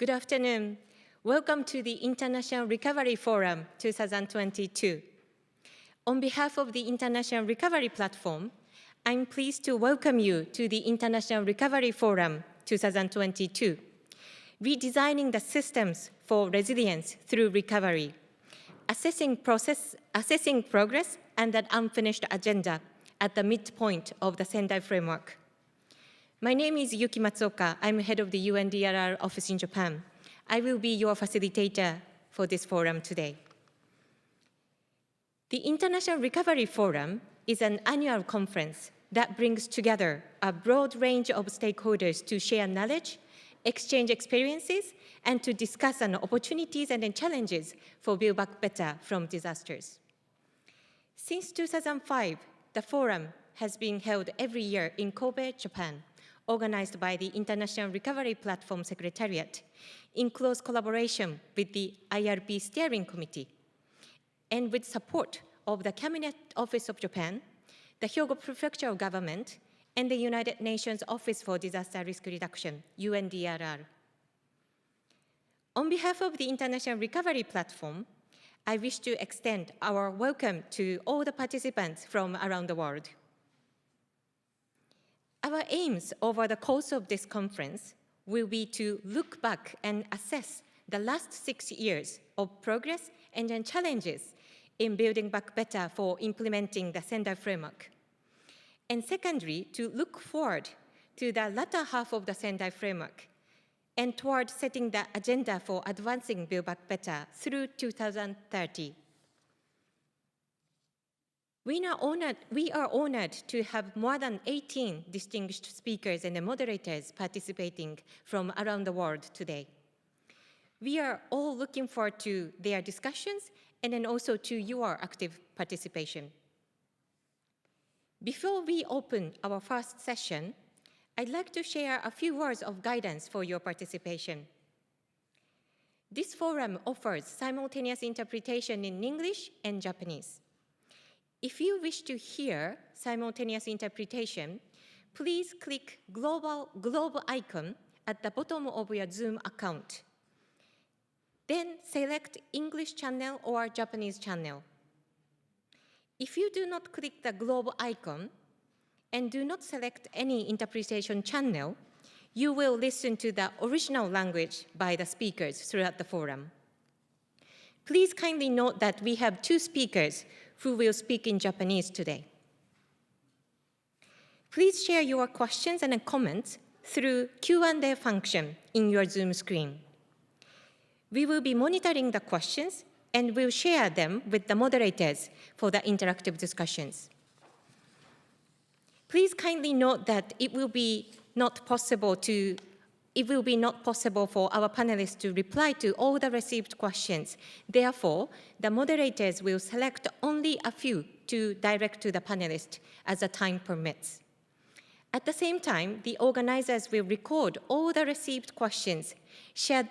Good afternoon. Welcome to the International Recovery Forum 2022. On behalf of the International Recovery Platform, I'm pleased to welcome you to the International Recovery Forum 2022, Redesigning the Systems for Resilience Through Recovery, Assessing Progress and an Unfinished Agenda at the Midpoint of the Sendai Framework. My name is Yuki Matsuoka. I'm head of the UNDRR office in Japan. I will be your facilitator for this forum today. The International Recovery Forum is an annual conference that brings together a broad range of stakeholders to share knowledge, exchange experiences, and to discuss opportunities and challenges for Build Back Better from disasters. Since 2005, the forum has been held every year in Kobe, Japan, organized by the International Recovery Platform Secretariat in close collaboration with the IRP Steering Committee and with support of the Cabinet Office of Japan, the Hyogo Prefecture government, and the United Nations Office for Disaster Risk Reduction, UNDRR. On behalf of the International Recovery Platform, I wish to extend our welcome to all the participants from around the world. Our aims over the course of this conference will be to look back and assess the last 6 years of progress and challenges in building back better for implementing the Sendai Framework. And secondly, to look forward to the latter half of the Sendai Framework and toward setting the agenda for advancing Build Back Better through 2030. We are honored to have more than 18 distinguished speakers and moderators participating from around the world today. We are all looking forward to their discussions and then also to your active participation. Before we open our first session, I'd like to share a few words of guidance for your participation. This forum offers simultaneous interpretation in English and Japanese. If you wish to hear simultaneous interpretation, please click global icon at the bottom of your Zoom account. Then select English channel or Japanese channel. If you do not click the global icon and do not select any interpretation channel, you will listen to the original language by the speakers throughout the forum. Please kindly note that we have 2 speakers who will speak in Japanese today. Please share your questions and comments through Q&A function in your Zoom screen. We will be monitoring the questions and will share them with the moderators for the interactive discussions. Please kindly note that it will be not possible for our panelists to reply to all the received questions. Therefore, the moderators will select only a few to direct to the panelists as the time permits. At the same time, the organizers will record all the received questions, share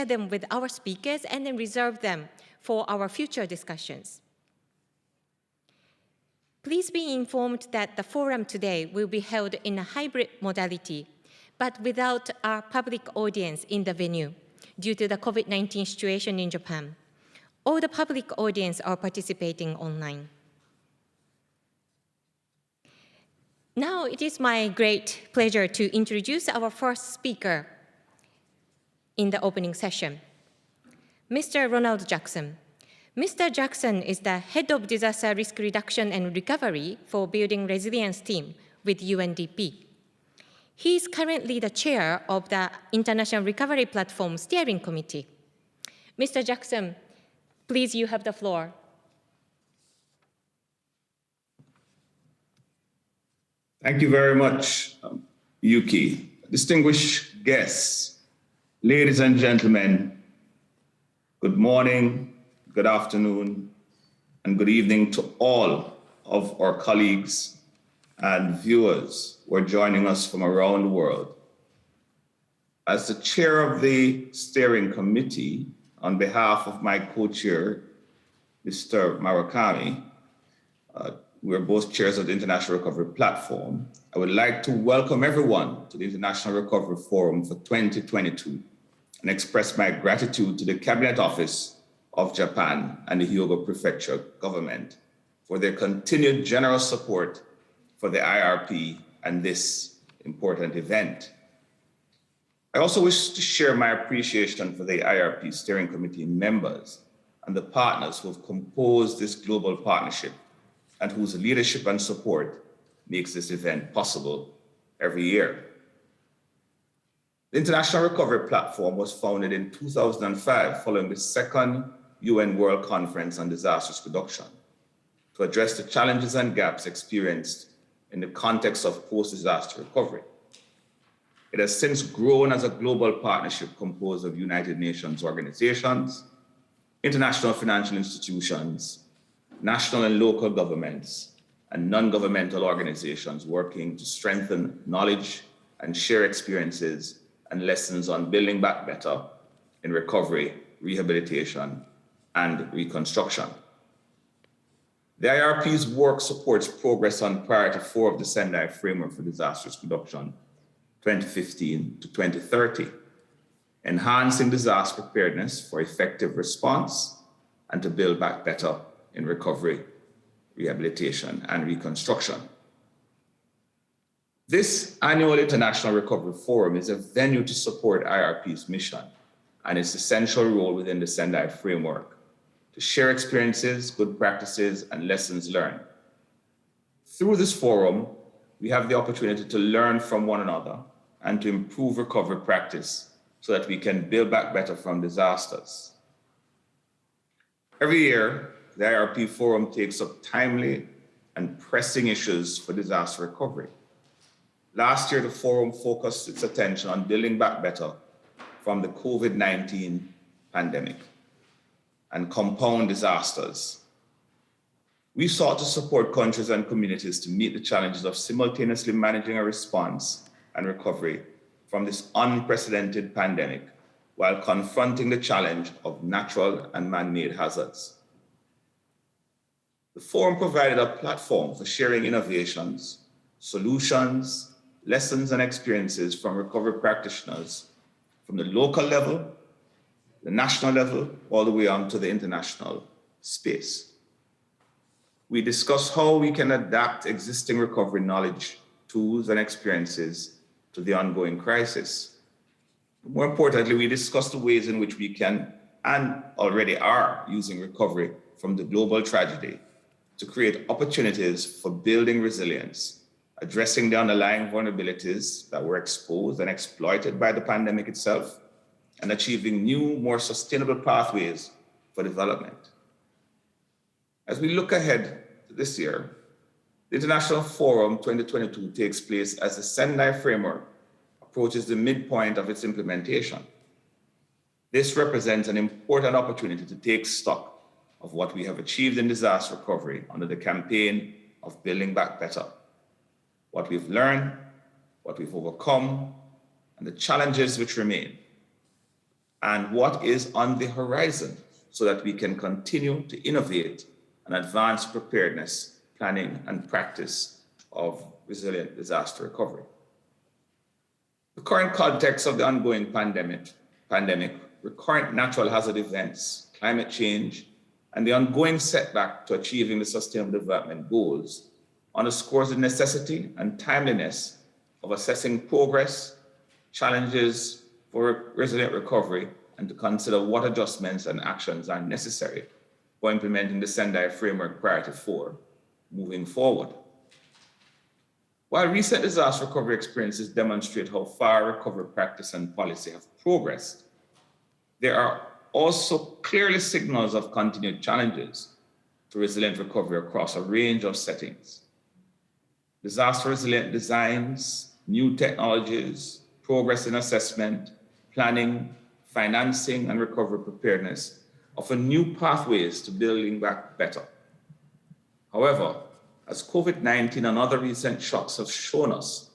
them with our speakers, and then reserve them for our future discussions. Please be informed that the forum today will be held in a hybrid modality, but without our public audience in the venue due to the COVID-19 situation in Japan. All the public audience are participating online. Now it is my great pleasure to introduce our first speaker in the opening session, Mr. Ronald Jackson. Mr. Jackson is the head of Disaster Risk Reduction and Recovery for Building Resilience team with UNDP. He is currently the chair of the International Recovery Platform Steering Committee. Mr. Jackson, please, you have the floor. Thank you very much, Yuki. Distinguished guests, ladies and gentlemen, good morning, good afternoon, and good evening to all of our colleagues and viewers who are joining us from around the world. As the chair of the steering committee, on behalf of my co-chair, Mr. Murakami, we're both chairs of the International Recovery Platform. I would like to welcome everyone to the International Recovery Forum for 2022 and express my gratitude to the Cabinet Office of Japan and the Hyogo Prefecture government for their continued generous support for the IRP and this important event. I also wish to share my appreciation for the IRP Steering Committee members and the partners who have composed this global partnership and whose leadership and support makes this event possible every year. The International Recovery Platform was founded in 2005 following the second UN World Conference on Disaster Risk Reduction to address the challenges and gaps experienced in the context of post-disaster recovery. It has since grown as a global partnership composed of United Nations organizations, international financial institutions, national and local governments, and non-governmental organizations working to strengthen knowledge and share experiences and lessons on building back better in recovery, rehabilitation, and reconstruction. The IRP's work supports progress on Priority 4 of the Sendai Framework for Disaster Risk Reduction 2015 to 2030, enhancing disaster preparedness for effective response and to build back better in recovery, rehabilitation, and reconstruction. This annual International Recovery Forum is a venue to support IRP's mission and its essential role within the Sendai Framework to share experiences, good practices, and lessons learned. Through this forum, we have the opportunity to learn from one another and to improve recovery practice so that we can build back better from disasters. Every year, the IRP Forum takes up timely and pressing issues for disaster recovery. Last year, the forum focused its attention on building back better from the COVID-19 pandemic and compound disasters. We sought to support countries and communities to meet the challenges of simultaneously managing a response and recovery from this unprecedented pandemic while confronting the challenge of natural and man-made hazards. The forum provided a platform for sharing innovations, solutions, lessons, and experiences from recovery practitioners from the local level, the national level, all the way on to the international space. We discussed how we can adapt existing recovery knowledge, tools, and experiences to the ongoing crisis. More importantly, we discussed the ways in which we can and already are using recovery from the global tragedy to create opportunities for building resilience, addressing the underlying vulnerabilities that were exposed and exploited by the pandemic itself, and achieving new, more sustainable pathways for development. As we look ahead to this year, the International Forum 2022 takes place as the Sendai Framework approaches the midpoint of its implementation. This represents an important opportunity to take stock of what we have achieved in disaster recovery under the campaign of Building Back Better, what we've learned, what we've overcome, and the challenges which remain, and what is on the horizon so that we can continue to innovate and advance preparedness, planning, and practice of resilient disaster recovery. The current context of the ongoing pandemic, recurrent natural hazard events, climate change, and the ongoing setback to achieving the Sustainable Development Goals underscores the necessity and timeliness of assessing progress, challenges for resilient recovery, and to consider what adjustments and actions are necessary for implementing the Sendai Framework Priority 4 moving forward. While recent disaster recovery experiences demonstrate how far recovery practice and policy have progressed, there are also clearly signals of continued challenges to resilient recovery across a range of settings. Disaster resilient designs, new technologies, progress in assessment, planning, financing, and recovery preparedness offer new pathways to building back better. However, as COVID-19 and other recent shocks have shown us,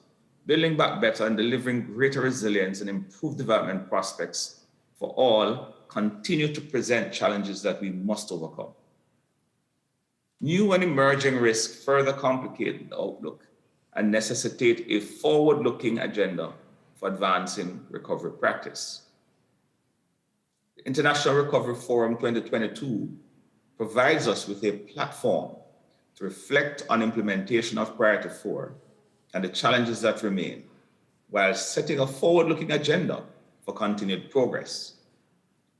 building back better and delivering greater resilience and improved development prospects for all continue to present challenges that we must overcome. New and emerging risks further complicate the outlook and necessitate a forward-looking agenda for advancing recovery practice. The International Recovery Forum 2022 provides us with a platform to reflect on implementation of Priority 4 and the challenges that remain, while setting a forward-looking agenda for continued progress.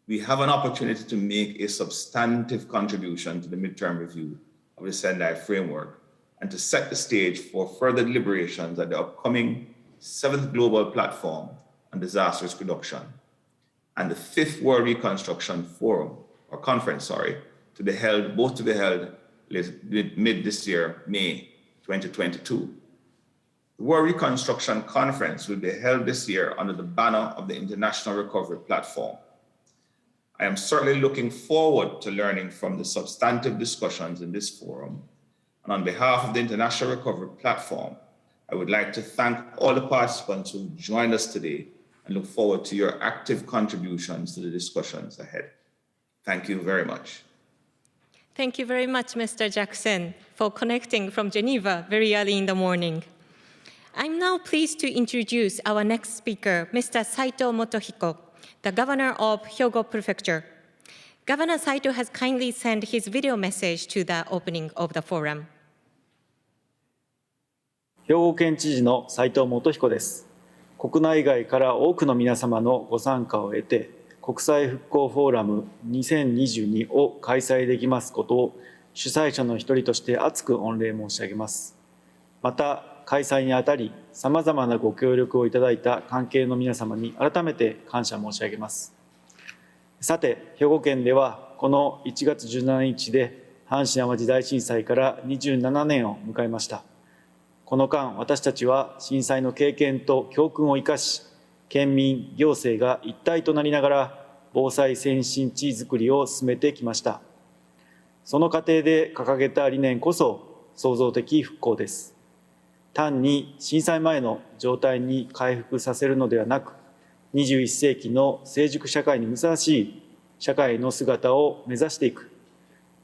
We have an opportunity to make a substantive contribution to the midterm review of the Sendai Framework and to set the stage for further deliberations at the upcoming 7th Global Platform on Disaster Risk Reduction and the 5th World Reconstruction Forum, or Conference, to be held mid this year, May 2022. The World Reconstruction Conference will be held this year under the banner of the International Recovery Platform. I am certainly looking forward to learning from the substantive discussions in this forum. And on behalf of the International Recovery Platform, I would like to thank all the participants who joined us today and look forward to your active contributions to the discussions ahead. Thank you very much. Thank you very much, Mr. Jackson, for connecting from Geneva very early in the morning. I'm now pleased to introduce our next speaker, Mr. SAITO Motohiko, the governor of Hyogo Prefecture. Governor SAITO has kindly sent his video message to the opening of the forum. 兵庫県知事の斉藤元彦です。国内外から多くの皆様のご参加を得て、国際復興フォーラム2022を開催できますことを主催者の一人として厚く御礼申し上げます。また、開催にあたり、さまざまなご協力をいただいた関係の皆様に改めて感謝申し上げます。さて、兵庫県ではこの1月17日で阪神・淡路大震災から27年を迎えました。この間、私たちは震災の経験と教訓を生かし、県民、行政が一体となりながら防災先進地づくりを進めてきました。その過程で掲げた理念こそ創造的復興です。単に震災前の状態に回復させるのではなく、21世紀の成熟社会にふさわしい社会の姿を目指していく。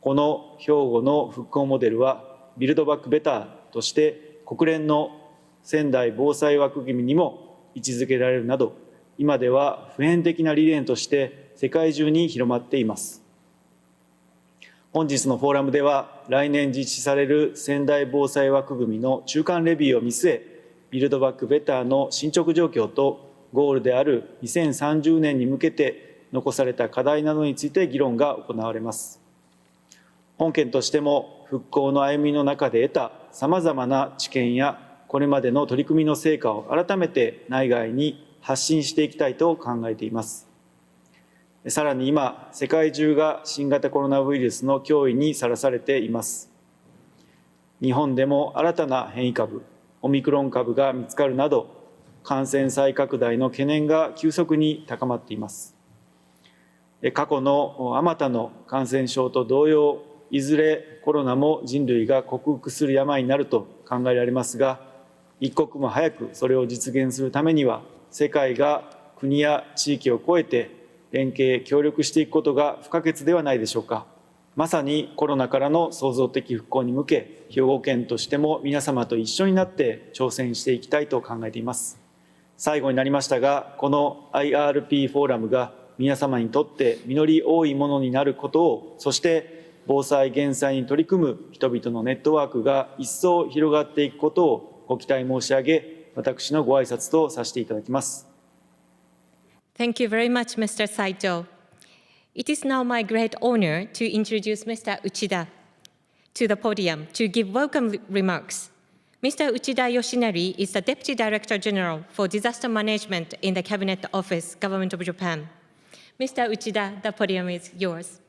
この兵庫の復興モデルは、ビルドバックベターとして国連の仙台防災枠組みにも位置づけられるなど、今では普遍的な理念として世界中に広まっています。本日のフォーラムでは、来年実施される仙台防災枠組みの中間レビューを見据え、ビルドバックベターの進捗状況とゴールである2030年に向けて残された課題などについて議論が行われます。本県としても復興の歩みの中で得たさまざまな知見やこれまでの取り組みの成果を改めて内外に発信していきたいと考えています。さらに今、世界中が新型コロナウイルスの脅威にさらされています。日本でも新たな変異株、オミクロン株が見つかるなど、感染再拡大の懸念が急速に高まっています。過去のあまたの感染症と同様、いずれコロナも人類が克服する病になると考えられますが、一刻も早くそれを実現するためには、世界が国や地域を超えて連携、協力していくことが不可欠ではないでしょうか。まさにコロナからの創造的復興に向け、兵庫県としても皆様と一緒になって挑戦していきたいと考えています。最後になりましたが、この IRP フォーラムが皆様にとって実り多いものになることを、そして防災・減災に取り組む人々のネットワークが一層広がっていくことをご期待申し上げ、私のご挨拶とさせていただきます。Thank you very much, Mr. Saito. It is now my great honor to introduce Mr. Uchida to the podium to give welcome remarks. Mr. Uchida Yoshinari is the Deputy Director General for Disaster Management in the Cabinet Office, Government of Japan. Mr. Uchida, the podium is yours.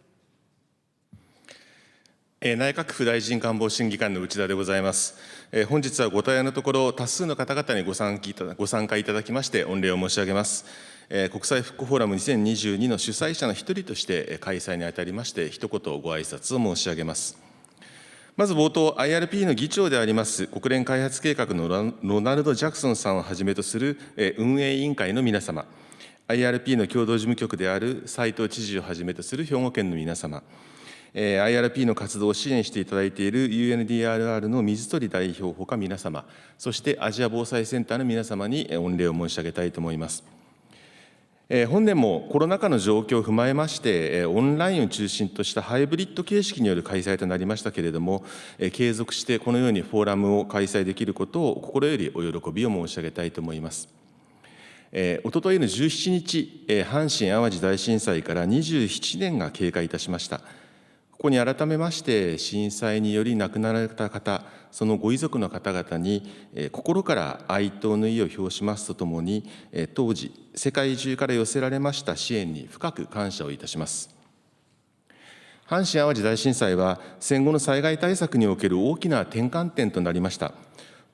内閣府大臣官房審議官の内田でございます。本日はご対応のところ、多数の方々にご参加いただきまして、御礼を申し上げます。国際復興フォーラム2022の主催者の一人として開催にあたりまして、一言ご挨拶を申し上げます。まず冒頭、IRP の議長であります国連開発計画のロナルド・ジャクソンさんをはじめとする運営委員会の皆様、IRP の共同事務局である斉藤知事をはじめとする兵庫県の皆様、IRP の活動を支援していただいている UNDRR の水鳥代表ほか皆様、そしてアジア防災センターの皆様に御礼を申し上げたいと思います。本年もコロナ禍の状況を踏まえまして、オンラインを中心としたハイブリッド形式による開催となりましたけれども、継続してこのようにフォーラムを開催できることを心よりお喜びを申し上げたいと思います。おとといの17日、阪神・淡路大震災から27年が経過いたしました。ここに改めまして震災により亡くなられた方、そのご遺族の方々に心から哀悼の意を表しますとともに、当時世界中から寄せられました支援に深く感謝をいたします。阪神・淡路大震災は戦後の災害対策における大きな転換点となりました。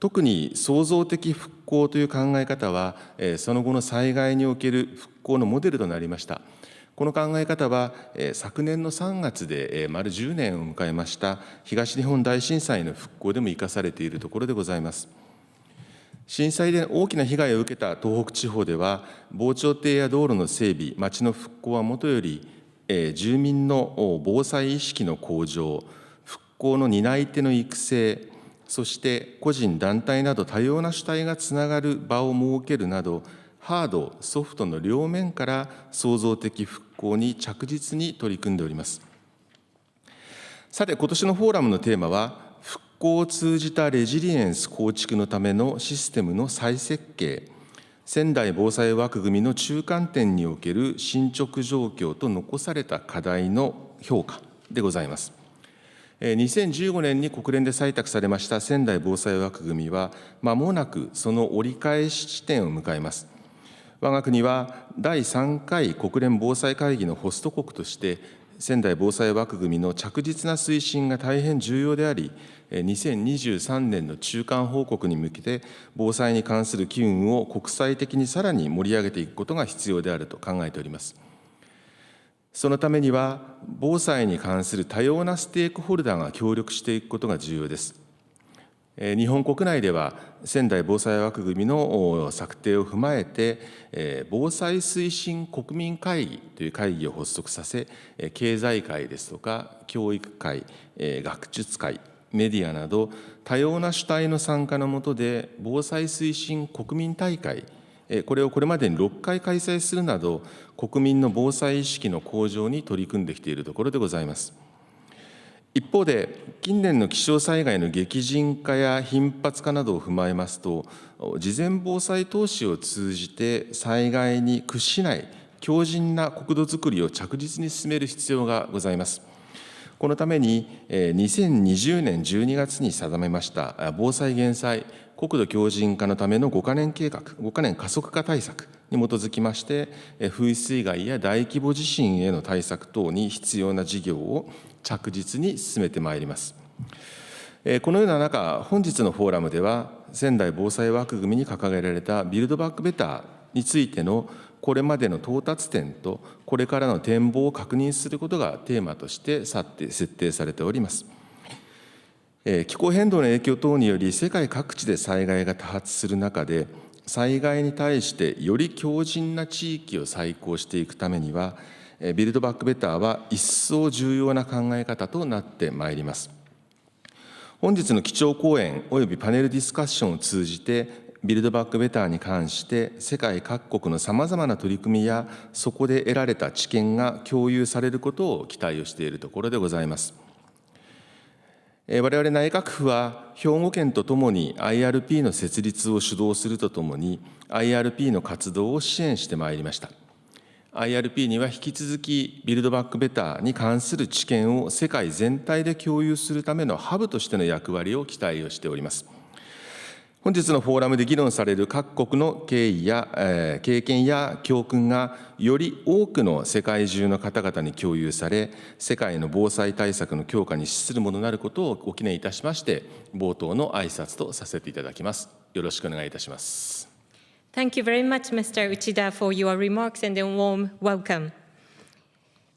特に創造的復興という考え方は、その後の災害における復興のモデルとなりました。この考え方は、昨年の3月で丸10年を迎えました東日本大震災の復興でも生かされているところでございます。震災で大きな被害を受けた東北地方では、防潮堤や道路の整備、町の復興はもとより、住民の防災意識の向上、復興の担い手の育成、そして個人団体など多様な主体がつながる場を設けるなど、ハード、ソフトの両面から創造的復興に着実に取り組んでおります。さて、今年のフォーラムのテーマは、復興を通じたレジリエンス構築のためのシステムの再設計、仙台防災枠組みの中間点における進捗状況と残された課題の評価でございます。2015年に国連で採択されました仙台防災枠組みは、まもなくその折り返し地点を迎えます。我が国は第3回国連防災会議のホスト国として、仙台防災枠組みの着実な推進が大変重要であり、2023年の中間報告に向けて、防災に関する機運を国際的にさらに盛り上げていくことが必要であると考えております。そのためには、防災に関する多様なステークホルダーが協力していくことが重要です。日本国内では仙台防災枠組みの策定を踏まえて、防災推進国民会議という会議を発足させ、経済界ですとか教育界、学術会、メディアなど多様な主体の参加の下で防災推進国民大会、これをこれまでに6回開催するなど、国民の防災意識の向上に取り組んできているところでございます。一方で、近年の気象災害の激甚化や頻発化などを踏まえますと、事前防災投資を通じて災害に屈しない強靭な国土づくりを着実に進める必要がございます。このために、2020年12月に定めました防災減災国土強靭化のための5カ年計画、5カ年加速化対策に基づきまして、風水害や大規模地震への対策等に必要な事業を着実に進めてまいります。このような中、本日のフォーラムでは、仙台防災枠組みに掲げられたビルドバックベターについてのこれまでの到達点とこれからの展望を確認することがテーマとして設定されております。気候変動の影響等により世界各地で災害が多発する中で、災害に対してより強靭な地域を再興していくためには、ビルドバックベターは一層重要な考え方となってまいります。本日の基調講演およびパネルディスカッションを通じて、ビルドバックベターに関して世界各国のさまざまな取り組みやそこで得られた知見が共有されることを期待をしているところでございます。我々内閣府は兵庫県とともに IRP の設立を主導するとともに IRP の活動を支援してまいりました。IRP には引き続きビルドバックベターに関する知見を世界全体で共有するためのハブとしての役割を期待をしております。本日のフォーラムで議論される各国の経緯や、経験や教訓がより多くの世界中の方々に共有され、世界の防災対策の強化に資するものになることをご記念いたしまして、冒頭の挨拶とさせていただきます。よろしくお願いいたします。Thank you very much, Mr. Uchida, for your remarks and a warm welcome.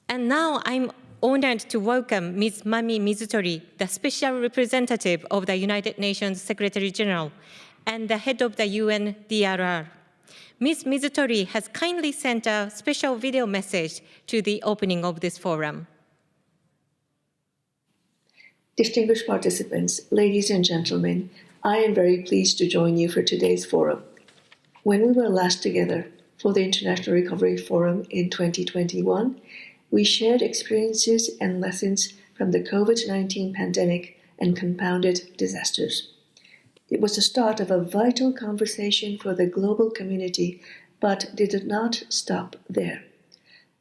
And now I'm honored to welcome Ms. Mami MIZUTORI, the Special Representative of the United Nations Secretary-General and the head of the UNDRR. Ms. MIZUTORI has kindly sent a special video message to the opening of this forum. Distinguished participants, ladies and gentlemen, I am very pleased to join you for today's forum. When we were last together, for the International Recovery Forum in 2021, we shared experiences and lessons from the COVID-19 pandemic and compounded disasters. It was the start of a vital conversation for the global community, but did not stop there.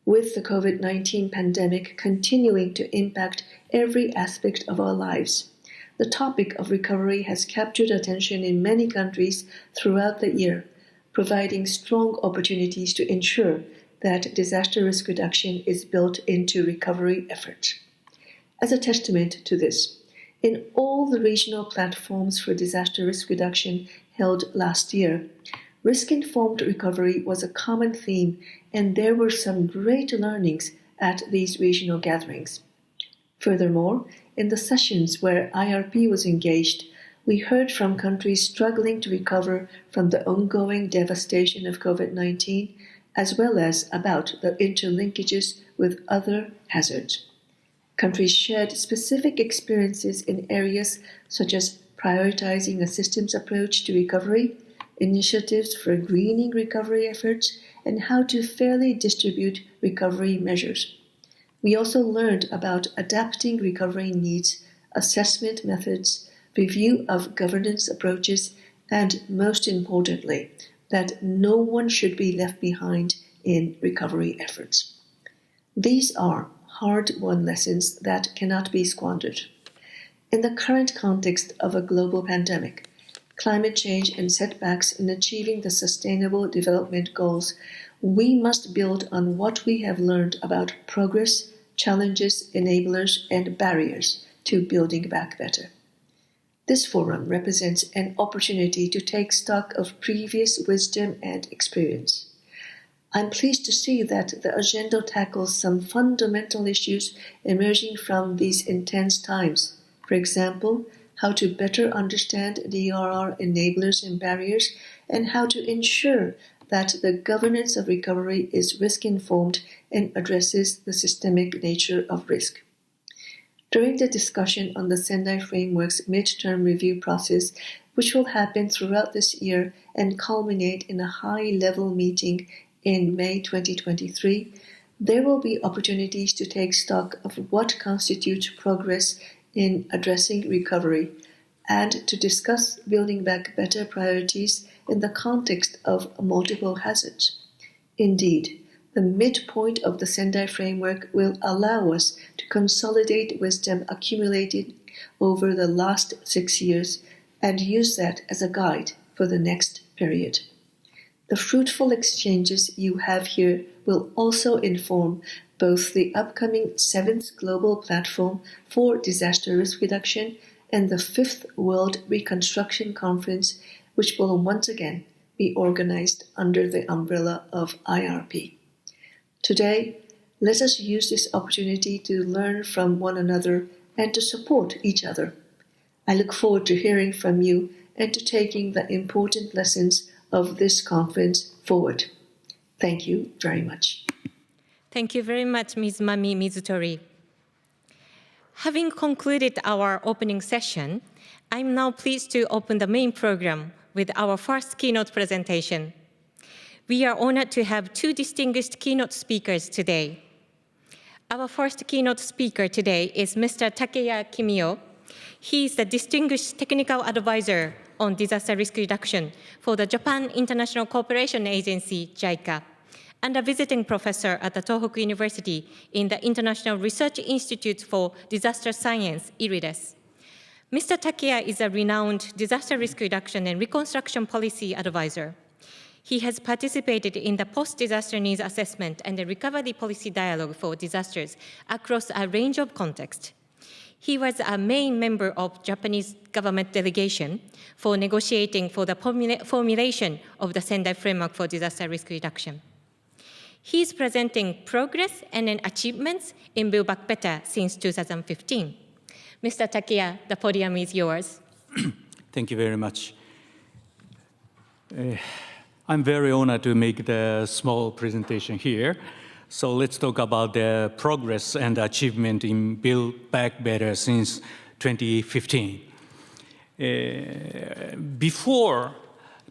With the COVID-19 pandemic continuing to impact every aspect of our lives, the topic of recovery has captured attention in many countries throughout the year, providing strong opportunities to ensure that disaster risk reduction is built into recovery efforts. As a testament to this, in all the regional platforms for disaster risk reduction held last year, risk-informed recovery was a common theme, and there were some great learnings at these regional gatherings. Furthermore, in the sessions where IRP was engaged, we heard from countries struggling to recover from the ongoing devastation of COVID-19, as well as about the interlinkages with other hazards. Countries shared specific experiences in areas such as prioritizing a systems approach to recovery, initiatives for greening recovery efforts, and how to fairly distribute recovery measures. We also learned about adapting recovery needs, assessment methods, review of governance approaches, and most importantly, that no one should be left behind in recovery efforts. These are hard-won lessons that cannot be squandered. In the current context of a global pandemic, climate change and setbacks in achieving the Sustainable Development Goals, we must build on what we have learned about progress, challenges, enablers, and barriers to building back better. This forum represents an opportunity to take stock of previous wisdom and experience. I'm pleased to see that the agenda tackles some fundamental issues emerging from these intense times. For example, how to better understand DRR enablers and barriers, and how to ensure that the governance of recovery is risk-informed and addresses the systemic nature of risk. During the discussion on the Sendai Framework's midterm review process, which will happen throughout this year and culminate in a high-level meeting in May 2023, there will be opportunities to take stock of what constitutes progress in addressing recovery, and to discuss building back better priorities in the context of multiple hazards. Indeed, the midpoint of the Sendai Framework will allow us to consolidate wisdom accumulated over the last 6 years and use that as a guide for the next period. The fruitful exchanges you have here will also inform both the upcoming 7th Global Platform for Disaster Risk Reduction and the 5th World Reconstruction Conference, which will once again be organized under the umbrella of IRP. Today, let us use this opportunity to learn from one another and to support each other. I look forward to hearing from you and to taking the important lessons of this conference forward. Thank you very much. Thank you very much, Ms. Mami MIZUTORI. Having concluded our opening session, I'm now pleased to open the main program with our first keynote presentation. We are honored to have 2 distinguished keynote speakers today. Our first keynote speaker today is Mr. TAKEYA Kimio. He is the Distinguished Technical Advisor on Disaster Risk Reduction for the Japan International Cooperation Agency, JICA, and a visiting professor at the Tohoku University in the International Research Institute for Disaster Science, IRIDES. Mr. TAKEYA is a renowned disaster risk reduction and reconstruction policy advisor. He has participated in the post-disaster needs assessment and the recovery policy dialogue for disasters across a range of contexts. He was a main member of Japanese government delegation for negotiating for the formulation of the Sendai Framework for Disaster Risk Reduction. He is presenting progress and achievements in Build Back Better since 2015. Mr. TAKEYA, the podium is yours. Thank you very much. I'm very honored to make the small presentation here. So let's talk about the progress and achievement in Build Back Better since 2015. Before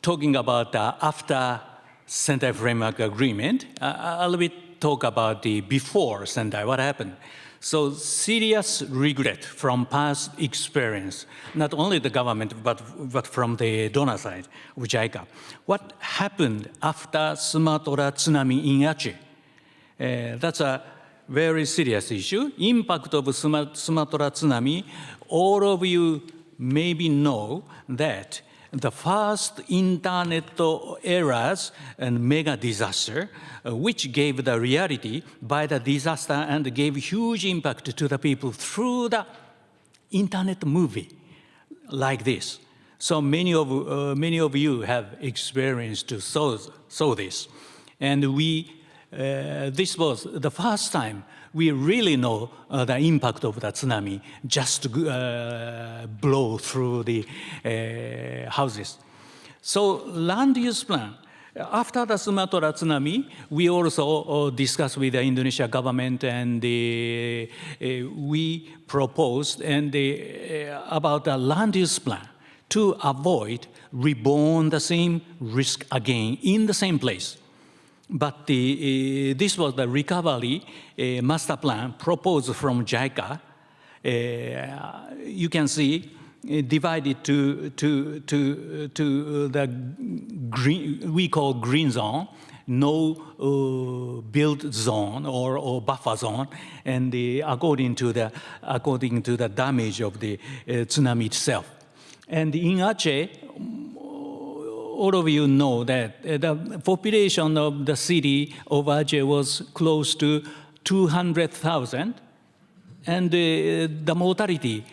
talking about the after Sendai Framework Agreement, I'll talk about the before Sendai, what happened. So serious regret from past experience, not only the government, but from the donor side of JICA. What happened after Sumatra tsunami in Aceh? That's a very serious issue. Impact of Sumatra tsunami, all of you maybe know that the first internet errors and mega disaster, which gave the reality by the disaster and gave huge impact to the people through the internet movie like this. So many of you have experienced to saw this. And this was the first time we really know the impact of the tsunami just blow through the houses. So land use plan. After the Sumatra tsunami, we also discussed with the Indonesian government and we proposed about a land use plan to avoid reborn the same risk again in the same place. But this was the recovery master plan proposed from JICA. You can see divided to the green, we call green zone, no build zone or buffer zone, and according to the damage of the tsunami itself. And in Aceh, all of you know that the population of the city of Aceh was close to 200,000, and the mortality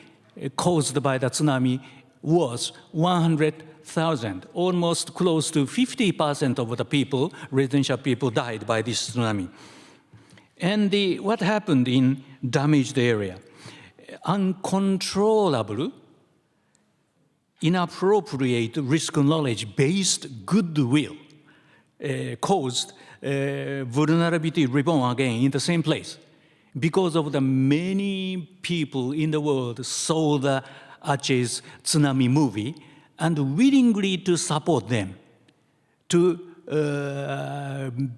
caused by the tsunami was 100,000. Almost close to 50% of the people, residential people, died by this tsunami. And what happened in damaged area? Uncontrollable, inappropriate risk knowledge-based goodwill caused vulnerability reborn again in the same place. Because of the many people in the world saw the Aceh's tsunami movie and willingly to support them to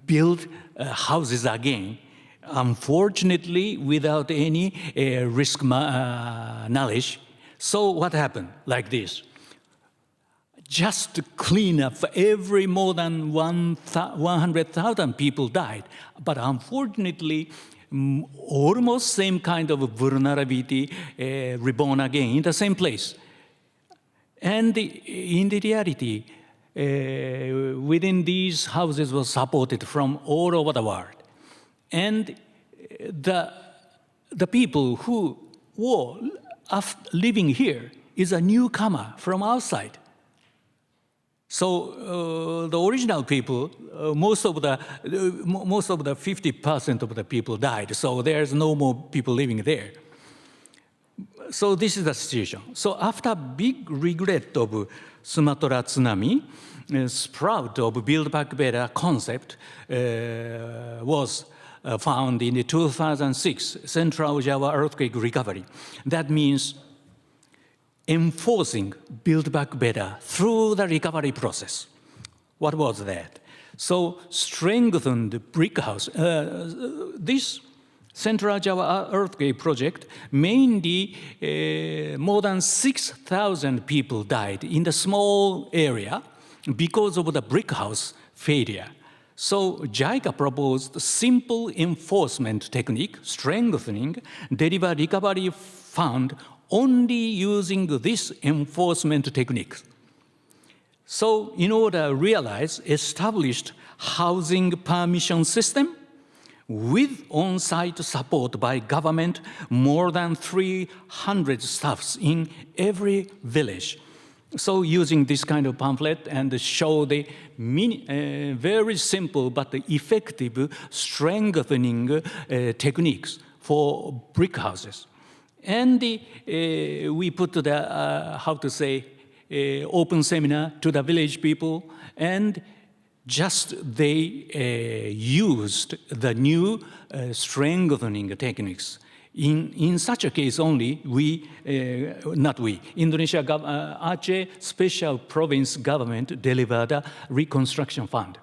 build houses again, unfortunately without any risk knowledge. So what happened? Like this. Just to clean up, more than 100,000 people died. But unfortunately, almost same kind of vulnerability reborn again in the same place. And in the reality, within these houses was supported from all over the world. And the people who were living here is a newcomer from outside. So the original people, most of the 50% of the people died. So there's no more people living there. So this is the situation. So after big regret of Sumatra tsunami, sprout of Build Back Better concept was found in the 2006 Central Java earthquake recovery. That means enforcing Build Back Better through the recovery process. What was that? So strengthened brick house. This Central Java earthquake project, mainly more than 6,000 people died in the small area because of the brick house failure. So JICA proposed simple enforcement technique, strengthening, deliver recovery fund only using this enforcement technique. So in order to realize established housing permission system with on-site support by government, more than 300 staffs in every village. So using this kind of pamphlet and show the very simple but effective strengthening techniques for brick houses. And we put the, open seminar to the village people, and just they used the new strengthening techniques. In such a case only, Indonesia Aceh Special Province Government delivered a reconstruction fund.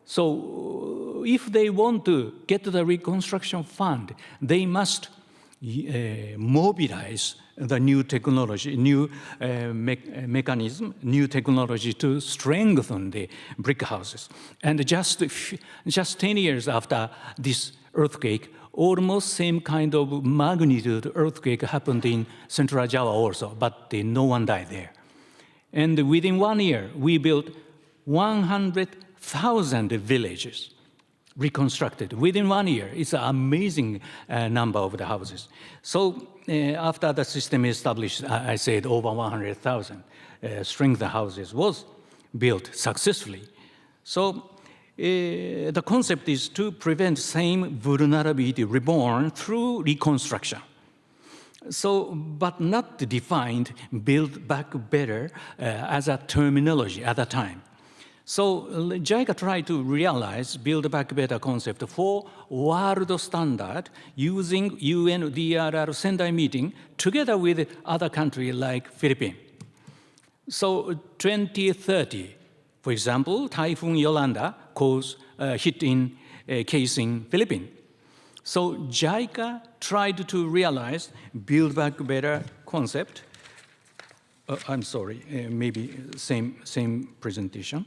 So if they want to get to the reconstruction fund, they must mobilize the new technology, new mechanism, new technology to strengthen the brick houses. And just 10 years after this earthquake, almost same kind of magnitude earthquake happened in Central Java also, but no one died there. And within 1 year, we built 100,000 villages reconstructed within 1 year. It's an amazing number of the houses. So after the system established, I said over 100,000 strengthened houses was built successfully. So the concept is to prevent same vulnerability reborn through reconstruction. So, but not defined build back better as a terminology at the time. So JICA tried to realize build back better concept for world standard using UNDRR Sendai meeting together with other countries like Philippines. So 2030, for example, Typhoon Yolanda caused hit in case in Philippines. So JICA tried to realize build back better concept. I'm sorry, maybe same presentation.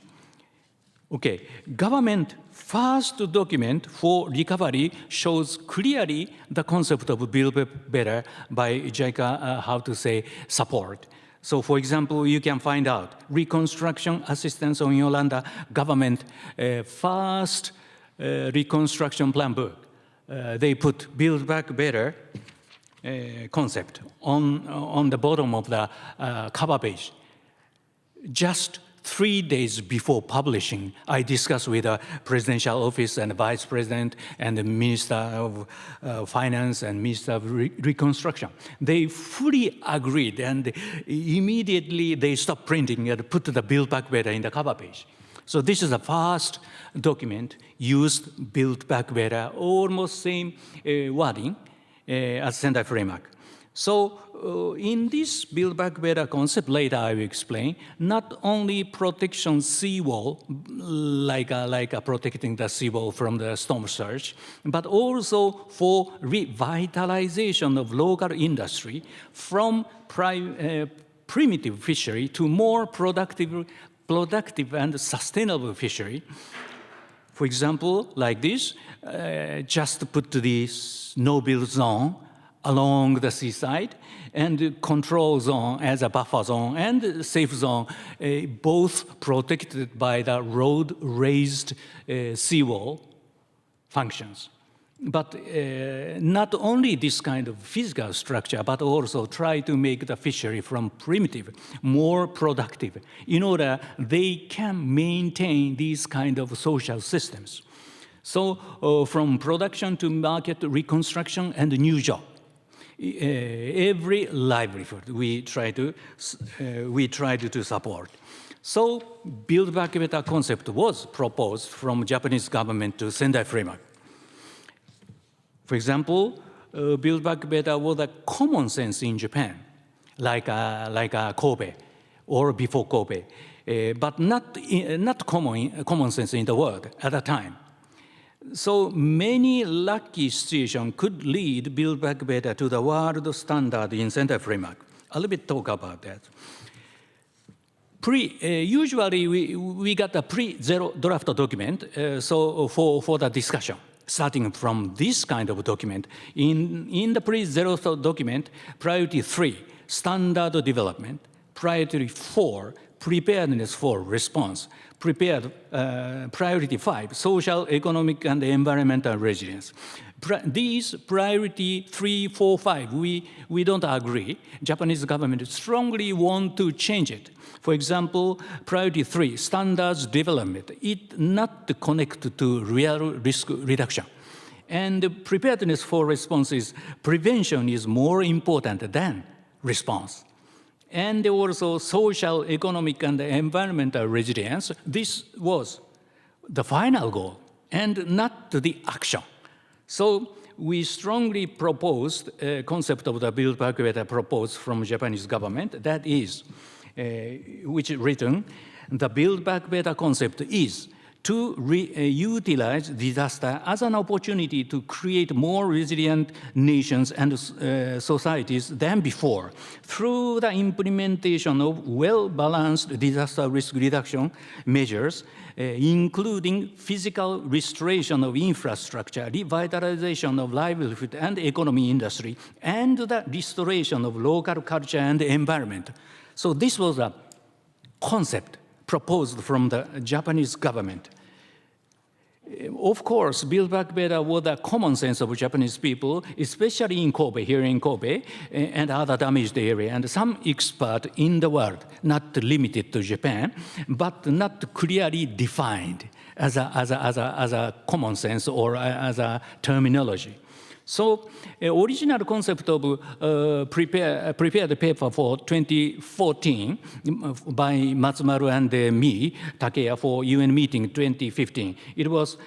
Okay, government first document for recovery shows clearly the concept of build back better by JICA, how to say, support. So for example, you can find out reconstruction assistance on Yolanda government first reconstruction plan book. They put build back better concept on the bottom of the cover page. Just 3 days before publishing, I discussed with the presidential office and the vice president and the minister of finance and minister of reconstruction. They fully agreed, and immediately they stopped printing and put the build back better in the cover page. So this is the first document used build back better, almost same wording as Sendai Framework. So in this build back better concept, later I will explain, not only protection seawall, like protecting the seawall from the storm surge, but also for revitalization of local industry from primitive fishery to more productive and sustainable fishery. For example, like this, just put this no-build zone along the seaside and control zone as a buffer zone and safe zone, both protected by the road raised seawall functions. But not only this kind of physical structure, but also try to make the fishery from primitive more productive in order they can maintain these kind of social systems. So from production to market reconstruction and new job. Every livelihood we try to support. So build back better concept was proposed from Japanese government to Sendai Framework. For example, build back better was a common sense in Japan, like Kobe or before Kobe, but not common sense in the world at the time. So many lucky situations could lead build back better to the world standard in Sendai Framework. A little bit talk about that. Usually we got a pre-zero draft document so for the discussion. Starting from this kind of document, in the pre-zero document, priority 3, standard development, priority 4, preparedness for response, priority 5, social, economic, and environmental resilience. These priority 3, 4, 5, we don't agree. Japanese government strongly want to change it. For example, priority 3, standards development, it not connected to real risk reduction. And preparedness for response is prevention is more important than response. And also social, economic, and environmental resilience, this was the final goal and not the action. So we strongly proposed a concept of the build back better proposed from Japanese government, that is, which is written, the build back better concept is to utilize disaster as an opportunity to create more resilient nations and societies than before through the implementation of well-balanced disaster risk reduction measures, including physical restoration of infrastructure, revitalization of livelihood and economy industry, and the restoration of local culture and environment. So this was a concept proposed from the Japanese government. Of course, Build Back Better was the common sense of Japanese people, especially in Kobe, here in Kobe, and other damaged areas, and some experts in the world, not limited to Japan, but not clearly defined as a common sense or as a terminology. So, original concept of prepared paper for 2014 by Matsumaru and me, TAKEYA, for UN meeting 2015. It was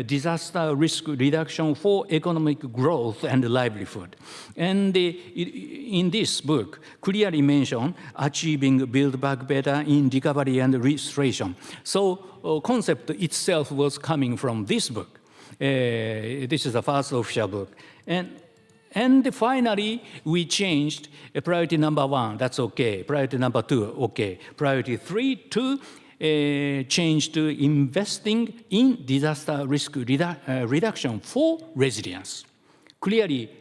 disaster risk reduction for economic growth and livelihood. And in this book, clearly mentioned achieving Build Back Better in recovery and restoration. So, concept itself was coming from this book. This is the first official book. And finally, we changed priority number 1, that's okay. Priority number 2, okay. Priority 3 to change to investing in disaster risk reduction for resilience. Clearly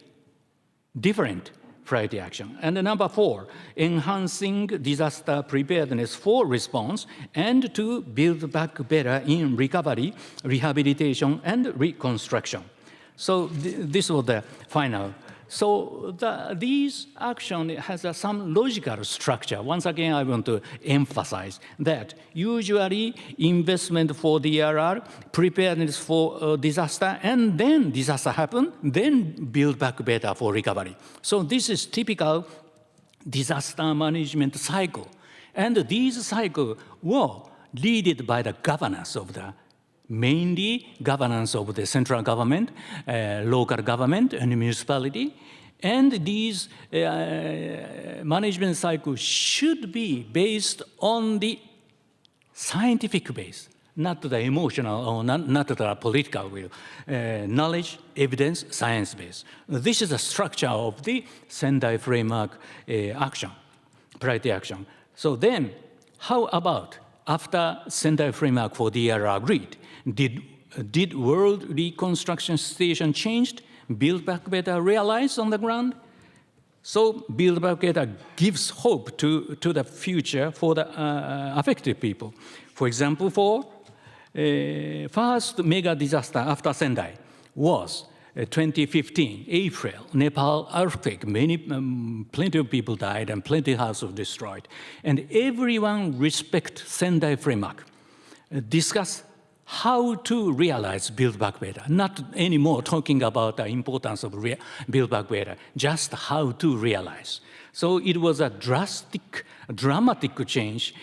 different priority action. And number 4, enhancing disaster preparedness for response and to build back better in recovery, rehabilitation, and reconstruction. So this was the final. So these action has some logical structure. Once again, I want to emphasize that usually investment for DRR, preparedness for disaster, and then disaster happen, then build back better for recovery. So this is typical disaster management cycle. And these cycles were led by the governance of the mainly governance of the central government, local government, and municipality. And these management cycles should be based on the scientific base, not the emotional or not the political will. Knowledge, evidence, science base. This is the structure of the Sendai Framework action, priority action. So then, how about after Sendai Framework for DRR agreed, did World Reconstruction Station changed? Build Back Better realized on the ground? So Build Back Better gives hope to the future for the affected people. For example, for first mega disaster after Sendai was 2015, April, Nepal earthquake. Plenty of people died and plenty of houses destroyed. And everyone respect Sendai Framework. Discuss how to realize Build Back Better. Not anymore talking about the importance of Build Back Better, just how to realize. So it was a dramatic change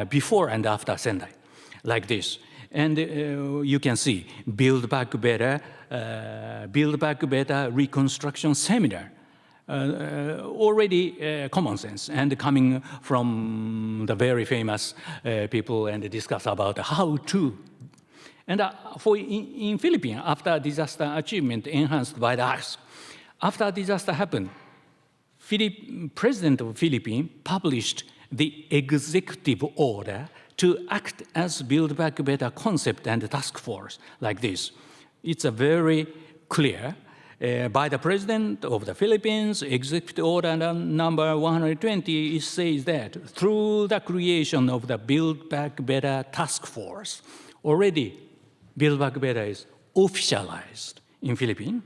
before and after Sendai, like this. And you can see Build Back Better Reconstruction Seminar. Already common sense and coming from the very famous people and discuss about how to. And in Philippines, after disaster achievement enhanced by the Earth, after disaster happened, President of Philippines published the executive order to act as Build Back Better concept and task force like this. It's a very clear by the President of the Philippines, Executive Order number 120, it says that through the creation of the Build Back Better task force, already Build Back Better is officialized in Philippines.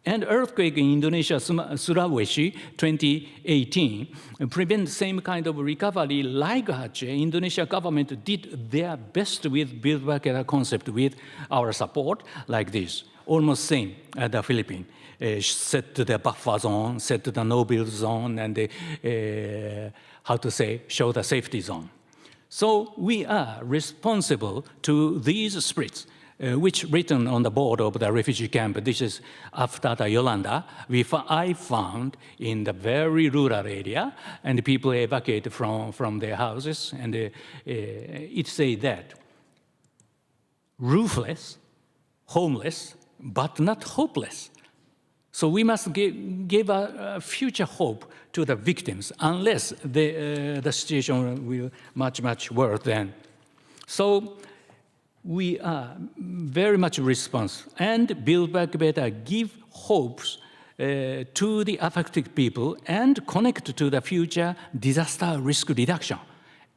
And earthquake in Indonesia, Sulawesi, 2018, prevent same kind of recovery like Aceh. Indonesia government did their best with Build Back Better concept with our support like this. Almost same as the Philippines. Set to the buffer zone, set to the no-build zone, and show the safety zone. So we are responsible to these splits, which written on the board of the refugee camp. This is after the Yolanda, I found in the very rural area, and people evacuated from their houses, and it says that roofless, homeless, but not hopeless. So we must give a future hope to the victims, unless the situation will much, much worse then. So we are very much response, and Build Back Better give hopes to the affected people and connect to the future disaster risk reduction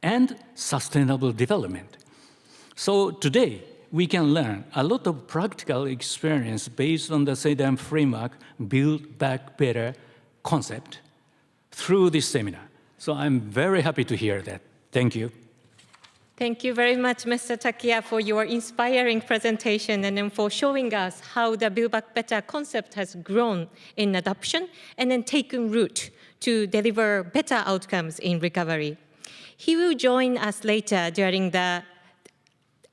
and sustainable development. So today, we can learn a lot of practical experience based on the SAITO framework, Build Back Better concept through this seminar. So I'm very happy to hear that. Thank you. Thank you very much, Mr. TAKEYA, for your inspiring presentation and then for showing us how the Build Back Better concept has grown in adoption and then taken root to deliver better outcomes in recovery. He will join us later during the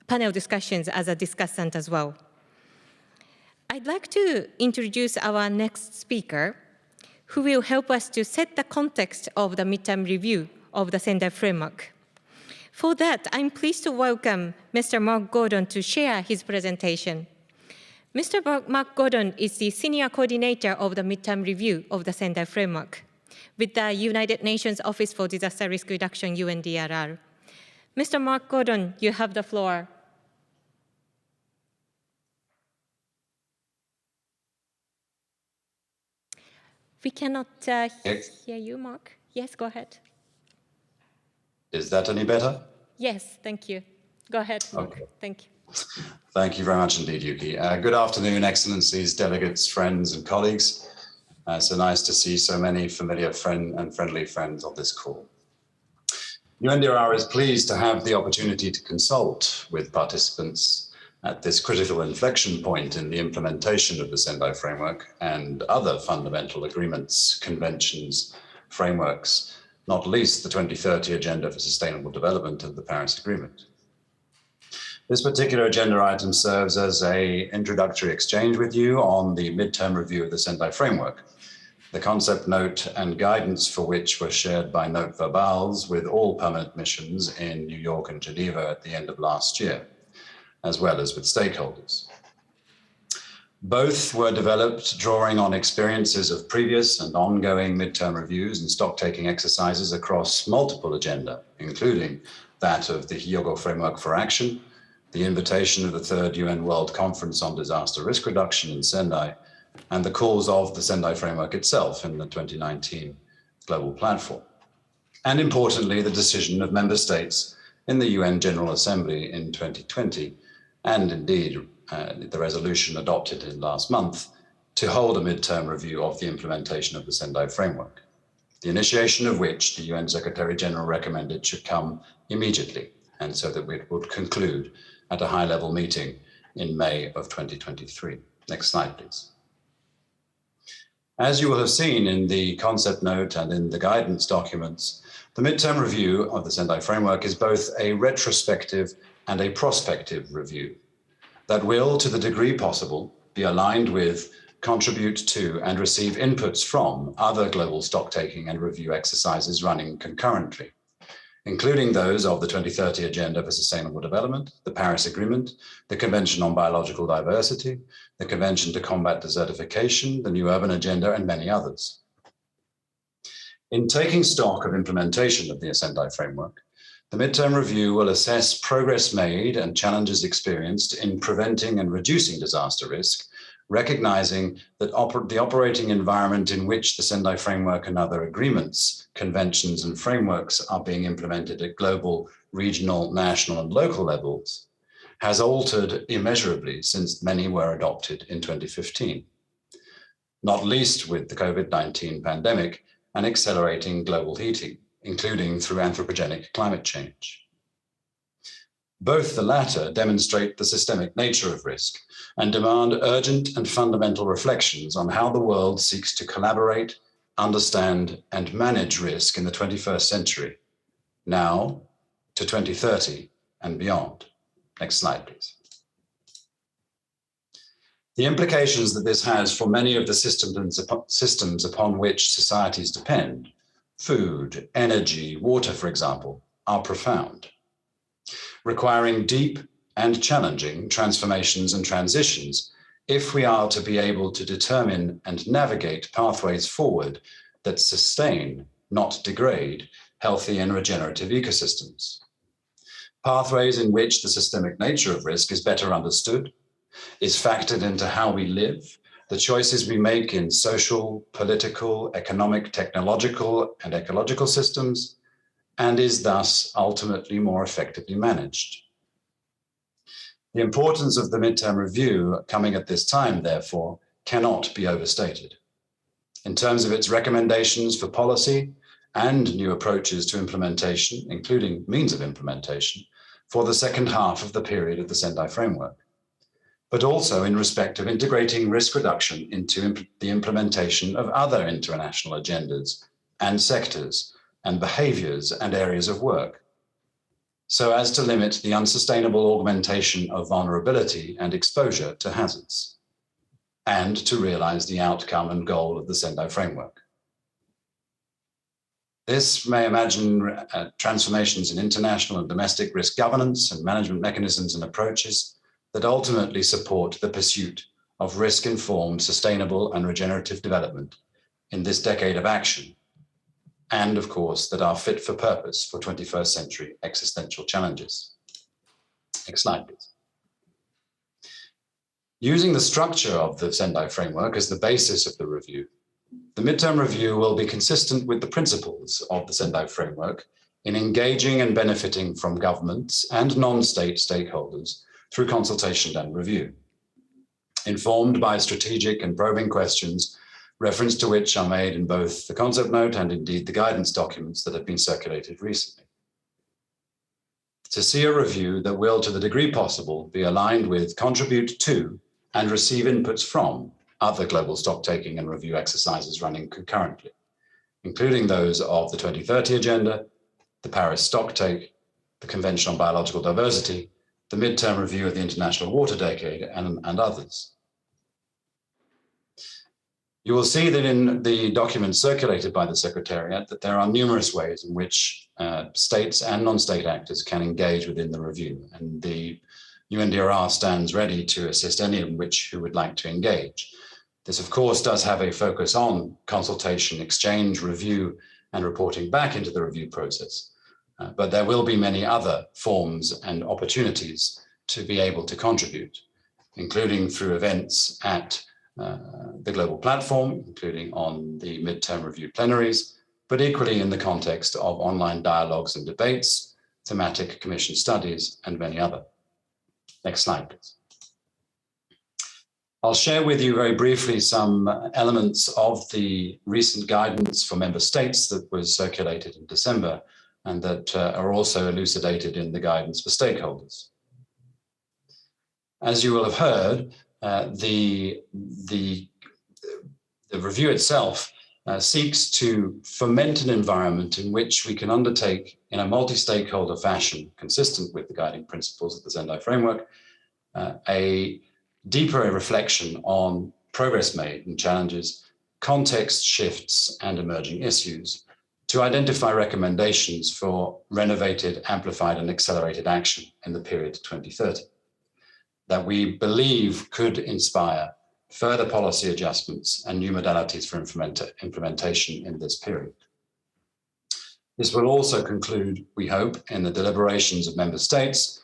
panel discussions as a discussant as well. I'd like to introduce our next speaker, who will help us to set the context of the midterm review of the Sendai Framework. For that, I'm pleased to welcome Mr. Marc Gordon to share his presentation. Mr. Marc Gordon is the Senior Coordinator of the Midterm Review of the Sendai Framework with the United Nations Office for Disaster Risk Reduction, UNDRR. Mr. Marc Gordon, you have the floor. We cannot hear you, Marc. Yes, go ahead. Is that any better? Yes, thank you. Go ahead, Marc. Okay. Thank you. Thank you very much indeed, Yuki. Good afternoon, Excellencies, delegates, friends, and colleagues. So nice to see so many familiar and friendly friends on this call. UNDRR is pleased to have the opportunity to consult with participants at this critical inflection point in the implementation of the Sendai Framework and other fundamental agreements, conventions, frameworks, not least the 2030 Agenda for Sustainable Development and the Paris Agreement. This particular agenda item serves as an introductory exchange with you on the midterm review of the Sendai Framework, the concept note and guidance for which were shared by note verbals with all permanent missions in New York and Geneva at the end of last year, as well as with stakeholders. Both were developed drawing on experiences of previous and ongoing midterm reviews and stock-taking exercises across multiple agenda, including that of the Hyogo Framework for Action, the invitation of the Third UN World Conference on Disaster Risk Reduction in Sendai, and the calls of the Sendai Framework itself in the 2019 Global Platform. And importantly, the decision of member states in the UN General Assembly in 2020, and indeed the resolution adopted in last month to hold a midterm review of the implementation of the Sendai Framework, the initiation of which the UN Secretary-General recommended should come immediately, and so that it would conclude at a high-level meeting in May of 2023. Next slide, please. As you will have seen in the concept note and in the guidance documents, the midterm review of the Sendai Framework is both a retrospective and a prospective review that will, to the degree possible, be aligned with, contribute to, and receive inputs from other global stock-taking and review exercises running concurrently, including those of the 2030 Agenda for Sustainable Development, the Paris Agreement, the Convention on Biological Diversity, the Convention to Combat Desertification, the New Urban Agenda, and many others. In taking stock of implementation of the Sendai Framework, the midterm review will assess progress made and challenges experienced in preventing and reducing disaster risk, recognizing that the operating environment in which the Sendai Framework and other agreements, conventions, and frameworks are being implemented at global, regional, national, and local levels has altered immeasurably since many were adopted in 2015, not least with the COVID-19 pandemic and accelerating global heating, including through anthropogenic climate change. Both the latter demonstrate the systemic nature of risk and demand urgent and fundamental reflections on how the world seeks to collaborate, understand, and manage risk in the 21st century, now to 2030 and beyond. Next slide, please. The implications that this has for many of the systems upon which societies depend, food, energy, water, for example, are profound, requiring deep, and challenging transformations and transitions if we are to be able to determine and navigate pathways forward that sustain, not degrade, healthy and regenerative ecosystems. Pathways in which the systemic nature of risk is better understood, is factored into how we live, the choices we make in social, political, economic, technological, and ecological systems, and is thus ultimately more effectively managed. The importance of the midterm review coming at this time, therefore, cannot be overstated. In terms of its recommendations for policy and new approaches to implementation, including means of implementation, for the second half of the period of the Sendai Framework, but also in respect of integrating risk reduction into the implementation of other international agendas and sectors and behaviors and areas of work, so as to limit the unsustainable augmentation of vulnerability and exposure to hazards, and to realize the outcome and goal of the Sendai Framework. This may imagine transformations in international and domestic risk governance and management mechanisms and approaches that ultimately support the pursuit of risk-informed, sustainable and regenerative development in this decade of action, and of course, that are fit for purpose for 21st century existential challenges. Next slide, please. Using the structure of the Sendai Framework as the basis of the review, the midterm review will be consistent with the principles of the Sendai Framework in engaging and benefiting from governments and non-state stakeholders through consultation and review, informed by strategic and probing questions, reference to which are made in both the concept note and indeed the guidance documents that have been circulated recently. To see a review that will, to the degree possible, be aligned with, contribute to, and receive inputs from other global stocktaking and review exercises running concurrently, including those of the 2030 Agenda, the Paris Stocktake, the Convention on Biological Diversity, the midterm review of the International Water Decade, and others. You will see that in the documents circulated by the Secretariat that there are numerous ways in which states and non-state actors can engage within the review, and the UNDRR stands ready to assist any of which who would like to engage. This, of course, does have a focus on consultation, exchange, review, and reporting back into the review process. But there will be many other forms and opportunities to be able to contribute, including through events at the global platform, including on the midterm review plenaries, but equally in the context of online dialogues and debates, thematic commission studies, and many other. Next slide, please. I'll share with you very briefly some elements of the recent guidance for member states that was circulated in December and that are also elucidated in the guidance for stakeholders. As you will have heard, the review itself seeks to foment an environment in which we can undertake in a multi-stakeholder fashion, consistent with the guiding principles of the Sendai Framework, a deeper reflection on progress made and challenges, context shifts and emerging issues, to identify recommendations for renovated, amplified and accelerated action in the period to 2030 that we believe could inspire further policy adjustments and new modalities for implementation in this period. This will also conclude, we hope, in the deliberations of member states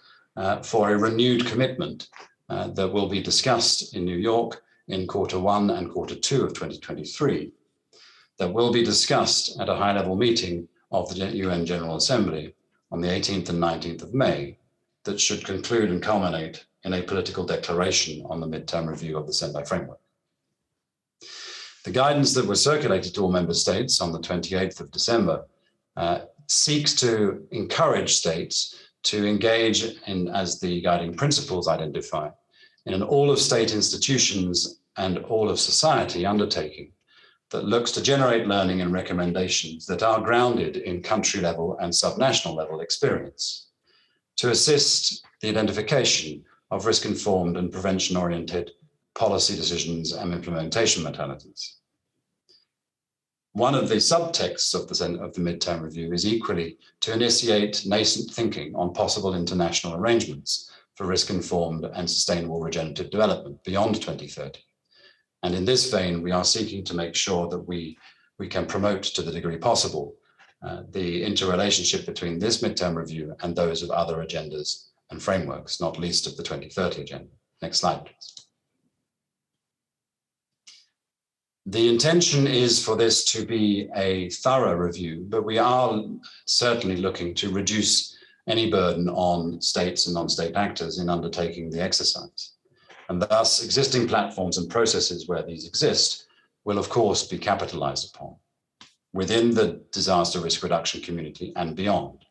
for a renewed commitment that will be discussed in New York in Q1 and Q2 of 2023, that will be discussed at a high-level meeting of the UN General Assembly on the 18th and 19th of May, that should conclude and culminate in a political declaration on the midterm review of the Sendai Framework. The guidance that was circulated to all member states on the 28th of December seeks to encourage states to engage in, as the guiding principles identify, in an all of state institutions and all of society undertaking that looks to generate learning and recommendations that are grounded in country level and subnational level experience, to assist the identification of risk-informed and prevention-oriented policy decisions and implementation modalities. One of the subtexts of the midterm review is equally to initiate nascent thinking on possible international arrangements for risk-informed and sustainable regenerative development beyond 2030. And in this vein, we are seeking to make sure that we can promote to the degree possible the interrelationship between this midterm review and those of other agendas and frameworks, not least of the 2030 agenda. Next slide, please. The intention is for this to be a thorough review, but we are certainly looking to reduce any burden on states and non-state actors in undertaking the exercise. And thus, existing platforms and processes where these exist will, of course, be capitalized upon within the disaster risk reduction community and beyond.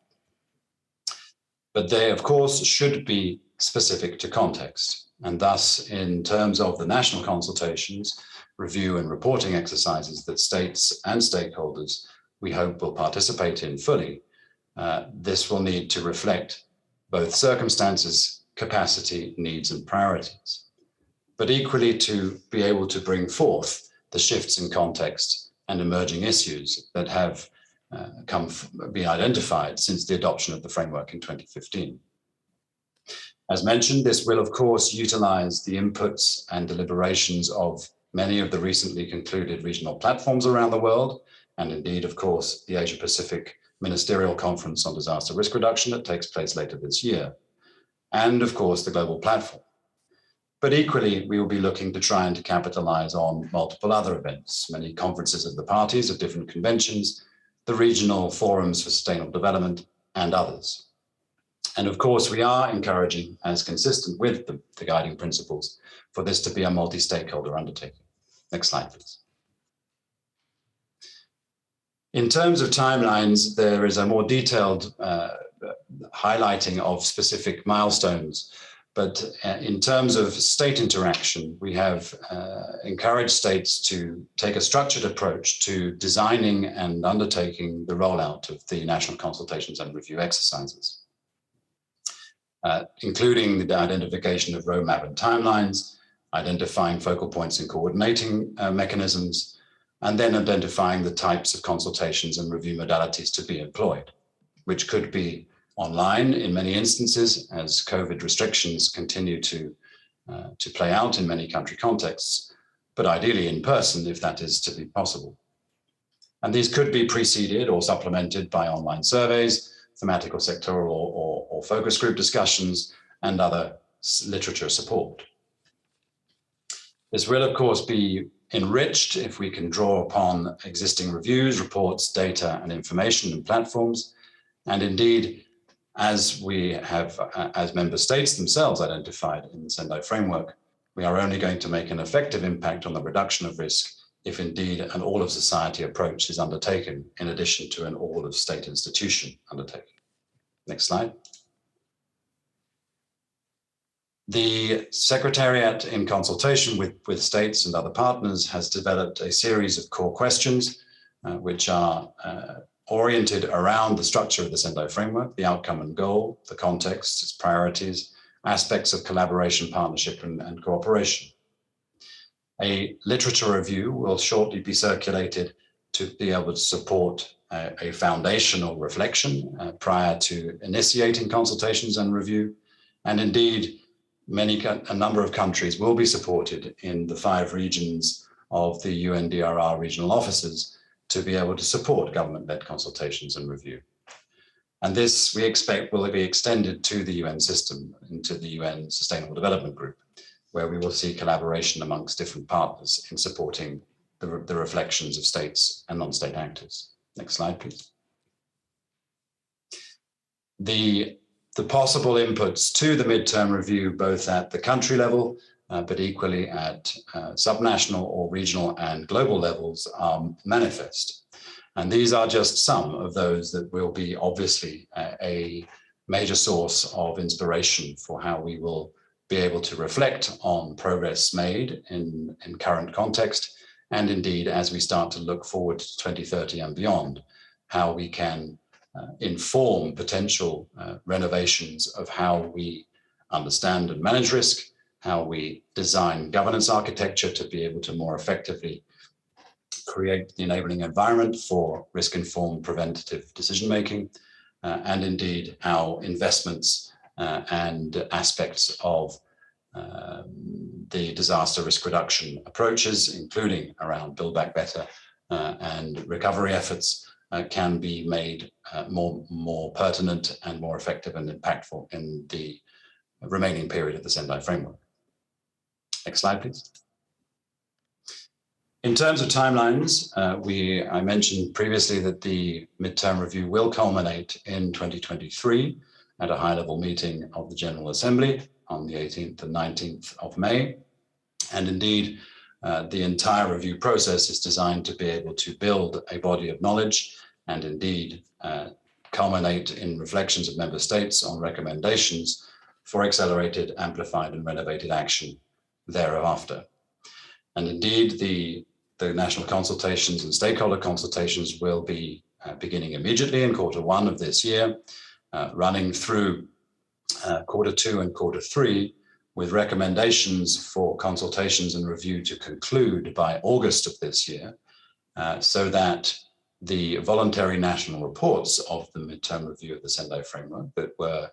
But they, of course, should be specific to context. And thus, in terms of the national consultations, review and reporting exercises that states and stakeholders, we hope, will participate in fully, this will need to reflect both circumstances, capacity, needs, and priorities, but equally to be able to bring forth the shifts in context and emerging issues that have been identified since the adoption of the framework in 2015. As mentioned, this will, of course, utilize the inputs and deliberations of many of the recently concluded regional platforms around the world, and indeed, of course, the Asia-Pacific Ministerial Conference on Disaster Risk Reduction that takes place later this year, and of course, the global platform. But equally, we will be looking to try and to capitalize on multiple other events, many conferences of the parties of different conventions, the regional forums for sustainable development, and others. And of course, we are encouraging, as consistent with the guiding principles, for this to be a multi-stakeholder undertaking. Next slide, please. In terms of timelines, there is a more detailed highlighting of specific milestones. But in terms of state interaction, we have encouraged states to take a structured approach to designing and undertaking the rollout of the national consultations and review exercises, including the identification of roadmap and timelines, identifying focal points and coordinating mechanisms, and then identifying the types of consultations and review modalities to be employed, which could be online in many instances as COVID restrictions continue to play out in many country contexts, but ideally in person if that is to be possible. And these could be preceded or supplemented by online surveys, thematic or sectoral or focus group discussions, and other literature support. This will, of course, be enriched if we can draw upon existing reviews, reports, data, and information and platforms. And indeed, as we have, as member states themselves identified in the Sendai framework, we are only going to make an effective impact on the reduction of risk if indeed an all of society approach is undertaken in addition to an all of state institution undertaking. Next slide. The Secretariat, in consultation with states and other partners, has developed a series of core questions which are oriented around the structure of the Sendai framework, the outcome and goal, the context, its priorities, aspects of collaboration, partnership, and cooperation. A literature review will shortly be circulated to be able to support a foundational reflection prior to initiating consultations and review. And indeed, a number of countries will be supported in the 5 regions of the UNDRR regional offices to be able to support government-led consultations and review. And this, we expect, will be extended to the UN system, into the UN Sustainable Development Group, where we will see collaboration amongst different partners in supporting the reflections of states and non-state actors. Next slide, please. The possible inputs to the midterm review, both at the country level, but equally at subnational or regional and global levels, are manifest. And these are just some of those that will be obviously a major source of inspiration for how we will be able to reflect on progress made in current context, and indeed, as we start to look forward to 2030 and beyond, how we can inform potential renovations of how we understand and manage risk, how we design governance architecture to be able to more effectively create the enabling environment for risk-informed preventative decision-making, and indeed how investments and aspects of the disaster risk reduction approaches, including around Build Back Better and recovery efforts, can be made more pertinent and more effective and impactful in the remaining period of the Sendai Framework. Next slide, please. In terms of timelines, I mentioned previously that the midterm review will culminate in 2023 at a high-level meeting of the General Assembly on the 18th and 19th of May. And indeed, the entire review process is designed to be able to build a body of knowledge and indeed culminate in reflections of member states on recommendations for accelerated, amplified, and renovated action thereafter. And indeed, the national consultations and stakeholder consultations will be beginning immediately in Q1 of this year, running through Q2 and Q3, with recommendations for consultations and review to conclude by August of this year, so that the voluntary national reports of the midterm review of the Sendai Framework that were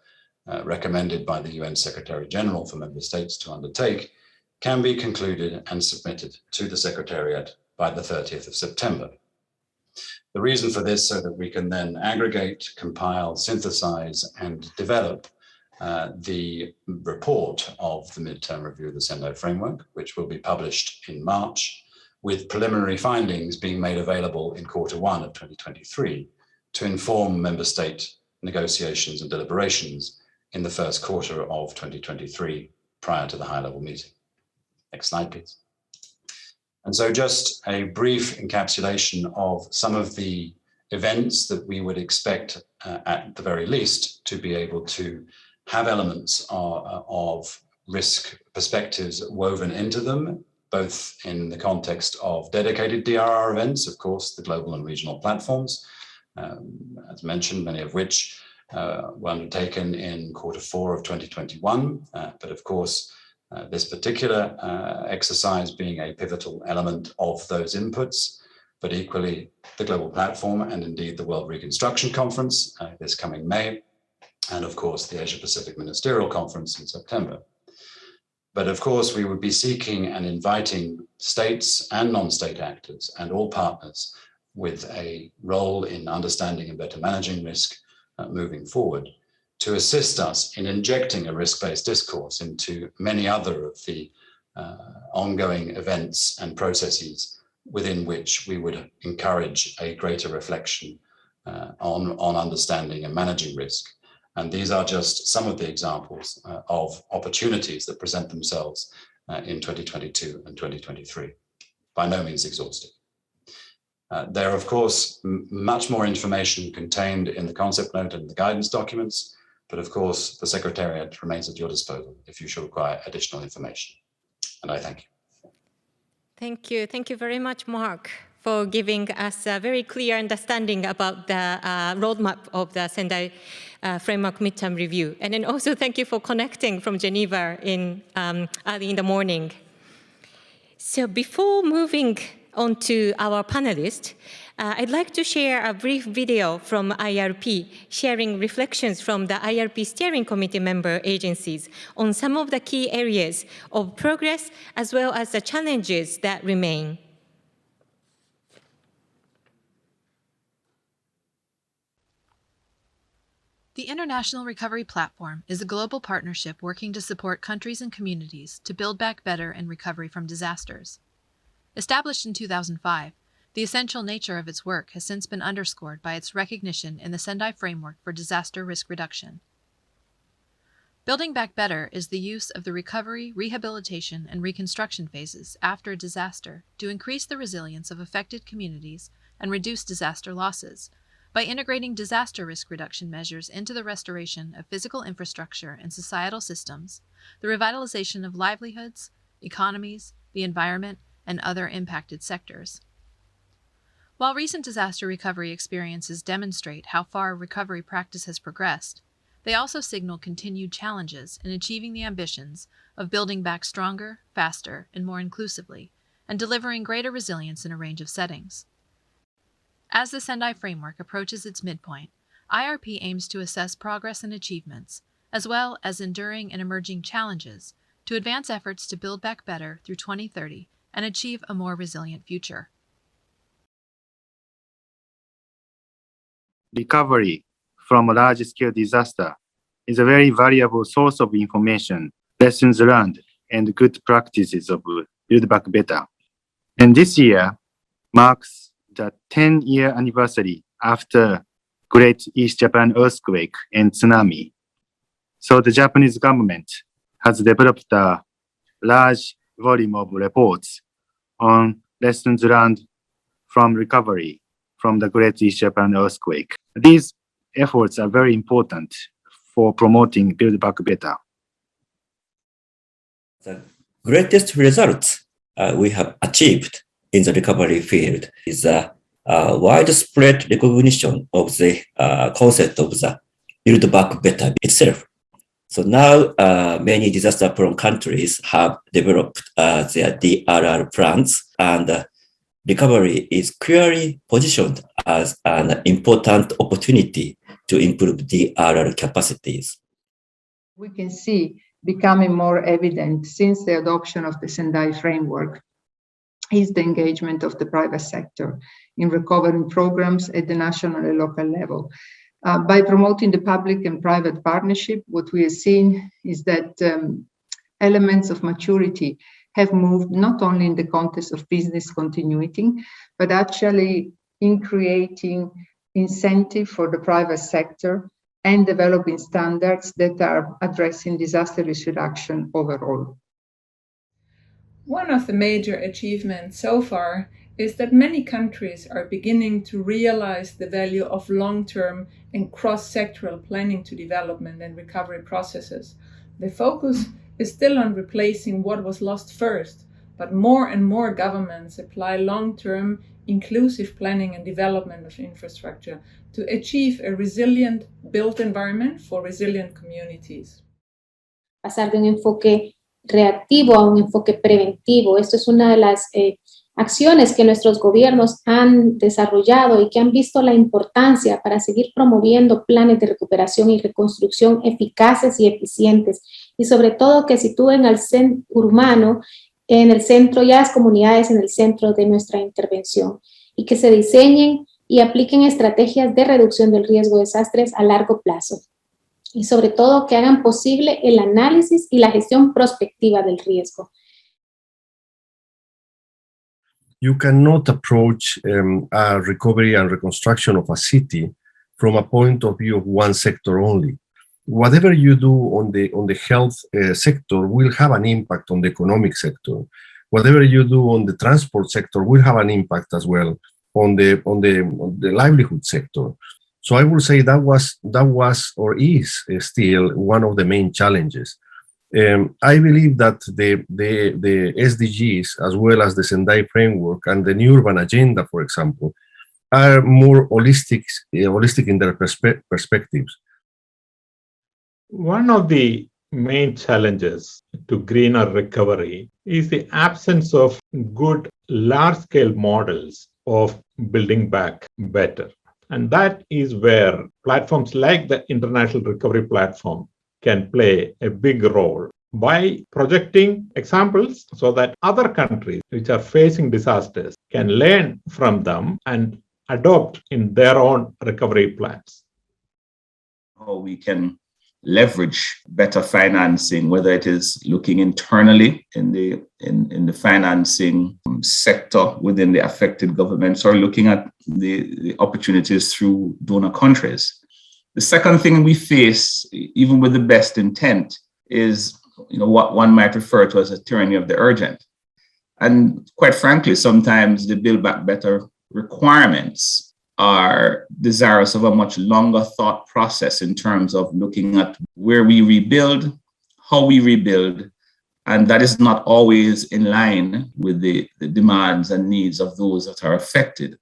recommended by the UN Secretary-General for member states to undertake can be concluded and submitted to the Secretariat by the 30th of September. The reason for this, so that we can then aggregate, compile, synthesize, and develop the report of the midterm review of the Sendai Framework, which will be published in March, with preliminary findings being made available in Q1 of 2023 to inform member state negotiations and deliberations in the first quarter of 2023 prior to the high-level meeting. Next slide, please. And so just a brief encapsulation of some of the events that we would expect at the very least to be able to have elements of risk perspectives woven into them, both in the context of dedicated DRR events, of course, the global and regional platforms, as mentioned, many of which were undertaken in Q4 of 2021, but of course, this particular exercise being a pivotal element of those inputs, but equally the global platform and indeed the World Reconstruction Conference this coming May, and of course the Asia Pacific Ministerial Conference in September. But of course we would be seeking and inviting states and non-state actors and all partners with a role in understanding and better managing risk moving forward, to assist us in injecting a risk-based discourse into many other of the ongoing events and processes within which we would encourage a greater reflection on understanding and managing risk. And these are just some of the examples of opportunities that present themselves in 2022 and 2023. By no means exhaustive. There are, of course, much more information contained in the concept note and the guidance documents, but of course, the Secretariat remains at your disposal if you should require additional information. And I thank you. Thank you. Thank you very much, Marc, for giving us a very clear understanding about the roadmap of the Sendai Framework Midterm Review. And then also thank you for connecting from Geneva early in the morning. So before moving on to our panelists, I'd like to share a brief video from IRP, sharing reflections from the IRP Steering Committee member agencies on some of the key areas of progress as well as the challenges that remain. The International Recovery Platform is a global partnership working to support countries and communities to build back better in recovery from disasters. Established in 2005, the essential nature of its work has since been underscored by its recognition in the Sendai Framework for Disaster Risk Reduction. Building Back Better is the use of the recovery, rehabilitation, and reconstruction phases after a disaster to increase the resilience of affected communities and reduce disaster losses by integrating disaster risk reduction measures into the restoration of physical infrastructure and societal systems, the revitalization of livelihoods, economies, the environment, and other impacted sectors. While recent disaster recovery experiences demonstrate how far recovery practice has progressed, they also signal continued challenges in achieving the ambitions of building back stronger, faster, and more inclusively, and delivering greater resilience in a range of settings. As the Sendai Framework approaches its midpoint, IRP aims to assess progress and achievements, as well as enduring and emerging challenges to advance efforts to build back better through 2030 and achieve a more resilient future. Recovery from a large-scale disaster is a very valuable source of information, lessons learned, and good practices of Build Back Better. And this year marks the 10-year anniversary after Great East Japan earthquake and tsunami. So the Japanese government has developed a large volume of reports on lessons learned from recovery from the Great East Japan earthquake. These efforts are very important for promoting Build Back Better. The greatest results we have achieved in the recovery field is a widespread recognition of the concept of the Build Back Better itself. So now many disaster-prone countries have developed their DRR plans, and recovery is clearly positioned as an important opportunity to improve DRR capacities. We can see becoming more evident since the adoption of the Sendai Framework is the engagement of the private sector in recovery programs at the national and local level. By promoting the public and private partnership, what we have seen is that elements of maturity have moved not only in the context of business continuity, but actually in creating incentive for the private sector and developing standards that are addressing disaster risk reduction overall. One of the major achievements so far is that many countries are beginning to realize the value of long-term and cross-sectoral planning to development and recovery processes. The focus is still on replacing what was lost first, but more and more governments apply long-term inclusive planning and development of infrastructure to achieve a resilient built environment for resilient communities. Pasar de un enfoque reactivo a un enfoque preventivo. Esto es una de las acciones que nuestros gobiernos han desarrollado y que han visto la importancia para seguir promoviendo planes de recuperación y reconstrucción eficaces y eficientes, y sobre todo que sitúen al centro humano en el centro y a las comunidades en el centro de nuestra intervención, y que se diseñen y apliquen estrategias de reducción del riesgo de desastres a largo plazo, y sobre todo que hagan posible el análisis y la gestión prospectiva del riesgo. You cannot approach a recovery and reconstruction of a city from a point of view of one sector only. Whatever you do on the health sector will have an impact on the economic sector. Whatever you do on the transport sector will have an impact as well on the livelihood sector. So I would say that was or is still one of the main challenges. I believe that the SDGs, as well as the Sendai Framework and the New Urban Agenda, for example, are more holistic in their perspectives. One of the main challenges to greener recovery is the absence of good large-scale models of building back better. And that is where platforms like the International Recovery Platform can play a big role by projecting examples so that other countries which are facing disasters can learn from them and adopt in their own recovery plans. How we can leverage better financing, whether it is looking internally in the financing sector within the affected governments, or looking at the opportunities through donor countries. The second thing we face, even with the best intent, is what one might refer to as a tyranny of the urgent. And quite frankly, sometimes the Build Back Better requirements are desirous of a much longer thought process in terms of looking at where we rebuild, how we rebuild, and that is not always in line with the demands and needs of those that are affected.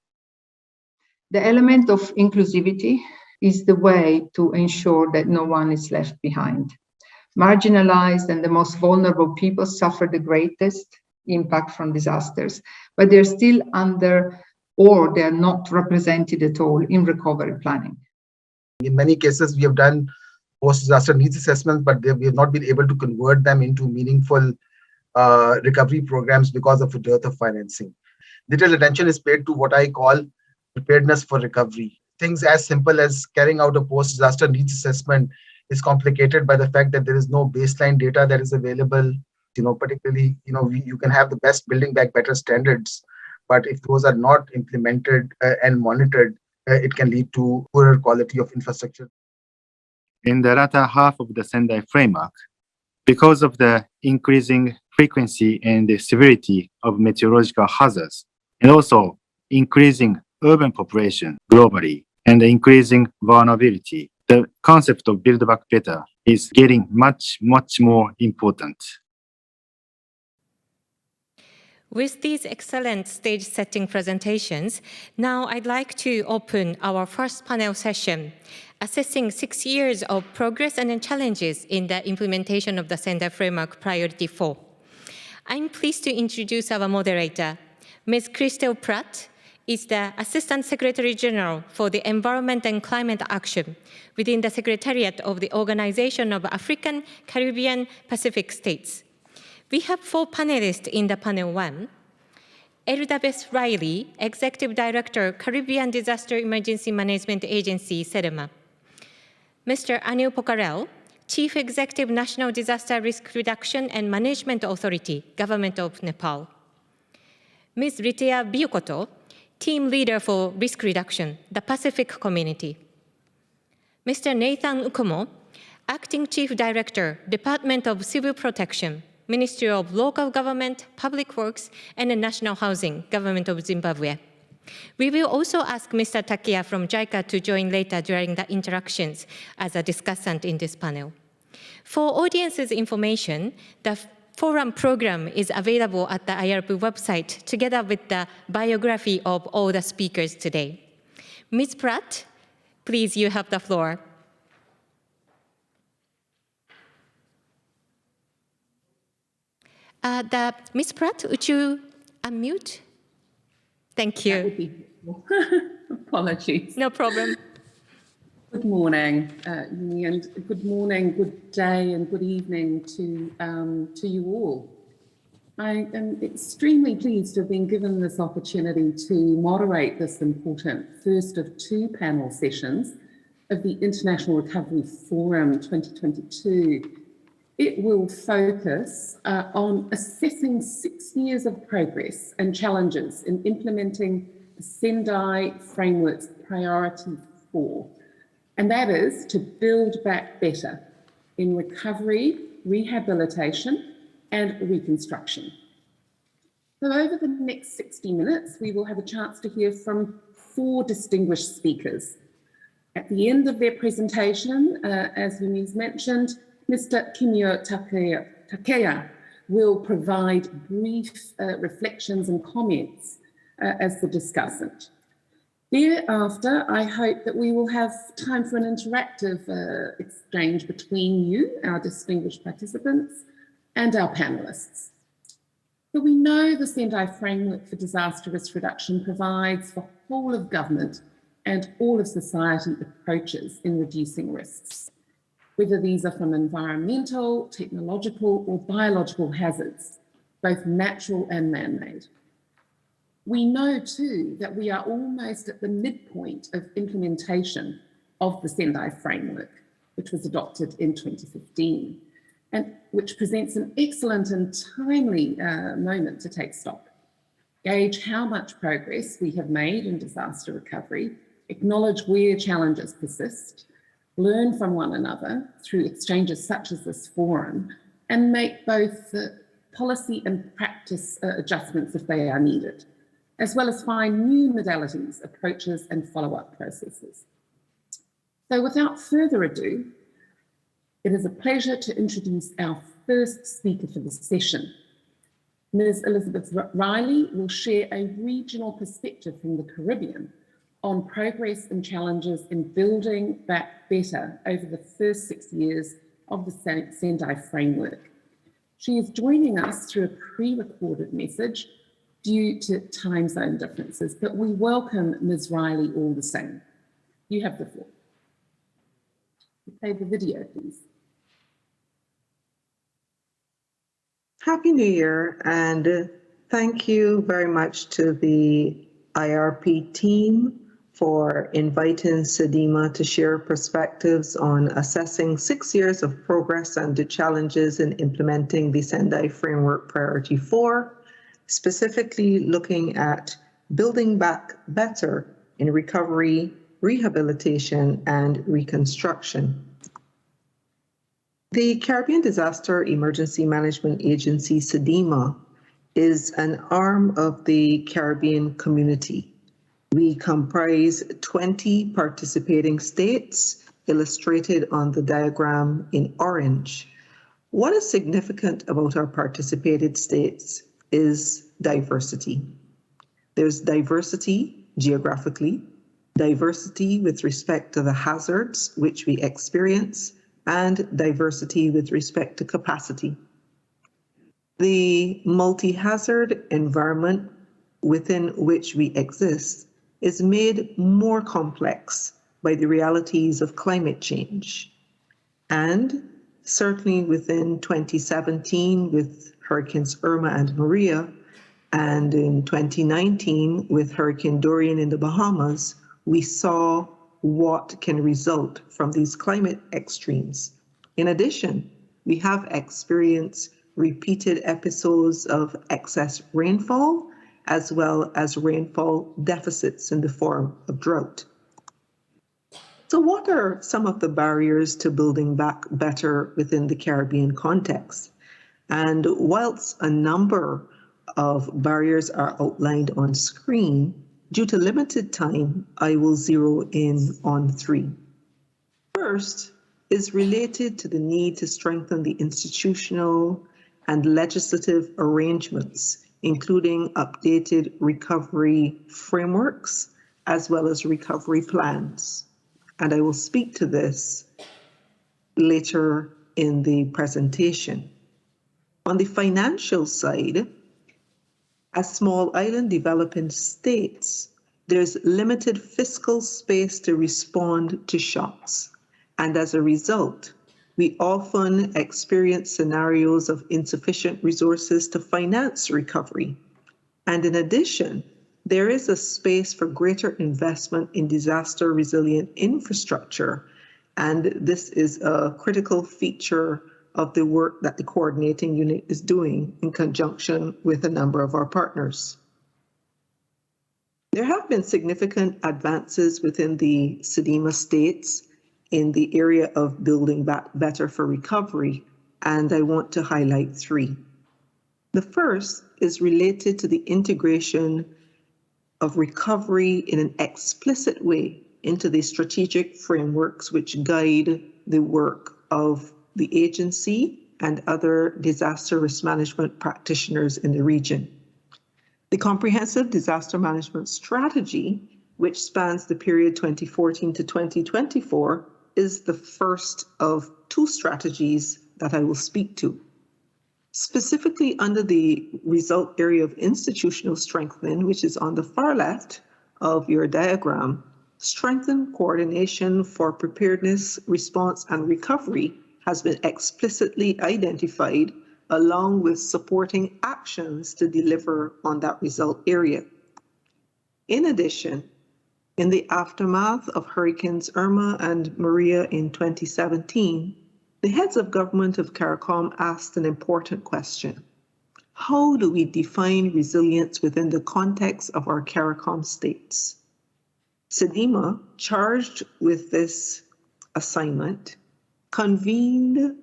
The element of inclusivity is the way to ensure that no one is left behind. Marginalized and the most vulnerable people suffer the greatest impact from disasters, but they're still under or they're not represented at all in recovery planning. In many cases, we have done post-disaster needs assessments, but we have not been able to convert them into meaningful recovery programs because of a dearth of financing. Little attention is paid to what I call preparedness for recovery. Things as simple as carrying out a post-disaster needs assessment is complicated by the fact that there is no baseline data that is available. Particularly, you can have the best building back better standards, but if those are not implemented and monitored, it can lead to poorer quality of infrastructure. In the latter half of the Sendai framework, because of the increasing frequency and the severity of meteorological hazards, and also increasing urban population globally and the increasing vulnerability, the concept of build back better is getting much, much more important. With these excellent stage-setting presentations, now I'd like to open our first panel session, assessing 6 years of progress and challenges in the implementation of the Sendai Framework Priority 4. I'm pleased to introduce our moderator. Ms. Christel Pratt is the Assistant Secretary-General for the Environment and Climate Action within the Secretariat of the Organization of African, Caribbean, Pacific States. We have 4 panelists in the panel 1. Elizabeth Riley, Executive Director, Caribbean Disaster Emergency Management Agency, CDEMA. Mr. Anil Pokhrel, Chief Executive, National Disaster Risk Reduction and Management Authority, Government of Nepal. Ms. Litea Biokoto, Team Leader for Risk Reduction, the Pacific Community. Mr. Nathan Ukumo, Acting Chief Director, Department of Civil Protection, Ministry of Local Government, Public Works, and National Housing, Government of Zimbabwe. We will also ask Mr. TAKEYA from JICA to join later during the interactions as a discussant in this panel. For audience's information, the forum program is available at the IRP website together with the biography of all the speakers today. Ms. Pratt, please, you have the floor. Ms. Pratt, would you unmute? Thank you. That would be helpful. Apologies. No problem. Good morning, Yumi, and good morning, good day, and good evening to you all. I am extremely pleased to have been given this opportunity to moderate this important first of 2 panel sessions of the International Recovery Forum 2022. It will focus on assessing 6 years of progress and challenges in implementing the Sendai Framework's Priority 4, and that is to build back better in recovery, rehabilitation, and reconstruction. So over the next 60 minutes, we will have a chance to hear from 4 distinguished speakers. At the end of their presentation, as Yumi's mentioned, Mr. Kimio TAKEYA will provide brief reflections and comments as the discussant. Thereafter, I hope that we will have time for an interactive exchange between you, our distinguished participants, and our panelists. So we know the Sendai Framework for Disaster Risk Reduction provides for whole of government and all of society approaches in reducing risks, whether these are from environmental, technological, or biological hazards, both natural and man-made. We know too that we are almost at the midpoint of implementation of the Sendai Framework, which was adopted in 2015, and which presents an excellent and timely moment to take stock, gauge how much progress we have made in disaster recovery, acknowledge where challenges persist, learn from one another through exchanges such as this forum, and make both policy and practice adjustments if they are needed, as well as find new modalities, approaches, and follow-up processes. So without further ado, it is a pleasure to introduce our first speaker for this session. Ms. Elizabeth Riley will share a regional perspective from the Caribbean on progress and challenges in building back better over the first 6 years of the Sendai Framework. She is joining us through a pre-recorded message due to time zone differences, but we welcome Ms. Riley all the same. You have the floor. Play the video, please. Happy New Year, and thank you very much to the IRP team for inviting CDEMA to share perspectives on assessing 6 years of progress and the challenges in implementing the Sendai Framework Priority 4, specifically looking at building back better in recovery, rehabilitation, and reconstruction. The Caribbean Disaster Emergency Management Agency, CDEMA, is an arm of the Caribbean community. We comprise 20 participating states, illustrated on the diagram in orange. What is significant about our participated states is diversity. There's diversity geographically, diversity with respect to the hazards which we experience, and diversity with respect to capacity. The multi-hazard environment within which we exist is made more complex by the realities of climate change. And certainly within 2017 with Hurricanes Irma and Maria, and in 2019 with Hurricane Dorian in the Bahamas, we saw what can result from these climate extremes. In addition, we have experienced repeated episodes of excess rainfall, as well as rainfall deficits in the form of drought. So what are some of the barriers to building back better within the Caribbean context? And whilst a number of barriers are outlined on screen, due to limited time, I will zero in on 3. First is related to the need to strengthen the institutional and legislative arrangements, including updated recovery frameworks, as well as recovery plans. And I will speak to this later in the presentation. On the financial side, as small island developing states, there's limited fiscal space to respond to shocks. And as a result, we often experience scenarios of insufficient resources to finance recovery. And in addition, there is a space for greater investment in disaster resilient infrastructure. And this is a critical feature of the work that the coordinating unit is doing in conjunction with a number of our partners. There have been significant advances within the CDEMA states in the area of building back better for recovery, and I want to highlight 3. The first is related to the integration of recovery in an explicit way into the strategic frameworks which guide the work of the agency and other disaster risk management practitioners in the region. The Comprehensive Disaster Management Strategy, which spans the period 2014 to 2024, is the first of 2 strategies that I will speak to. Specifically under the result area of institutional strengthening, which is on the far left of your diagram, strengthen coordination for preparedness, response, and recovery has been explicitly identified, along with supporting actions to deliver on that result area. In addition, in the aftermath of Hurricanes Irma and Maria in 2017, the heads of government of CARICOM asked an important question. How do we define resilience within the context of our CARICOM states? CDEMA, charged with this assignment, convened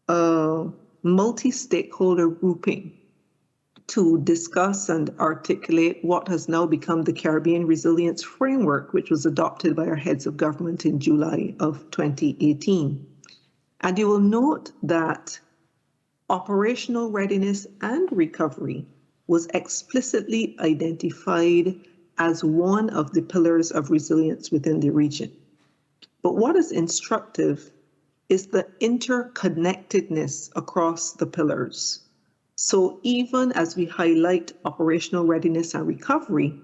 a multi-stakeholder grouping to discuss and articulate what has now become the Caribbean Resilience Framework, which was adopted by our heads of government in July of 2018. And you will note that operational readiness and recovery was explicitly identified as one of the pillars of resilience within the region. But what is instructive is the interconnectedness across the pillars. So even as we highlight operational readiness and recovery,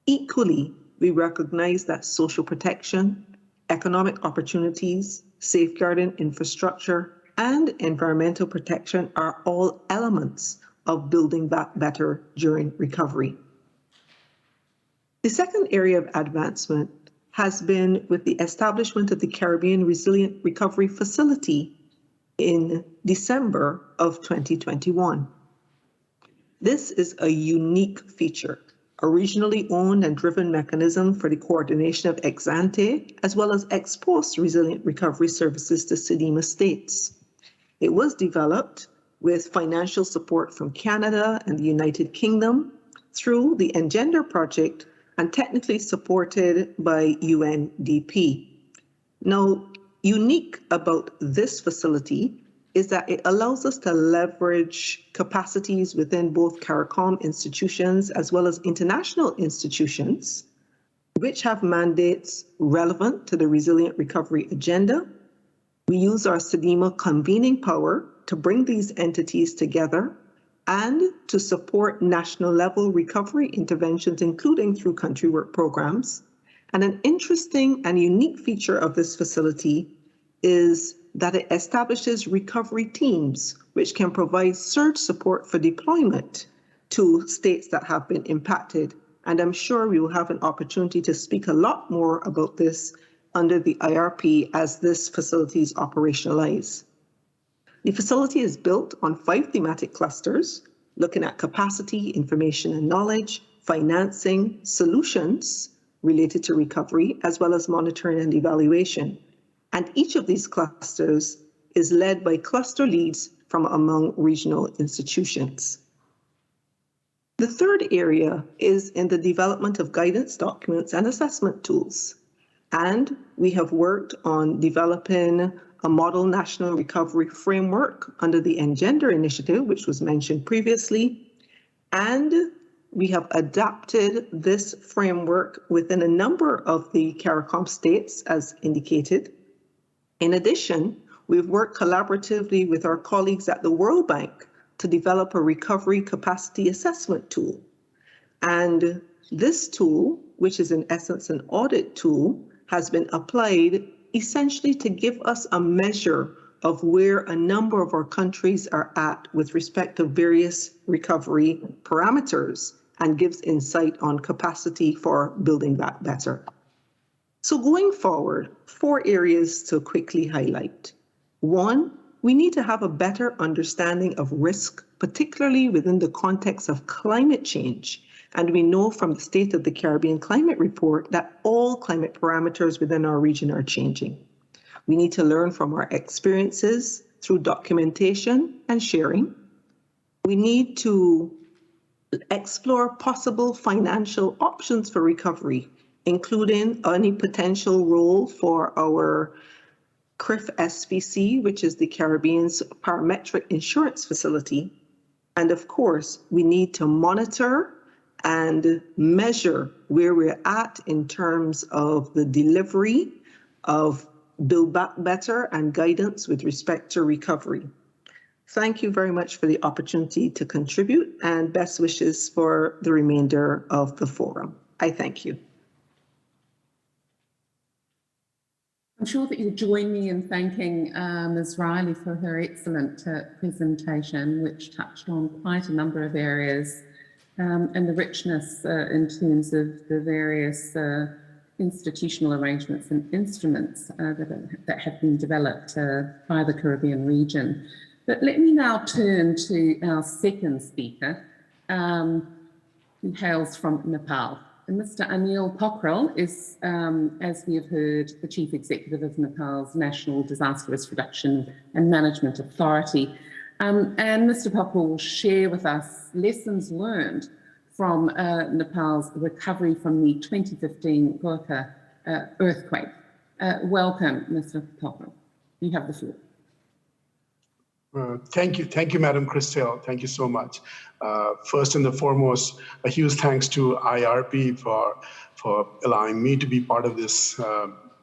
equally we recognize that social protection, economic opportunities, safeguarding infrastructure, and environmental protection are all elements of building back better during recovery. The second area of advancement has been with the establishment of the Caribbean Resilient Recovery Facility in December of 2021. This is a unique feature, a regionally owned and driven mechanism for the coordination of ex-ante as well as ex-post resilient recovery services to CDEMA states. It was developed with financial support from Canada and the United Kingdom through the Engender project and technically supported by UNDP. Now, unique about this facility is that it allows us to leverage capacities within both CARICOM institutions as well as international institutions, which have mandates relevant to the resilient recovery agenda. We use our CDEMA convening power to bring these entities together and to support national level recovery interventions, including through country work programs. And an interesting and unique feature of this facility is that it establishes recovery teams, which can provide surge support for deployment to states that have been impacted. And I'm sure we will have an opportunity to speak a lot more about this under the IRP as this facility is operationalized. The facility is built on 5 thematic clusters, looking at capacity, information and knowledge, financing, solutions related to recovery, as well as monitoring and evaluation. And each of these clusters is led by cluster leads from among regional institutions. The third area is in the development of guidance documents and assessment tools. And we have worked on developing a model national recovery framework under the Engender initiative, which was mentioned previously. And we have adapted this framework within a number of the CARICOM states, as indicated. In addition, we've worked collaboratively with our colleagues at the World Bank to develop a recovery capacity assessment tool. And this tool, which is in essence an audit tool, has been applied essentially to give us a measure of where a number of our countries are at with respect to various recovery parameters and gives insight on capacity for building back better. So going forward, 4 areas to quickly highlight. 1, we need to have a better understanding of risk, particularly within the context of climate change. And we know from the State of the Caribbean Climate Report that all climate parameters within our region are changing. We need to learn from our experiences through documentation and sharing. We need to explore possible financial options for recovery, including any potential role for our CRIF SVC, which is the Caribbean's parametric insurance facility. And of course, we need to monitor and measure where we're at in terms of the delivery of Build Back Better and guidance with respect to recovery. Thank you very much for the opportunity to contribute and best wishes for the remainder of the forum. I thank you. I'm sure that you'll join me in thanking Ms. Riley for her excellent presentation, which touched on quite a number of areas and the richness in terms of the various institutional arrangements and instruments that have been developed by the Caribbean region. But let me now turn to our second speaker, who hails from Nepal. And Mr. Anil Pokhrel is, as we have heard, the Chief Executive of Nepal's National Disaster Risk Reduction and Management Authority. And Mr. Pokhrel will share with us lessons learned from Nepal's recovery from the 2015 Gorkha earthquake. Welcome, Mr. Pokhrel. You have the floor. Thank you, Madam Christelle. Thank you so much. First and foremost, a huge thanks to IRP for allowing me to be part of this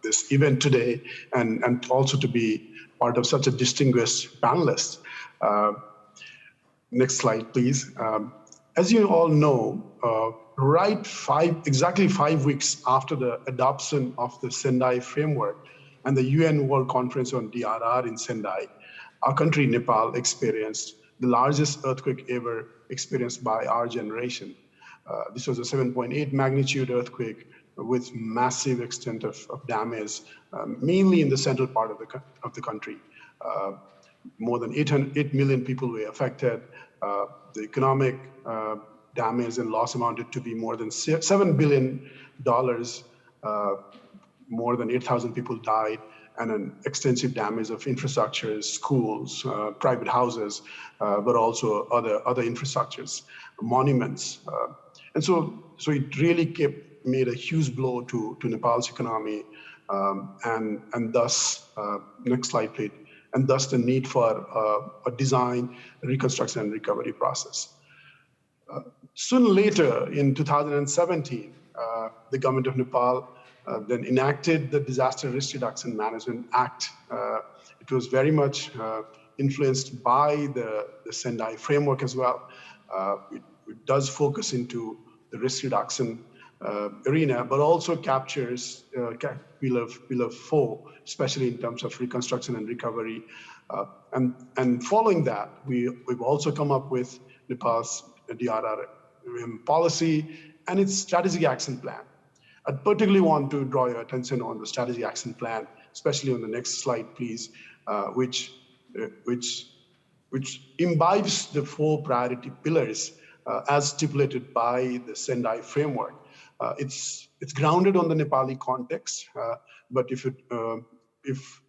this event today, and also to be part of such a distinguished panelist. Next slide, please. as you all know, exactly 5 weeks after the adoption of the Sendai framework and the UN World Conference on DRR in Sendai, our country, Nepal, experienced the largest earthquake ever experienced by our generation. This was a 7.8 magnitude earthquake with massive extent of damage, mainly in the central part of the country. More than 8 million people were affected. The economic damage and loss amounted to be more than $7 billion. More than 8,000 people died, and an extensive damage of infrastructures, schools, private houses, but also other infrastructures, monuments. And so it really made a huge blow to Nepal's economy, and thus, next slide, please, and thus the need for a design, reconstruction, and recovery process. Soon later, in 2017, the government of Nepal then enacted the Disaster Risk Reduction Management Act. It was very much influenced by the Sendai framework as well. It does focus into the risk reduction arena, but also captures Pillar 4, especially in terms of reconstruction and recovery. And following that, we've also come up with Nepal's DRR policy and its strategic action plan. I'd particularly want to draw your attention on the strategic action plan, especially on the next slide, please, which imbibes the 4 priority pillars as stipulated by the Sendai framework. It's grounded on the Nepali context, but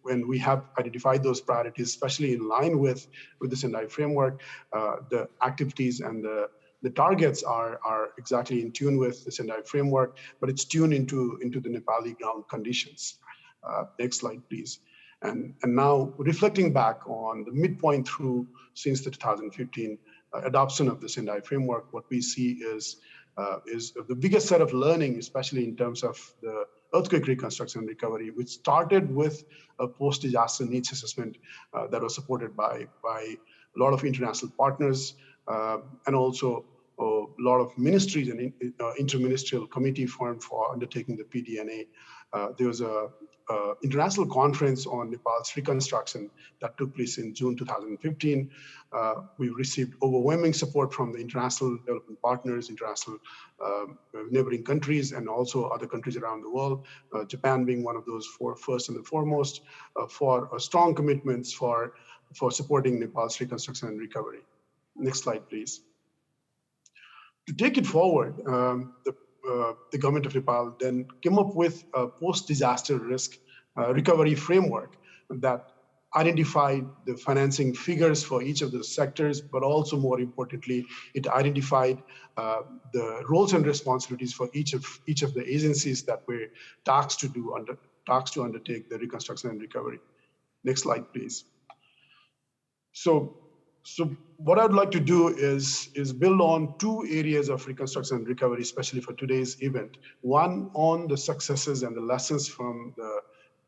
when we have identified those priorities, especially in line with the Sendai framework, the activities and the targets are exactly in tune with the Sendai framework, but it's tuned into the Nepali ground conditions. Next slide, please. And now reflecting back on the midpoint through since the 2015 adoption of the Sendai framework, what we see is the biggest set of learning, especially in terms of the earthquake reconstruction and recovery, which started with a post-disaster needs assessment that was supported by a lot of international partners, and also a lot of ministries and interministerial committee formed for undertaking the PDNA. There was a international conference on Nepal's reconstruction that took place in June 2015. We received overwhelming support from the international development partners, international neighboring countries, and also other countries around the world, Japan being one of those 4 first and foremost, for strong commitments for supporting Nepal's reconstruction and recovery. Next slide, please. To take it forward, the government of Nepal then came up with a post-disaster risk recovery framework that identified the financing figures for each of the sectors, but also more importantly, it identified the roles and responsibilities for each of the agencies that were tasked to undertake the reconstruction and recovery. Next slide, please. So what I'd like to do is build on 2 areas of reconstruction and recovery, especially for today's event. One on the successes and the lessons from the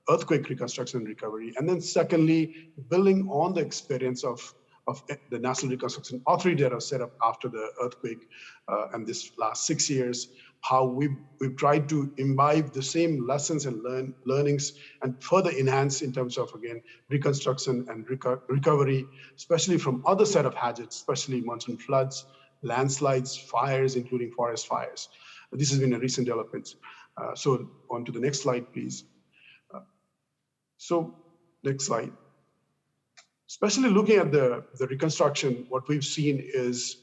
earthquake reconstruction and recovery. And then secondly, building on the experience of the National Reconstruction Authority that was set up after the earthquake and this last 6 years, how we've tried to imbibe the same lessons and learnings and further enhance in terms of, again, reconstruction and recovery, especially from other set of hazards, especially monsoon floods, landslides, fires, including forest fires. This has been a recent development. So on to the next slide, please. So next slide. Especially looking at the reconstruction, what we've seen is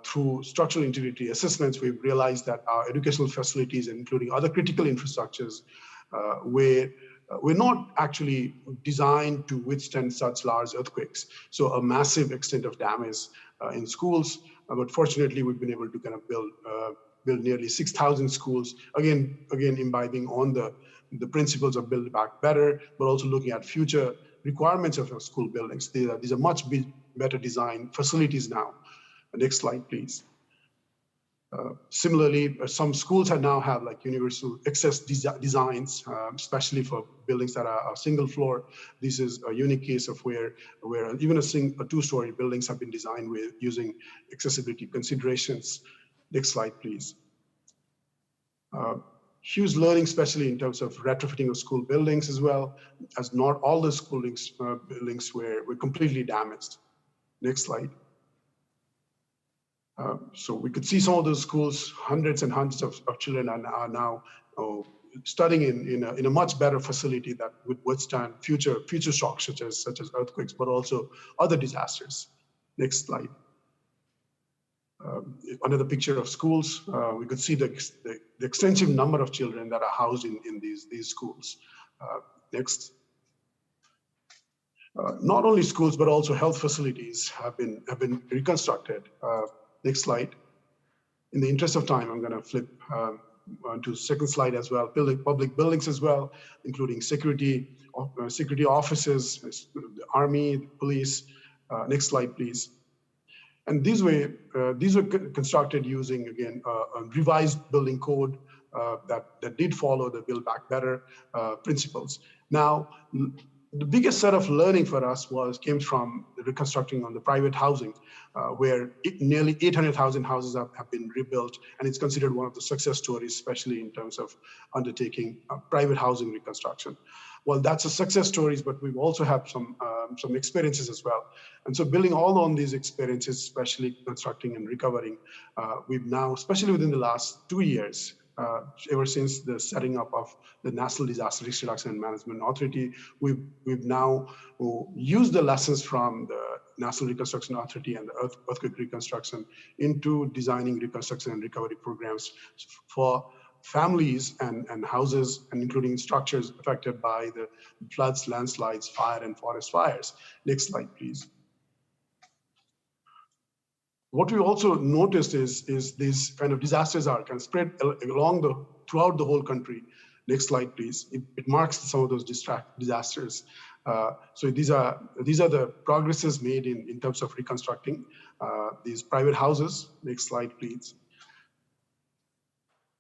through structural integrity assessments, we've realized that our educational facilities, including other critical infrastructures, were not actually designed to withstand such large earthquakes. So a massive extent of damage in schools, but fortunately we've been able to kind of build nearly 6,000 schools, again imbibing on the principles of Build Back Better, but also looking at future requirements of our school buildings. These are much better designed facilities now. Next slide, please. Similarly, some schools now have like universal access designs, especially for buildings that are single floor. This is a unique case of where even a two-story buildings have been designed with using accessibility considerations. Next slide, please. Huge learning, especially in terms of retrofitting of school buildings as well, as not all the school buildings were completely damaged. Next slide. So we could see some of those schools, hundreds and hundreds of children are now studying in a much better facility that would withstand future shocks such as earthquakes, but also other disasters. Next slide. Another picture of schools. We could see the extensive number of children that are housed in these schools. Next. Not only schools, but also health facilities have been reconstructed. Next slide. In the interest of time, I'm going to flip to the second slide as well. Public buildings as well, including security offices, the army, the police. Next slide, please. And these were constructed using, again, a revised building code that did follow the Build Back Better principles. Now, the biggest set of learning for us came from reconstructing on the private housing, where nearly 800,000 houses have been rebuilt, and it's considered one of the success stories, especially in terms of undertaking private housing reconstruction. Well, that's a success stories, but we've also had some experiences as well. And so building all on these experiences, especially constructing and recovering, we've now, especially within the last 2 years, ever since the setting up of the National Disaster Risk Reduction and Management Authority, we've now used the lessons from the National Reconstruction Authority and the earthquake reconstruction into designing reconstruction and recovery programs for families and houses, and including structures affected by the floods, landslides, fire, and forest fires. Next slide, please. What we also noticed is these kind of disasters are kind of spread throughout the whole country. Next slide, please. It marks some of those disasters. So these are the progresses made in terms of reconstructing these private houses. Next slide, please.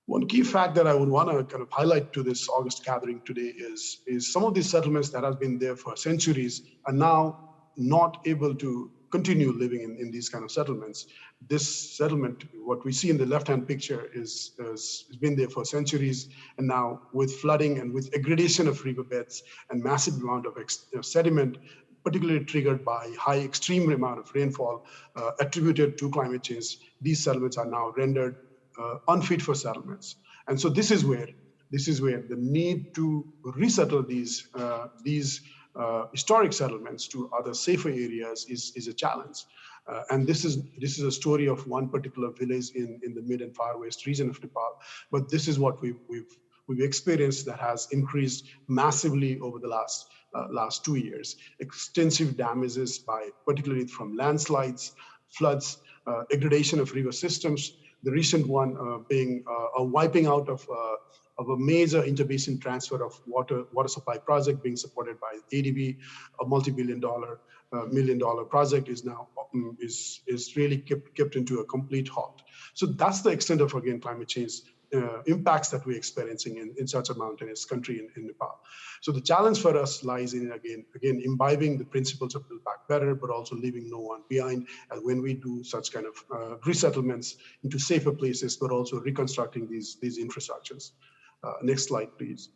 One key fact that I would want to kind of highlight to this August gathering today is some of these settlements that have been there for centuries are now not able to continue living in these kind of settlements. This settlement, what we see in the left-hand picture, has been there for centuries, and now with flooding and with aggradation of riverbeds and massive amount of sediment, particularly triggered by high extreme amount of rainfall attributed to climate change, these settlements are now rendered unfit for settlements. And so this is where the need to resettle these historic settlements to other safer areas is a challenge. And this is a story of one particular village in the mid and far west region of Nepal. But this is what we've experienced that has increased massively over the last 2 years. Extensive damages particularly from landslides, floods, degradation of river systems. The recent one being a wiping out of a major interbasin transfer of water supply project being supported by ADB, a multi-billion-dollar, million-dollar project is now is really kept into a complete halt. So that's the extent of, again, climate change impacts that we're experiencing in such a mountainous country in Nepal. So the challenge for us lies in again imbibing the principles of Build Back Better, but also leaving no one behind. And when we do such kind of resettlements into safer places, but also reconstructing these infrastructures. Next slide, please.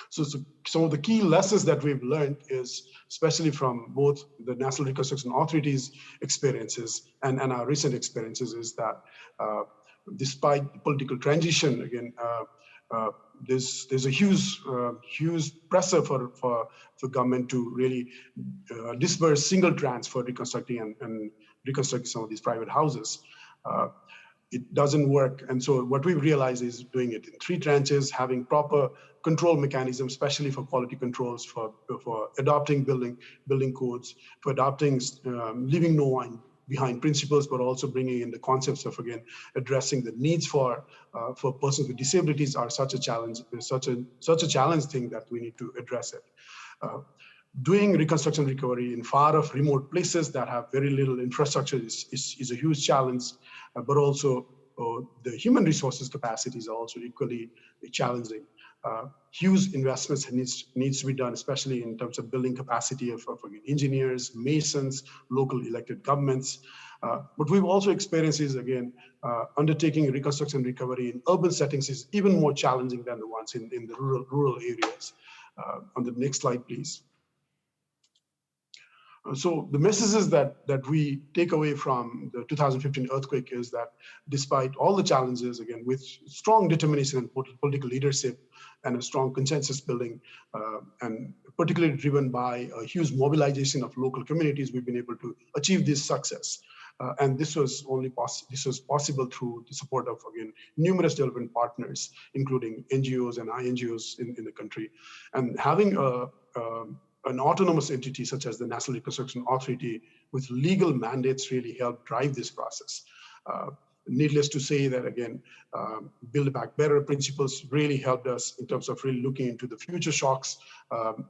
So some of the key lessons that we've learned is, especially from both the National Reconstruction Authority's experiences and our recent experiences, is that despite the political transition, again, there's a huge pressure for government to really disperse single tranches for reconstructing and reconstructing some of these private houses. It doesn't work. And so what we've realized is doing it in 3 tranches, having proper control mechanisms, especially for quality controls, for adopting building codes, for adopting leaving no one behind principles, but also bringing in the concepts of, again, addressing the needs for persons with disabilities are such a challenge, such a challenge thing that we need to address it. doing reconstruction recovery in far-off remote places that have very little infrastructure is a huge challenge, but also the human resources capacities are also equally challenging. Huge investments needs to be done, especially in terms of building capacity of engineers, masons, local elected governments. But we've also experienced is, again, undertaking reconstruction recovery in urban settings is even more challenging than the ones in the rural areas. On the next slide, please. So the messages that we take away from the 2015 earthquake is that despite all the challenges, again, with strong determination and political leadership and a strong consensus building, and particularly driven by a huge mobilization of local communities, we've been able to achieve this success. And this was possible through the support of, again, numerous development partners, including NGOs and INGOs in the country. And having an autonomous entity such as the National Reconstruction Authority with legal mandates really helped drive this process. Needless to say that, again, Build Back Better principles really helped us in terms of really looking into the future shocks,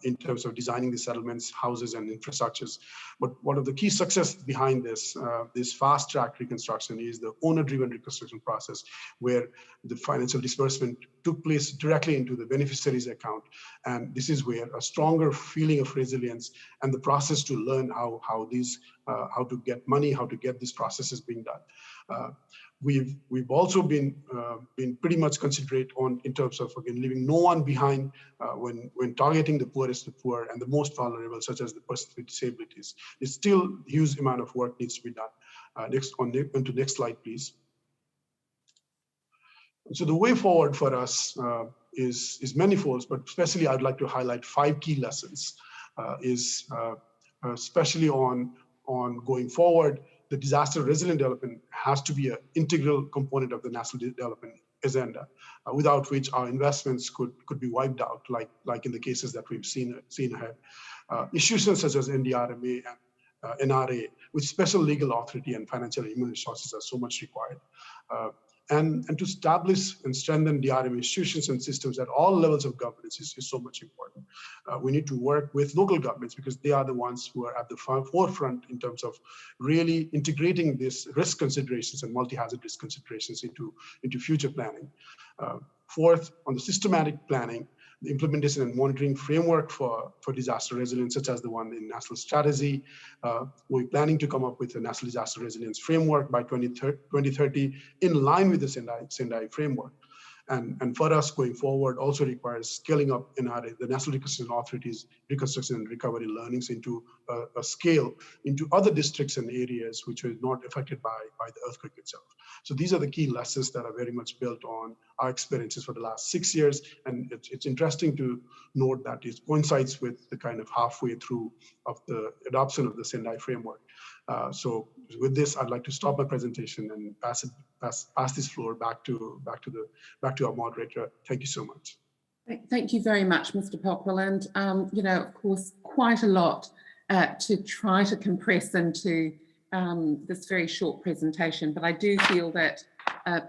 in terms of designing the settlements, houses, and infrastructures. But one of the key success behind this, this fast-track reconstruction is the owner-driven reconstruction process, where the financial disbursement took place directly into the beneficiary's account. And this is where a stronger feeling of resilience and the process to learn how to get money, how to get these processes being done. We've also been pretty much considerate on in terms of, again, leaving no one behind when targeting the poorest of poor and the most vulnerable, such as the person with disabilities. It's still a huge amount of work needs to be done. Onto next slide, please. So the way forward for us is manifold, but especially I'd like to highlight 5 key lessons. Especially on going forward, the disaster resilient development has to be an integral component of the national development agenda, without which our investments could be wiped out, like in the cases that we've seen ahead. Institutions such as NDRMA and NRA, with special legal authority and financial and human resources are so much required. And to establish and strengthen DRM institutions and systems at all levels of governance is so much important. We need to work with local governments because they are the ones who are at the forefront in terms of really integrating these risk considerations and multi-hazard risk considerations into future planning. Fourth, on the systematic planning, the implementation and monitoring framework for disaster resilience, such as the one in national strategy. We're planning to come up with a national disaster resilience framework by 2030 in line with the Sendai framework. And for us going forward also requires scaling up NRA, the National Reconstruction Authority's reconstruction and recovery learnings into a scale into other districts and areas which were not affected by the earthquake itself. So these are the key lessons that are very much built on our experiences for the last 6 years. And it's interesting to note that it coincides with the kind of halfway through of the adoption of the Sendai framework. So with this, I'd like to stop my presentation and pass this floor back to our moderator. Thank you so much. Thank you very much, Mr. Pokhrel. And you know, of course, quite a lot to try to compress into this very short presentation. But I do feel that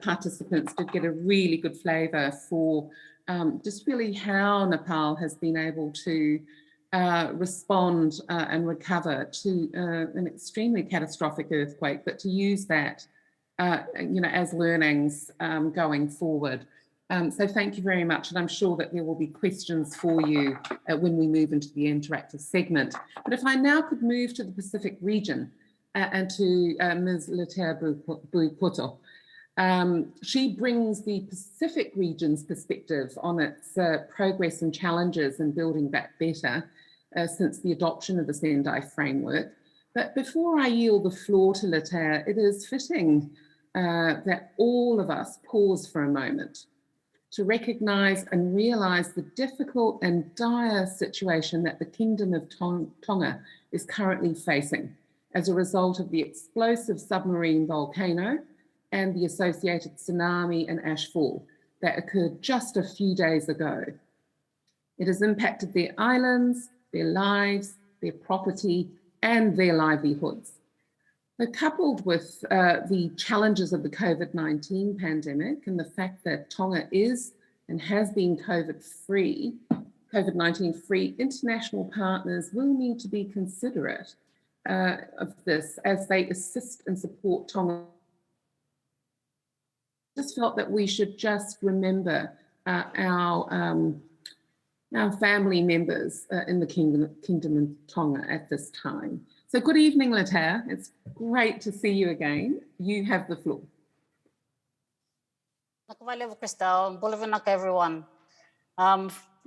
participants did get a really good flavour for just really how Nepal has been able to respond and recover to an extremely catastrophic earthquake, but to use that, you know, as learnings going forward. So thank you very much, and I'm sure that there will be questions for you when we move into the interactive segment. But if I now could move to the Pacific region and to Ms. Litea Buipoto. She brings the Pacific region's perspective on its progress and challenges in building back better since the adoption of the Sendai framework. But before I yield the floor to Litea, it is fitting that all of us pause for a moment to recognise and realise the difficult and dire situation that the Kingdom of Tonga is currently facing as a result of the explosive submarine volcano and the associated tsunami and ashfall that occurred just a few days ago. It has impacted their islands, their lives, their property, and their livelihoods. So coupled with the challenges of the COVID-19 pandemic and the fact that Tonga is and has been COVID-free, COVID-19 free, international partners will need to be considerate of this as they assist and support Tonga. Just felt that we should just remember our family members in the Kingdom of Tonga at this time. So good evening, Litea. It's great to see you again. You have the floor. Everyone.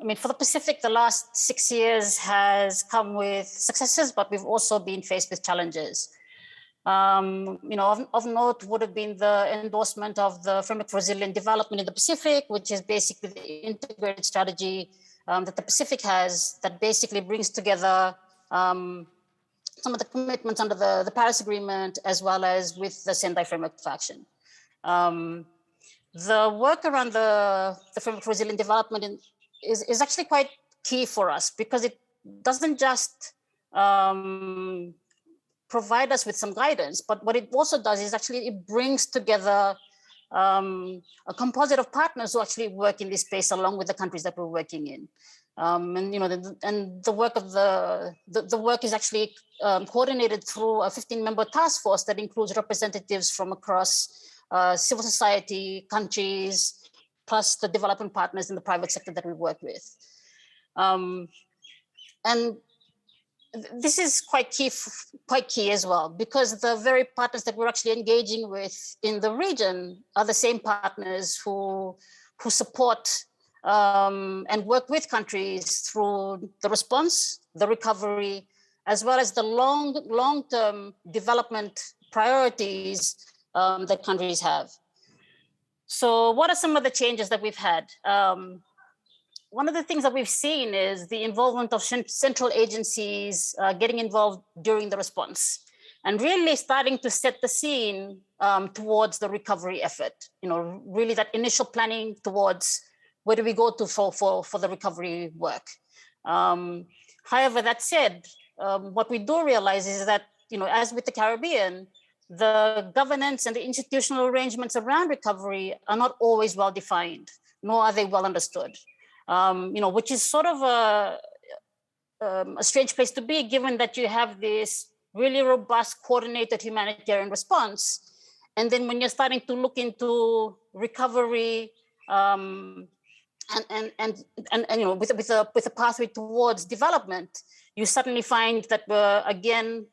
I mean, for the Pacific, the last 6 years has come with successes, but we've also been faced with challenges. You know, of note would have been the endorsement of the Framework for Resilient Development in the Pacific, which is basically the integrated strategy that the Pacific has that basically brings together some of the commitments under the Paris Agreement, as well as with the Sendai Framework of Action. The work around the Framework for Resilient Development is actually quite key for us, because it doesn't just provide us with some guidance, but what it also does is actually it brings together a composite of partners who actually work in this space along with the countries that we're working in. And you know, the work of the work is actually coordinated through a 15-member task force that includes representatives from across civil society, countries, plus the development partners in the private sector that we work with. And this is quite key as well, because the very partners that we're actually engaging with in the region are the same partners who support and work with countries through the response, the recovery, as well as the long-term development priorities that countries have. So what are some of the changes that we've had? One of the things that we've seen is the involvement of central agencies getting involved during the response and really starting to set the scene towards the recovery effort. You know, really that initial planning towards where do we go to for the recovery work. However, that said, what we do realize is that, you know, as with the Caribbean, the governance and the institutional arrangements around recovery are not always well defined, nor are they well understood. You know, which is sort of a strange place to be, given that you have this really robust, coordinated humanitarian response, and then when you're starting to look into recovery and you know, with a pathway towards development, you suddenly find that we're again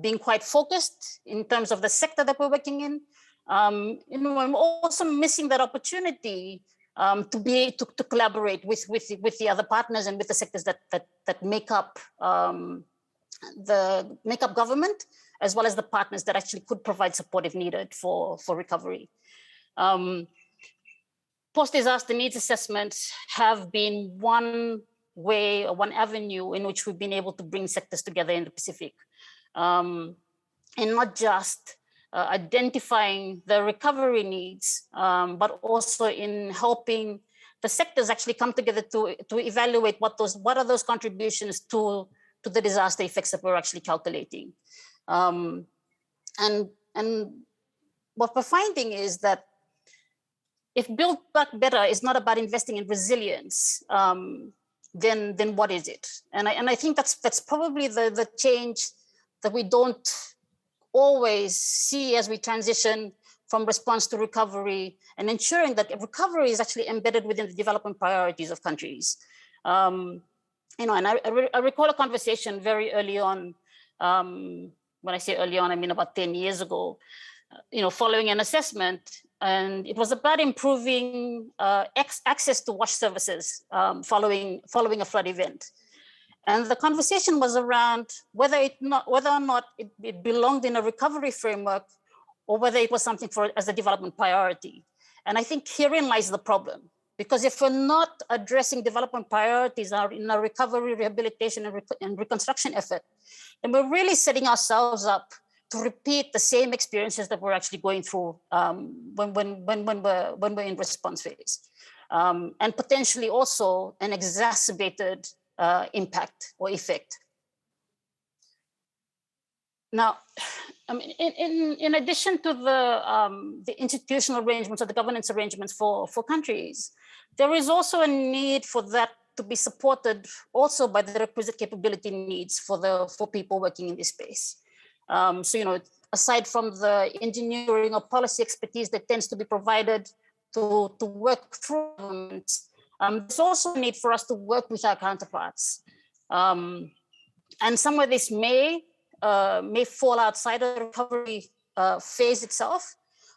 being quite focused in terms of the sector that we're working in. You know, I'm also missing that opportunity to collaborate with the other partners and with the sectors that make up government, as well as the partners that actually could provide support if needed for recovery. Post-disaster needs assessments have been one way or one avenue in which we've been able to bring sectors together in the Pacific, and not just identifying the recovery needs, but also in helping the sectors actually come together to evaluate what are those contributions to the disaster effects that we're actually calculating. And what we're finding is that if Build Back Better is not about investing in resilience, then what is it? And I think that's probably the change that we don't always see as we transition from response to recovery, and ensuring that recovery is actually embedded within the development priorities of countries. You know, and I recall a conversation very early on. When I say early on, I mean about 10 years ago, you know, following an assessment, and it was about improving access to wash services following a flood event. And the conversation was around whether or not it belonged in a recovery framework, or whether it was something as a development priority. And I think herein lies the problem, because if we're not addressing development priorities in our recovery, rehabilitation, and reconstruction effort, then we're really setting ourselves up to repeat the same experiences that we're actually going through when we're in response phase, and potentially also an exacerbated impact or effect. Now, I mean, in addition to the institutional arrangements or the governance arrangements for countries, there is also a need for that to be supported also by the requisite capability needs for people working in this space. So, aside from the engineering or policy expertise that tends to be provided to work through governments, there's also a need for us to work with our counterparts. And some of this may fall outside of the recovery phase itself,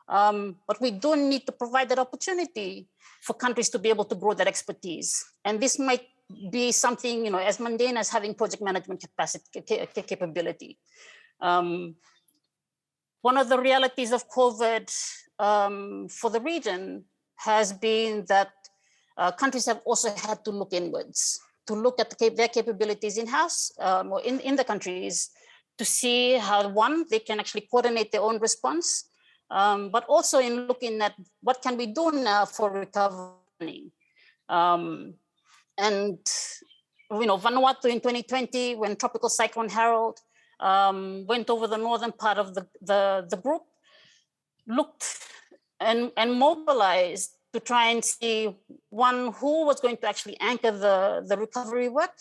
but we do need to provide that opportunity for countries to be able to grow that expertise. And this might be something, as mundane as having project management capability. One of the realities of COVID for the region has been that countries have also had to look inwards, to look at their capabilities in-house or in the countries to see how, one, they can actually coordinate their own response, but also in looking at what can we do now for recovery. And Vanuatu in 2020, when Tropical Cyclone Harold went over the northern part of the group, looked and mobilized to try and see, one, who was going to actually anchor the recovery work,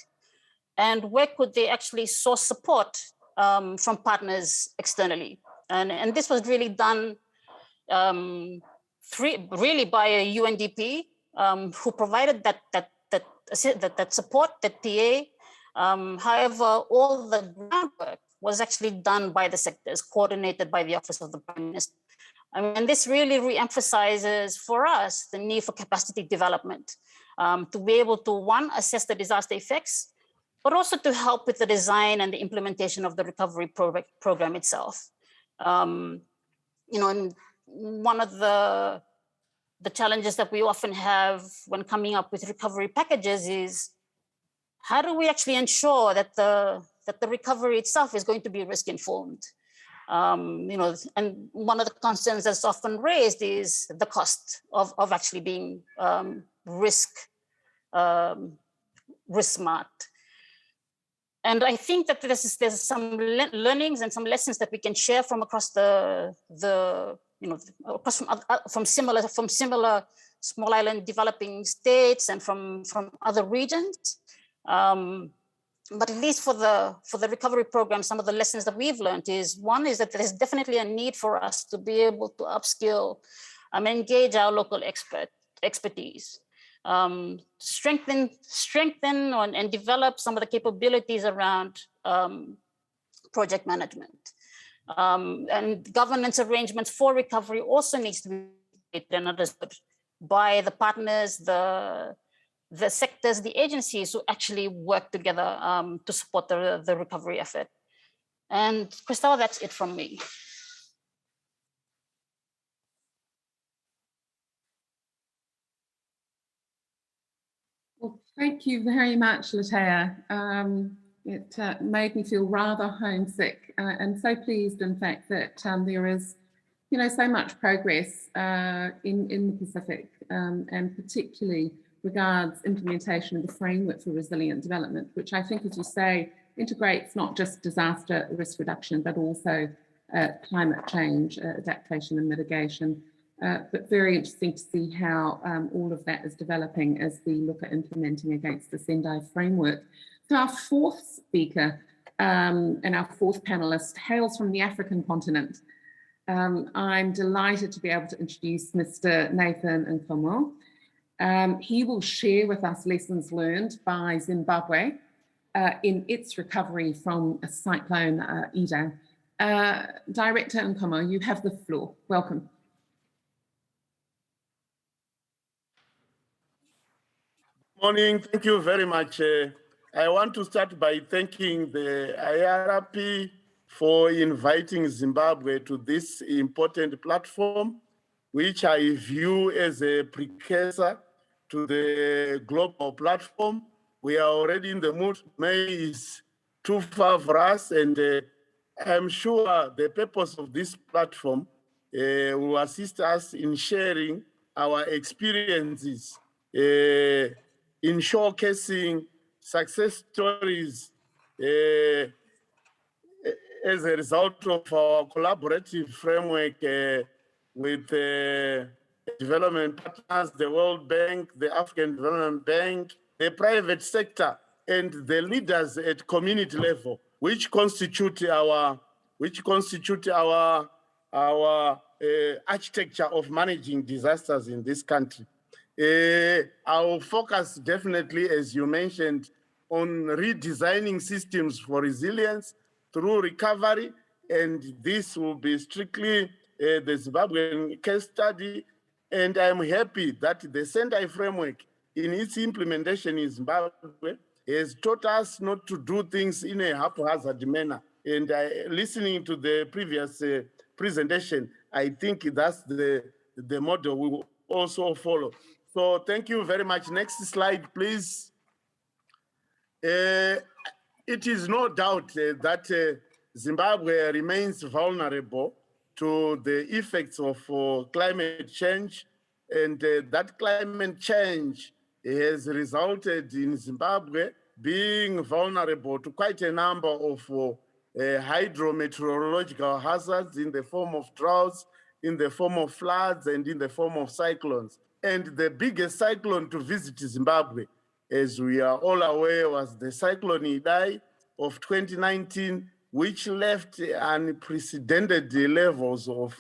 and where could they actually source support from partners externally. And this was really done really by a UNDP who provided that support, that TA. However, all the groundwork was actually done by the sectors, coordinated by the Office of the Prime Minister. And this really re-emphasizes for us the need for capacity development to be able to, one, assess the disaster effects, but also to help with the design and the implementation of the recovery program itself. And one of the challenges that we often have when coming up with recovery packages is, how do we actually ensure that the recovery itself is going to be risk informed? And one of the concerns that's often raised is the cost of actually being risk smart. And I think that there's some learnings and some lessons that we can share from across from similar small island developing states and from other regions. But at least for the recovery program, some of the lessons that we've learned is, one, is that there's definitely a need for us to be able to upskill and engage our local expertise, strengthen and develop some of the capabilities around project management. And governance arrangements for recovery also needs to be understood by the partners, the sectors, the agencies who actually work together to support the recovery effort. And Christelle, that's it from me. Well, thank you very much, Litea. It made me feel rather homesick and so pleased, in fact, that there is, so much progress in the Pacific, and particularly regards implementation of the framework for resilient development, which I think, as you say, integrates not just disaster risk reduction, but also climate change, adaptation and mitigation. But very interesting to see how all of that is developing as we look at implementing against the Sendai framework. So our fourth speaker and our fourth panelist hails from the African continent. I'm delighted to be able to introduce Mr. Nathan Nkomo. He will share with us lessons learned by Zimbabwe in its recovery from a cyclone Ida. Director Nkomo, you have the floor. Welcome. Morning, thank you very much. I want to start by thanking the IRP for inviting Zimbabwe to this important platform, which I view as a precursor to the global platform. We are already in the mood. May is too far for us, and I'm sure the purpose of this platform will assist us in sharing our experiences, in showcasing success stories as a result of our collaborative framework with development partners, the World Bank, the African Development Bank, the private sector, and the leaders at community level, which constitute our architecture of managing disasters in this country. Our focus definitely, as you mentioned, on redesigning systems for resilience through recovery, and this will be strictly the Zimbabwean case study. And I'm happy that the Sendai framework in its implementation in Zimbabwe has taught us not to do things in a haphazard manner. And listening to the previous presentation, I think that's the model we will also follow. So thank you very much. Next slide, please. It is no doubt that Zimbabwe remains vulnerable to the effects of climate change, and that climate change has resulted in Zimbabwe being vulnerable to quite a number of hydrometeorological hazards in the form of droughts, in the form of floods, and in the form of cyclones. And the biggest cyclone to visit Zimbabwe, as we are all aware, was the cyclone Idai of 2019, which left unprecedented levels of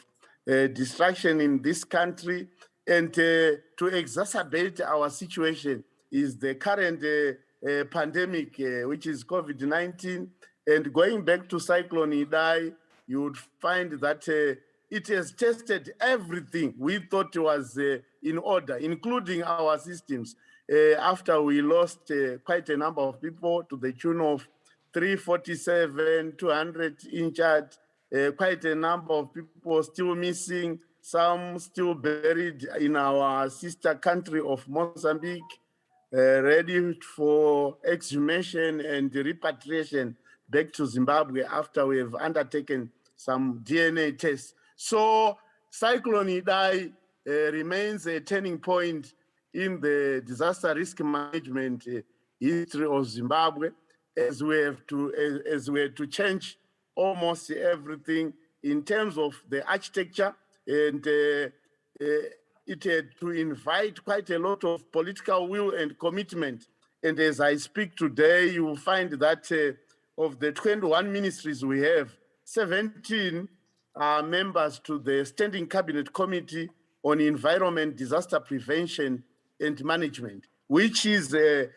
destruction in this country. And to exacerbate our situation is the current pandemic, which is COVID-19. And going back to Cyclone Idai, you would find that it has tested everything we thought was in order, including our systems. After we lost quite a number of people to the tune of 347, 200 injured, quite a number of people still missing, some still buried in our sister country of Mozambique, ready for exhumation and repatriation back to Zimbabwe after we have undertaken some DNA tests. So Cyclone Idai remains a turning point in the disaster risk management history of Zimbabwe, as we have to change almost everything in terms of the architecture, and it had to invite quite a lot of political will and commitment. And as I speak today, you will find that of the 21 ministries we have, 17 are members to the Standing Cabinet Committee on Environment, Disaster Prevention and Management, which is a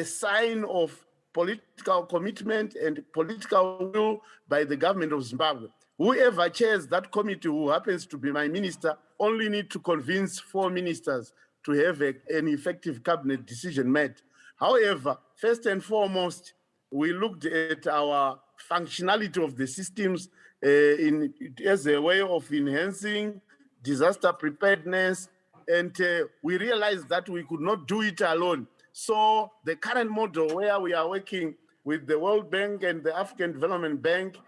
sign of political commitment and political will by the government of Zimbabwe. Whoever chairs that committee, who happens to be my minister, only need to convince 4 ministers to have an effective cabinet decision made. However, first and foremost, we looked at our functionality of the systems as a way of enhancing disaster preparedness, and we realized that we could not do it alone. So the current model, where we are working with the World Bank and the African Development Bank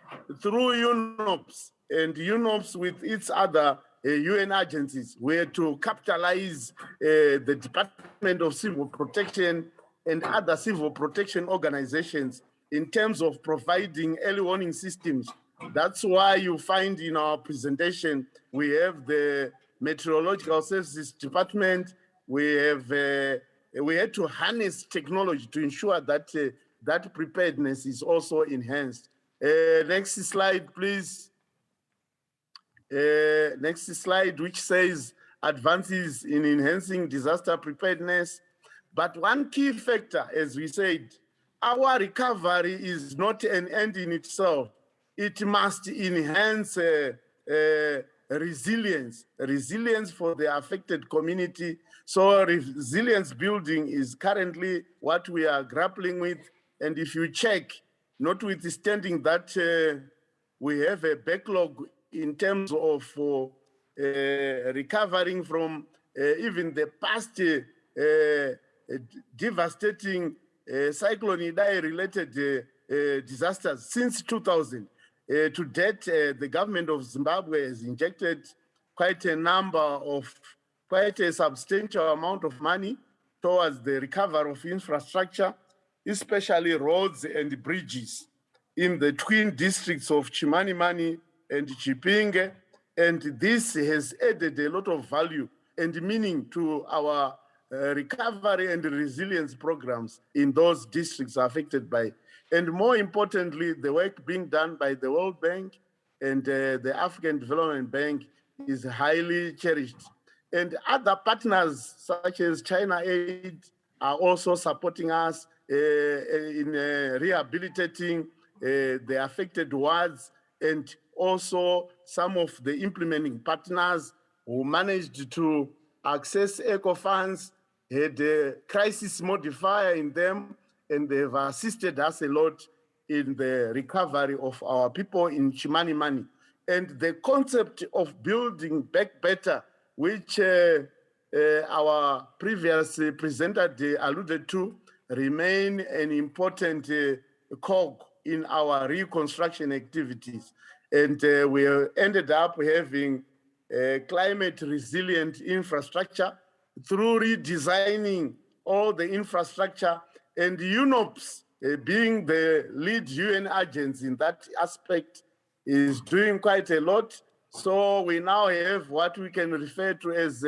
through UNOPS, and UNOPS with its other UN agencies, were to capitalize the Department of Civil Protection and other civil protection organizations in terms of providing early warning systems. That's why you find in our presentation, we have the Meteorological Services Department. We had to harness technology to ensure that that preparedness is also enhanced. Next slide, please. Next slide, which says advances in enhancing disaster preparedness. But one key factor, as we said, our recovery is not an end in itself. It must enhance resilience for the affected community. So resilience building is currently what we are grappling with. And if you check, notwithstanding that we have a backlog in terms of recovering from even the past devastating Cyclone Idai related disasters since 2000. To date, the government of Zimbabwe has injected quite a substantial amount of money towards the recovery of infrastructure, especially roads and bridges in the twin districts of Chimanimani and Chipinge. And this has added a lot of value and meaning to our recovery and resilience programs in those districts affected by, and more importantly, the work being done by the World Bank and the African Development Bank is highly cherished. And other partners such as China Aid are also supporting us in rehabilitating the affected wards, and also some of the implementing partners who managed to access ECO funds had a crisis modifier in them, and they've assisted us a lot in the recovery of our people in Chimanimani. And the concept of building back better, which our previous presenter alluded to, remain an important cog in our reconstruction activities. And we ended up having climate resilient infrastructure through redesigning all the infrastructure, and UNOPS being the lead UN agents in that aspect is doing quite a lot. So we now have what we can refer to as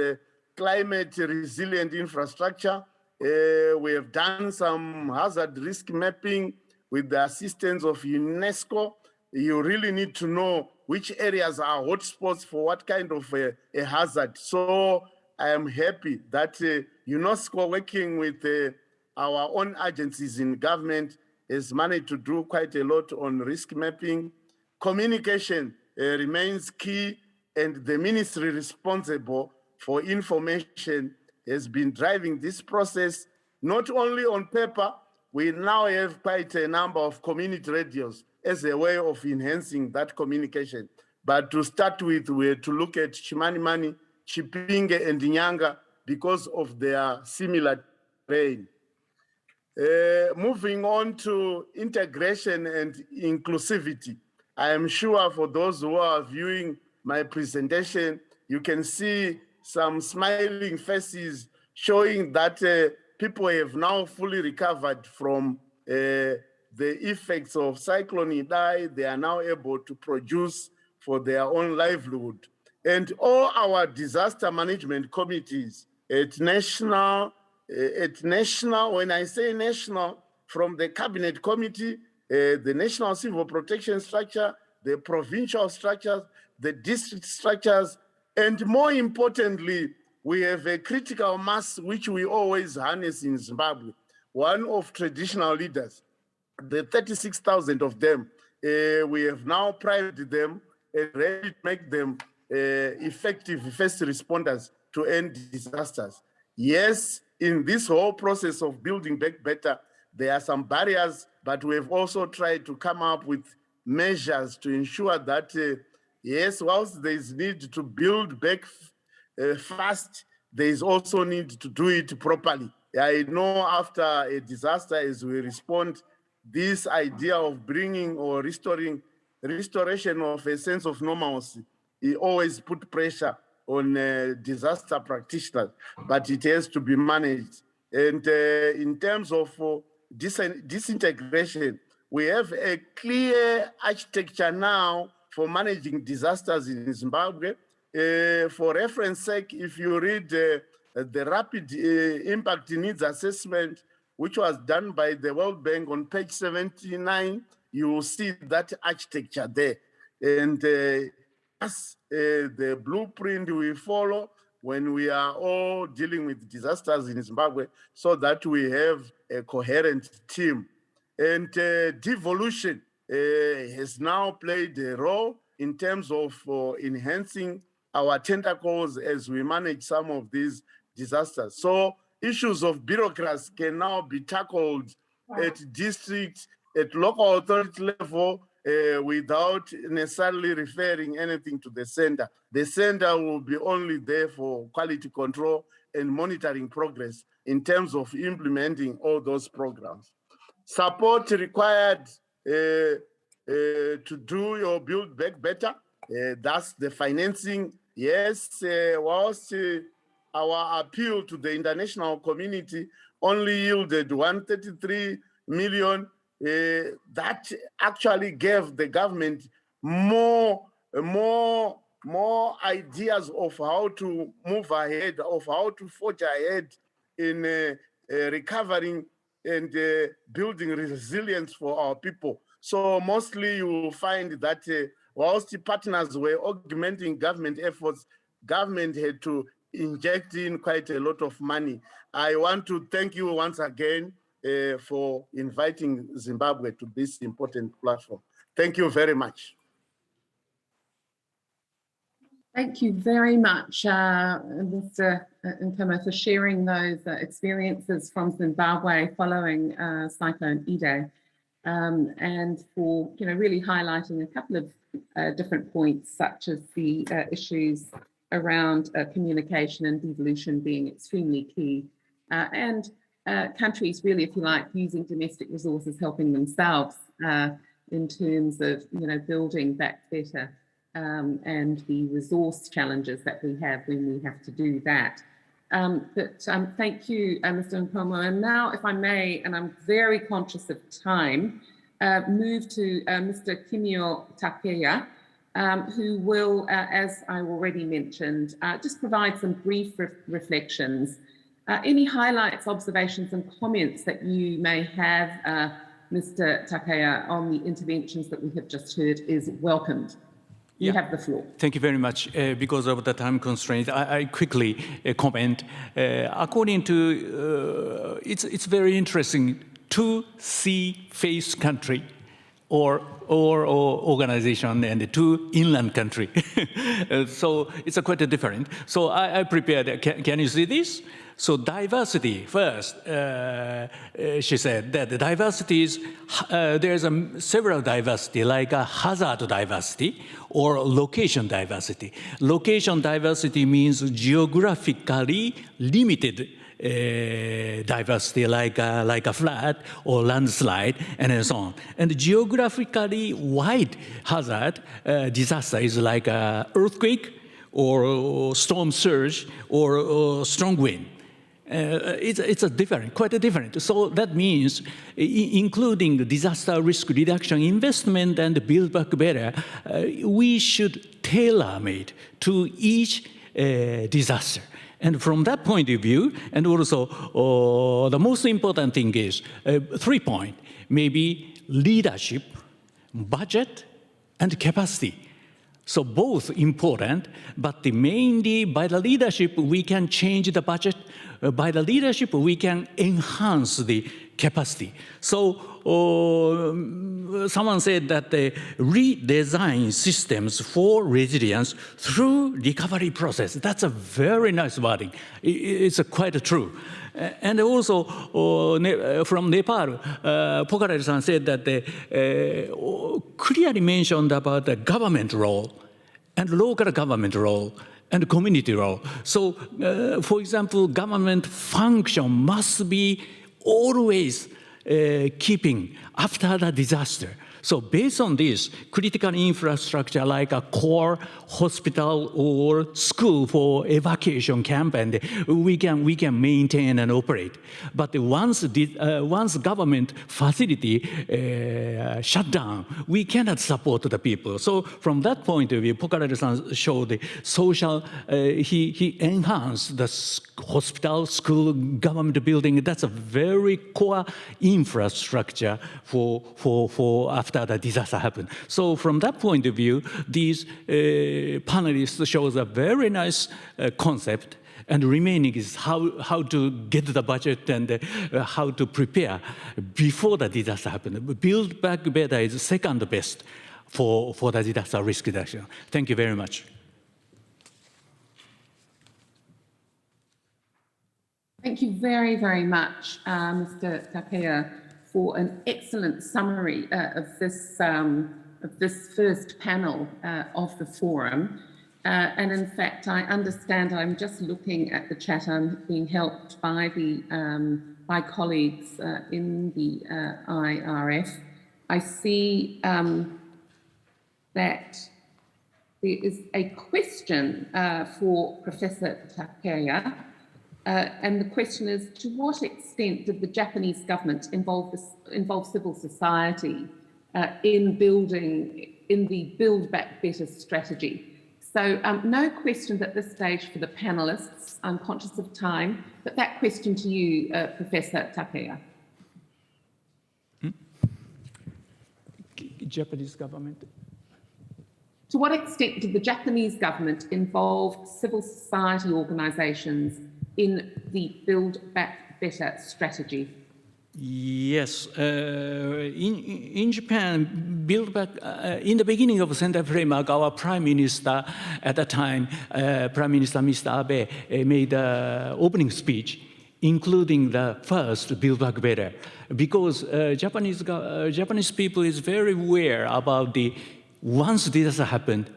climate resilient infrastructure. We have done some hazard risk mapping with the assistance of UNESCO. You really need to know which areas are hotspots for what kind of a hazard. So I am happy that UNESCO, working with our own agencies in government, has managed to do quite a lot on risk mapping. Communication remains key, and the ministry responsible for information has been driving this process, not only on paper. We now have quite a number of community radios as a way of enhancing that communication. But to start with, we had to look at Chimanimani, Chipinge, and Nyanga because of their similar terrain. Moving on to integration and inclusivity. I am sure for those who are viewing my presentation, you can see some smiling faces showing that people have now fully recovered from the effects of Cyclone Idai. They are now able to produce for their own livelihood. And all our disaster management committees at national, when I say national, from the cabinet committee, the national civil protection structure, the provincial structures, the district structures, and more importantly, we have a critical mass which we always harness in Zimbabwe, one of traditional leaders. The 36,000 of them, we have now primed them and ready to make them effective first responders to end disasters. Yes, in this whole process of building back better, there are some barriers, but we have also tried to come up with measures to ensure that, yes, whilst there is need to build back fast, there is also need to do it properly. I know after a disaster, as we respond, this idea of bringing or restoration of a sense of normalcy, it always put pressure on disaster practitioners, but it has to be managed. And in terms of disintegration, we have a clear architecture now for managing disasters in Zimbabwe. For reference sake, if you read the rapid impact needs assessment, which was done by the World Bank on page 79, you will see that architecture there. And that's the blueprint we follow when we are all dealing with disasters in Zimbabwe, so that we have a coherent team. And devolution has now played a role in terms of enhancing our tentacles as we manage some of these disasters. So issues of bureaucracy can now be tackled at district, at local authority level, without necessarily referring anything to the center. The center will be only there for quality control and monitoring progress in terms of implementing all those programs. Support required to do your build back better. That's the financing. Yes, whilst our appeal to the international community only yielded 133 million, that actually gave the government more ideas of how to move ahead, of how to forge ahead in recovering and building resilience for our people. So mostly you will find that whilst partners were augmenting government efforts, government had to inject in quite a lot of money. I want to thank you once again for inviting Zimbabwe to this important platform. Thank you very much. Thank you very much, Mr. Nkoma, for sharing those experiences from Zimbabwe following Cyclone Idai, and for really highlighting a couple of different points, such as the issues around communication and devolution being extremely key, and countries really, if you like, using domestic resources, helping themselves in terms of building back better. And the resource challenges that we have when we have to do that. Thank you, Mr. Nkoma. And now, if I may, and I'm very conscious of time, move to Mr. Kimio TAKEYA, who will, as I already mentioned, just provide some brief reflections. Any highlights, observations, and comments that you may have, Mr. TAKEYA, on the interventions that we have just heard is welcomed. You have the floor. Thank you very much. Because of the time constraint, I quickly comment. According to, it's very interesting to see face country or organization and two inland country. So it's quite different. So I prepared, can you see this? So diversity first, she said that the diversity is, there's several diversity, like a hazard diversity or location diversity. Location diversity means geographically limited diversity, like a flood or landslide and so on. And geographically wide hazard disaster is like a earthquake or storm surge or strong wind. It's quite different. So that means, including disaster risk reduction investment and build back better, we should tailor-made to each disaster. And from that point of view, and also the most important thing is 3 points, maybe leadership, budget, and capacity. So both important, but mainly by the leadership, we can change the budget. By the leadership, we can enhance the capacity. So someone said that they redesign systems for resilience through recovery process. That's a very nice wording. It's quite true. And also from Nepal, Pokhrel-san said that they clearly mentioned about the government role and local government role and community role. So, for example, government function must be always keeping after the disaster. So based on this, critical infrastructure like a core hospital or school for evacuation camp, and we can maintain and operate. But once government facility shut down, we cannot support the people. So from that point of view, Pokhrel-san showed the social, he enhanced the hospital, school, government building. That's a very core infrastructure for after the disaster happened. So from that point of view, these panelists shows a very nice concept, and remaining is how to get the budget and how to prepare before the disaster happened. Build back better is second best for the disaster risk reduction. Thank you very much. Thank you very, very much, Mr. TAKEYA, for an excellent summary of this first panel of the forum. And in fact, I understand, I'm just looking at the chat, I'm being helped by by colleagues in the IRF. I see that there is a question for Professor TAKEYA. And the question is, to what extent did the Japanese government involve civil society in the Build Back Better strategy, So no questions at this stage for the panelists. I'm conscious of time, but that question to you, Professor TAKEYA. Japanese government. To what extent did the Japanese government involve civil society organizations in the Build Back Better strategy? Yes, in Japan, Build Back, in the beginning of Sendai Framework, our Prime Minister at the time, Prime Minister Mr. Abe, made an opening speech, including the first Build Back Better, because Japanese people is very aware about the, once disaster happened,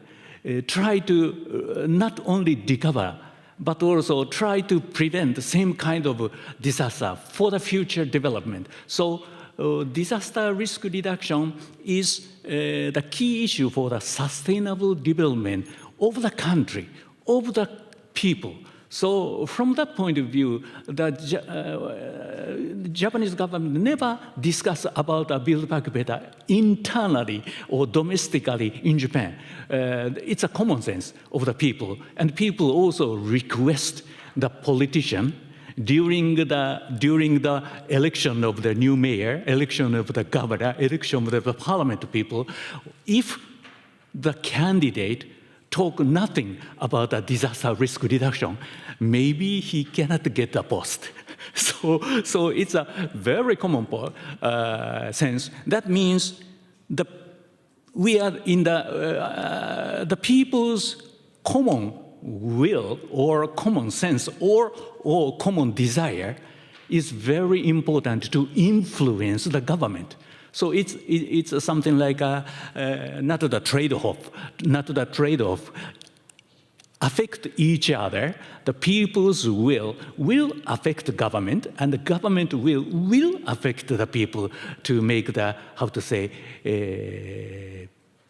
try to not only recover, but also try to prevent the same kind of disaster for the future development. So disaster risk reduction is the key issue for the sustainable development of the country, of the people. So from that point of view, the Japanese government never discussed about a Build Back Better internally or domestically in Japan. It's a common sense of the people, and people also request the politician during the election of the new mayor, election of the governor, election of the parliament people, if the candidate talk nothing about a disaster risk reduction, maybe he cannot get a post. So it's a very common sense. That means we are in the people's common will or common sense or common desire is very important to influence the government. So it's something like not the trade-off, affect each other. The people's will affect the government, and the government will affect the people to make the, how to say,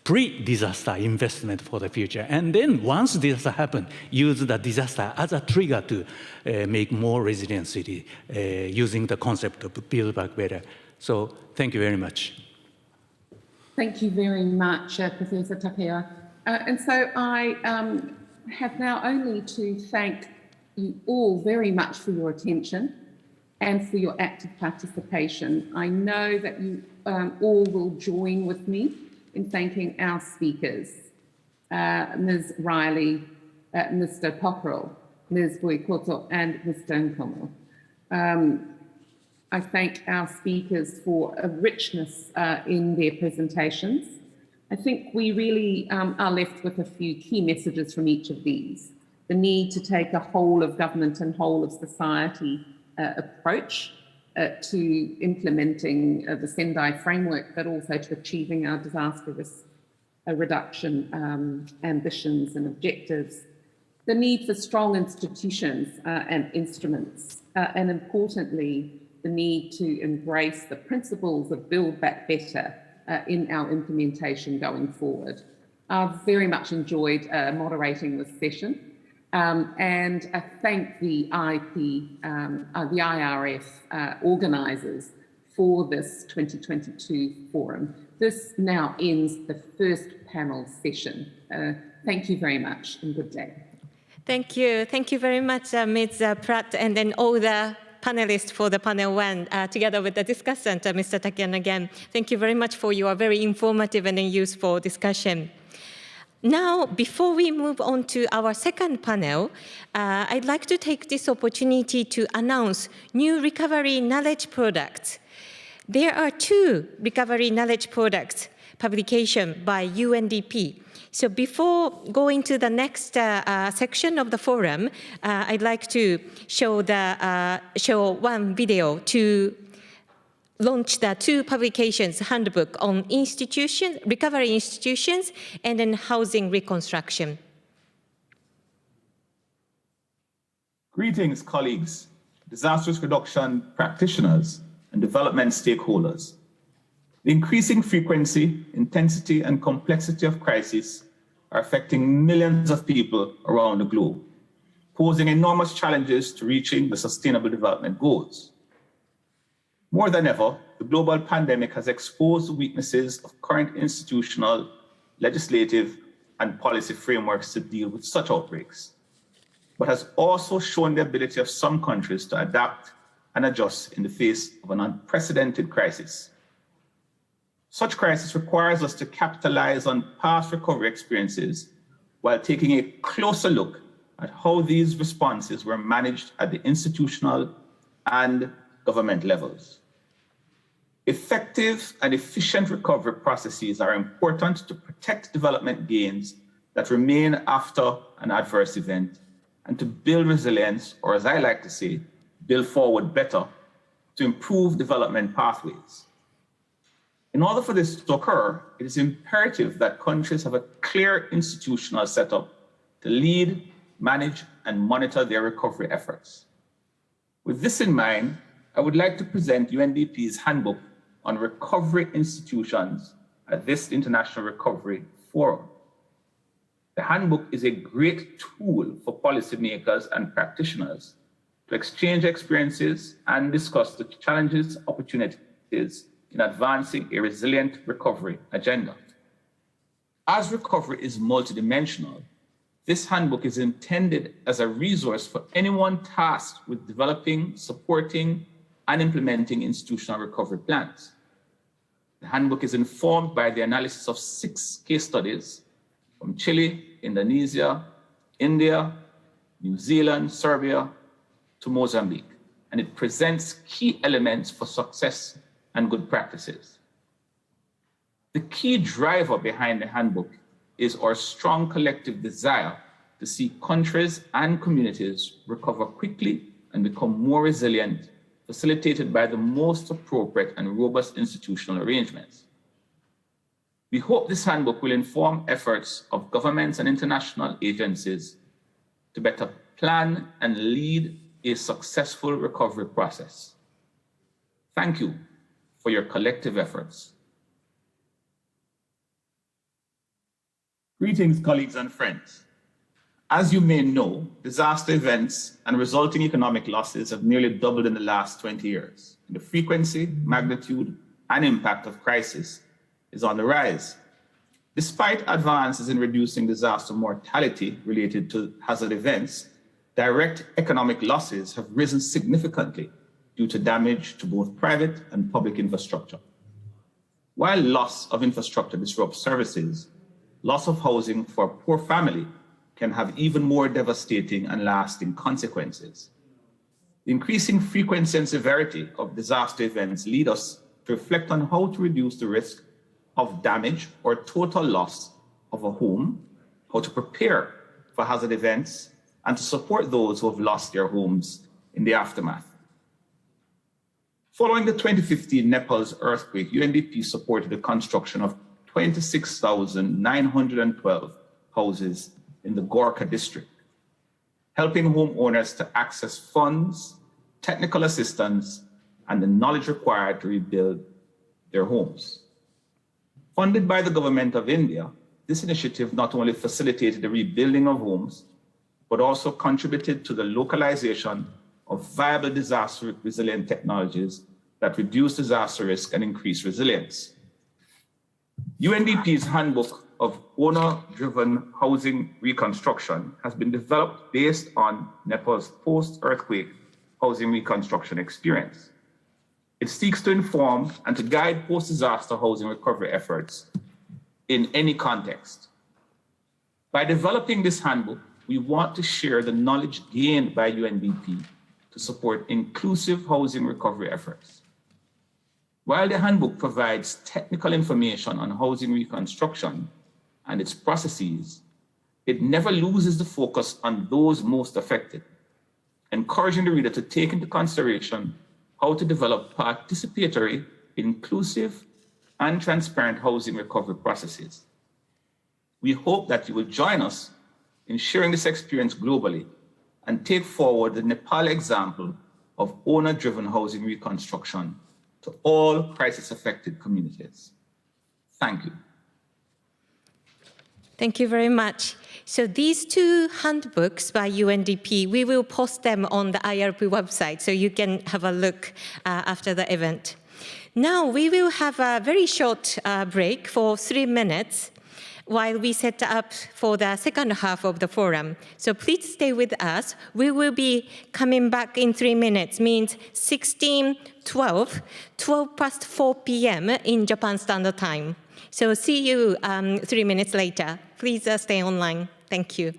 pre-disaster investment for the future. And then once disaster happens, use the disaster as a trigger to make more resiliency using the concept of Build Back Better. So thank you very much. Thank you very much, Professor TAKEYA. And so I have now only to thank you all very much for your attention and for your active participation. I know that you all will join with me in thanking our speakers, Ms. Riley, Mr. Pokhrel, Ms. Boykoto, and Mr. Nkomo. I thank our speakers for a richness in their presentations. I think we really are left with a few key messages from each of these. The need to take a whole of government and whole of society approach to implementing the Sendai framework, but also to achieving our disaster risk reduction ambitions and objectives. The need for strong institutions and instruments, and importantly, the need to embrace the principles of Build Back Better in our implementation going forward. I've very much enjoyed moderating this session, and I thank the IRF organisers for this 2022 forum. This now ends the first panel session. Thank you very much and good day. Thank you. Thank you very much, Ms. Pratt, and then all the panelists for the panel one, together with the discussant, Mr. TAKEYA again. Thank you very much for your very informative and useful discussion. Now, before we move on to our second panel, I'd like to take this opportunity to announce new recovery knowledge products. There are 2 recovery knowledge products publication by UNDP. So before going to the next section of the forum, I'd like to show one video to launch the 2 publications handbook on recovery institutions and then housing reconstruction. Greetings, colleagues, disaster risk reduction practitioners, and development stakeholders. The increasing frequency, intensity, and complexity of crises are affecting millions of people around the globe, posing enormous challenges to reaching the Sustainable Development Goals. More than ever, the global pandemic has exposed the weaknesses of current institutional, legislative, and policy frameworks to deal with such outbreaks, but has also shown the ability of some countries to adapt and adjust in the face of an unprecedented crisis. Such crisis requires us to capitalize on past recovery experiences while taking a closer look at how these responses were managed at the institutional and government levels. Effective and efficient recovery processes are important to protect development gains that remain after an adverse event and to build resilience, or as I like to say, build forward better to improve development pathways. In order for this to occur, it is imperative that countries have a clear institutional setup to lead, manage, and monitor their recovery efforts. With this in mind, I would like to present UNDP's handbook on recovery institutions at this International Recovery Forum. The handbook is a great tool for policymakers and practitioners to exchange experiences and discuss the challenges, opportunities in advancing a resilient recovery agenda. As recovery is multidimensional, this handbook is intended as a resource for anyone tasked with developing, supporting, and implementing institutional recovery plans. The handbook is informed by the analysis of 6 case studies from Chile, Indonesia, India, New Zealand, Serbia, to Mozambique, and it presents key elements for success and good practices. The key driver behind the handbook is our strong collective desire to see countries and communities recover quickly and become more resilient, facilitated by the most appropriate and robust institutional arrangements. We hope this handbook will inform efforts of governments and international agencies to better plan and lead a successful recovery process. Thank you for your collective efforts. Greetings, colleagues and friends. As you may know, disaster events and resulting economic losses have nearly doubled in the last 20 years. The frequency, magnitude, and impact of crisis is on the rise. Despite advances in reducing disaster mortality related to hazard events, direct economic losses have risen significantly due to damage to both private and public infrastructure. While loss of infrastructure disrupts services, loss of housing for a poor family can have even more devastating and lasting consequences. The increasing frequency and severity of disaster events lead us to reflect on how to reduce the risk of damage or total loss of a home, how to prepare for hazard events, and to support those who have lost their homes in the aftermath. Following the 2015 Nepal's earthquake, UNDP supported the construction of 26,912 houses in the Gorkha district, helping homeowners to access funds, technical assistance, and the knowledge required to rebuild their homes. Funded by the government of India, this initiative not only facilitated the rebuilding of homes, but also contributed to the localization of viable disaster resilient technologies that reduce disaster risk and increase resilience. UNDP's handbook of owner-driven housing reconstruction has been developed based on Nepal's post-earthquake housing reconstruction experience. It seeks to inform and to guide post-disaster housing recovery efforts in any context. By developing this handbook, we want to share the knowledge gained by UNDP to support inclusive housing recovery efforts. While the handbook provides technical information on housing reconstruction and its processes, it never loses the focus on those most affected, encouraging the reader to take into consideration how to develop participatory, inclusive, and transparent housing recovery processes. We hope that you will join us in sharing this experience globally and take forward the Nepal example of owner-driven housing reconstruction to all crisis-affected communities. Thank you. Thank you very much. So these 2 handbooks by UNDP, we will post them on the IRP website so you can have a look after the event. Now we will have a very short break for 3 minutes. while we set up for the second half of the forum. So please stay with us. We will be coming back in 3 minutes, means 16:12, 12 past 4 p.m. in Japan Standard Time. So see you 3 minutes later. Please stay online. Thank you.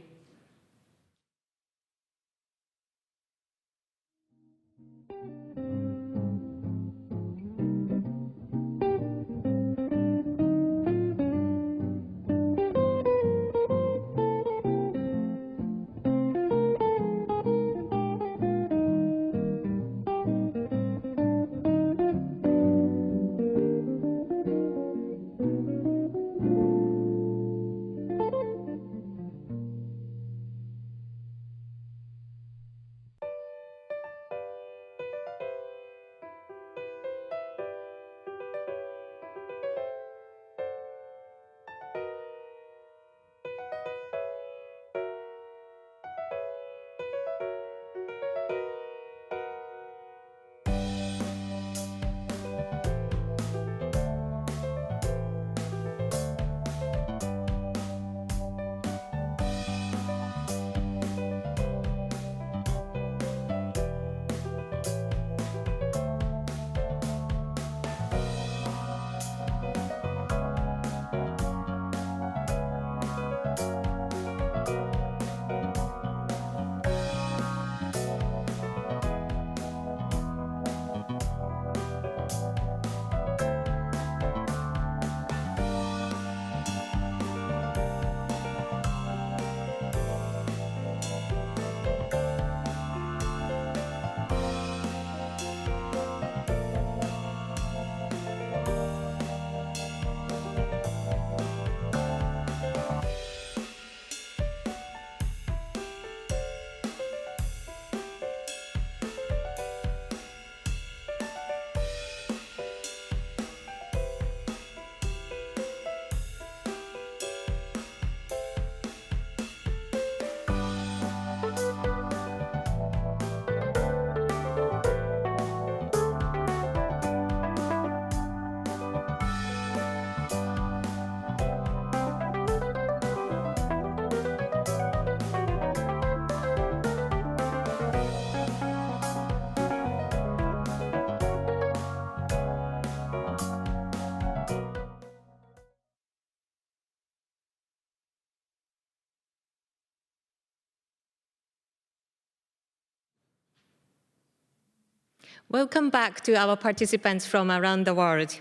Welcome back to our participants from around the world.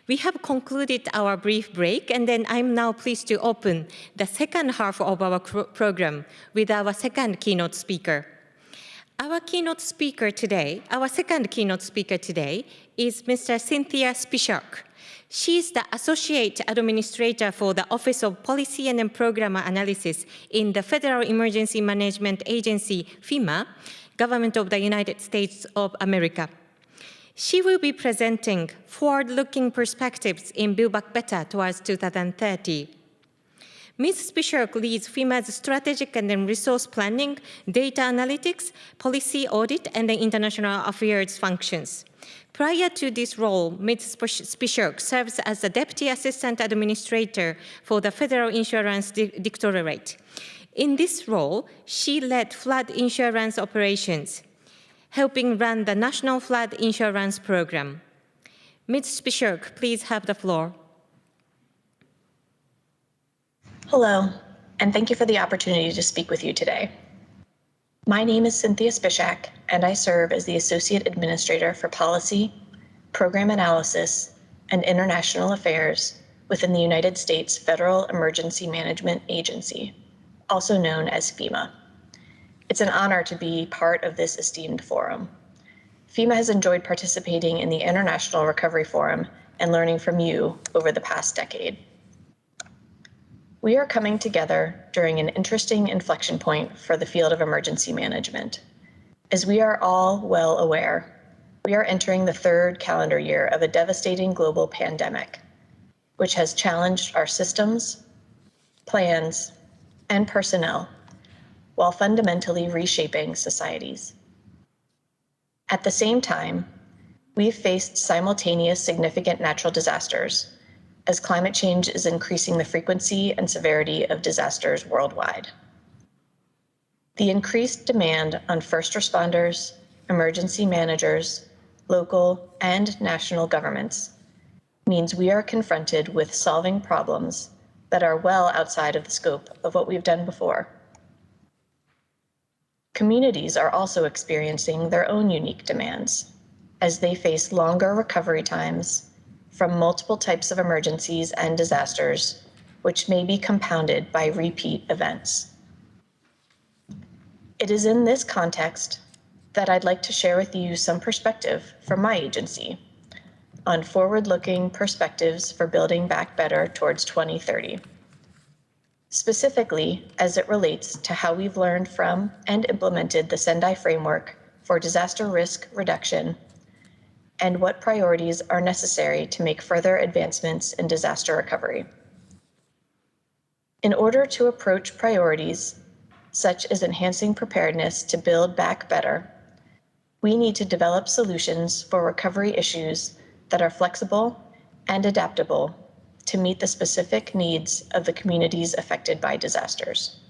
We have concluded our brief break, and then I'm now pleased to open the second half of our program with our second keynote speaker. Our second keynote speaker today is Mr. Cynthia Spisak. She is the Associate Administrator for the Office of Policy and Program Analysis in the Federal Emergency Management Agency, FEMA, Government of the United States of America. She will be presenting forward-looking perspectives in Build Back Better towards 2030. Ms. Spisak leads FEMA's strategic and resource planning, data analytics, policy audit, and the international affairs functions. Prior to this role, Ms. Spisak serves as the Deputy Assistant Administrator for the Federal Insurance Directorate. In this role, she led flood insurance operations, helping run the National Flood Insurance Program. Ms. Spisak, please have the floor. Hello, and thank you for the opportunity to speak with you today. My name is Cynthia Spisak, and I serve as the Associate Administrator for Policy, Program Analysis, and International Affairs within the United States Federal Emergency Management Agency, also known as FEMA. It's an honor to be part of this esteemed forum. FEMA has enjoyed participating in the International Recovery Forum and learning from you over the past decade. We are coming together during an interesting inflection point for the field of emergency management. As we are all well aware, we are entering the third calendar year of a devastating global pandemic, which has challenged our systems, plans, and personnel, while fundamentally reshaping societies. At the same time, we've faced simultaneous significant natural disasters, as climate change is increasing the frequency and severity of disasters worldwide. The increased demand on first responders, emergency managers, local and national governments means we are confronted with solving problems that are well outside of the scope of what we've done before. Communities are also experiencing their own unique demands as they face longer recovery times from multiple types of emergencies and disasters, which may be compounded by repeat events. It is in this context that I'd like to share with you some perspective from my agency on forward-looking perspectives for building back better towards 2030, specifically as it relates to how we've learned from and implemented the Sendai Framework for disaster risk reduction and what priorities are necessary to make further advancements in disaster recovery. In order to approach priorities, such as enhancing preparedness to build back better, we need to develop solutions for recovery issues that are flexible and adaptable to meet the specific needs of the communities affected by disasters.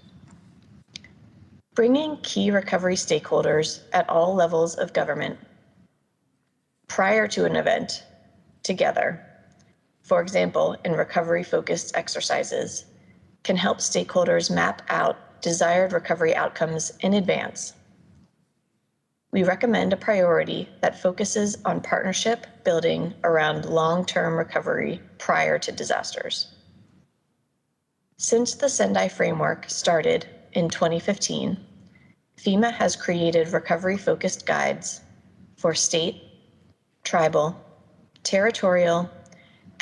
Bringing key recovery stakeholders at all levels of government prior to an event together, for example, in recovery-focused exercises, can help stakeholders map out desired recovery outcomes in advance. We recommend a priority that focuses on partnership building around long-term recovery prior to disasters. Since the Sendai Framework started in 2015, FEMA has created recovery-focused guides for state, tribal, territorial,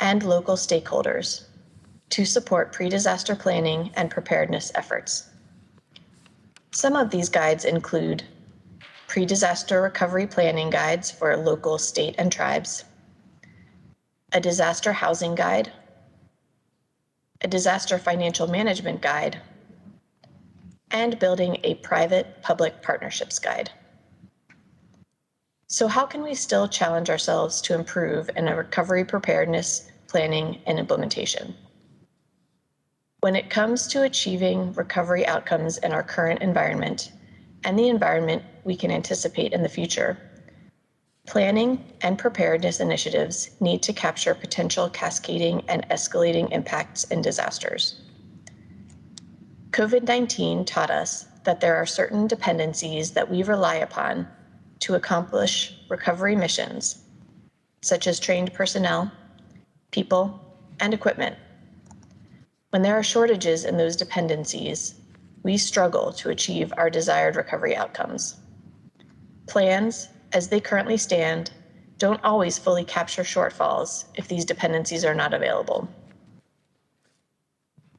and local stakeholders to support pre-disaster planning and preparedness efforts. Some of these guides include pre-disaster recovery planning guides for local, state, and tribes, a disaster housing guide, a disaster financial management guide, and building a private-public partnerships guide. So how can we still challenge ourselves to improve in a recovery preparedness, planning, and implementation? When it comes to achieving recovery outcomes in our current environment and the environment we can anticipate in the future, planning and preparedness initiatives need to capture potential cascading and escalating impacts in disasters. COVID-19 taught us that there are certain dependencies that we rely upon to accomplish recovery missions, such as trained personnel, people, and equipment. When there are shortages in those dependencies, we struggle to achieve our desired recovery outcomes. Plans, as they currently stand, don't always fully capture shortfalls if these dependencies are not available.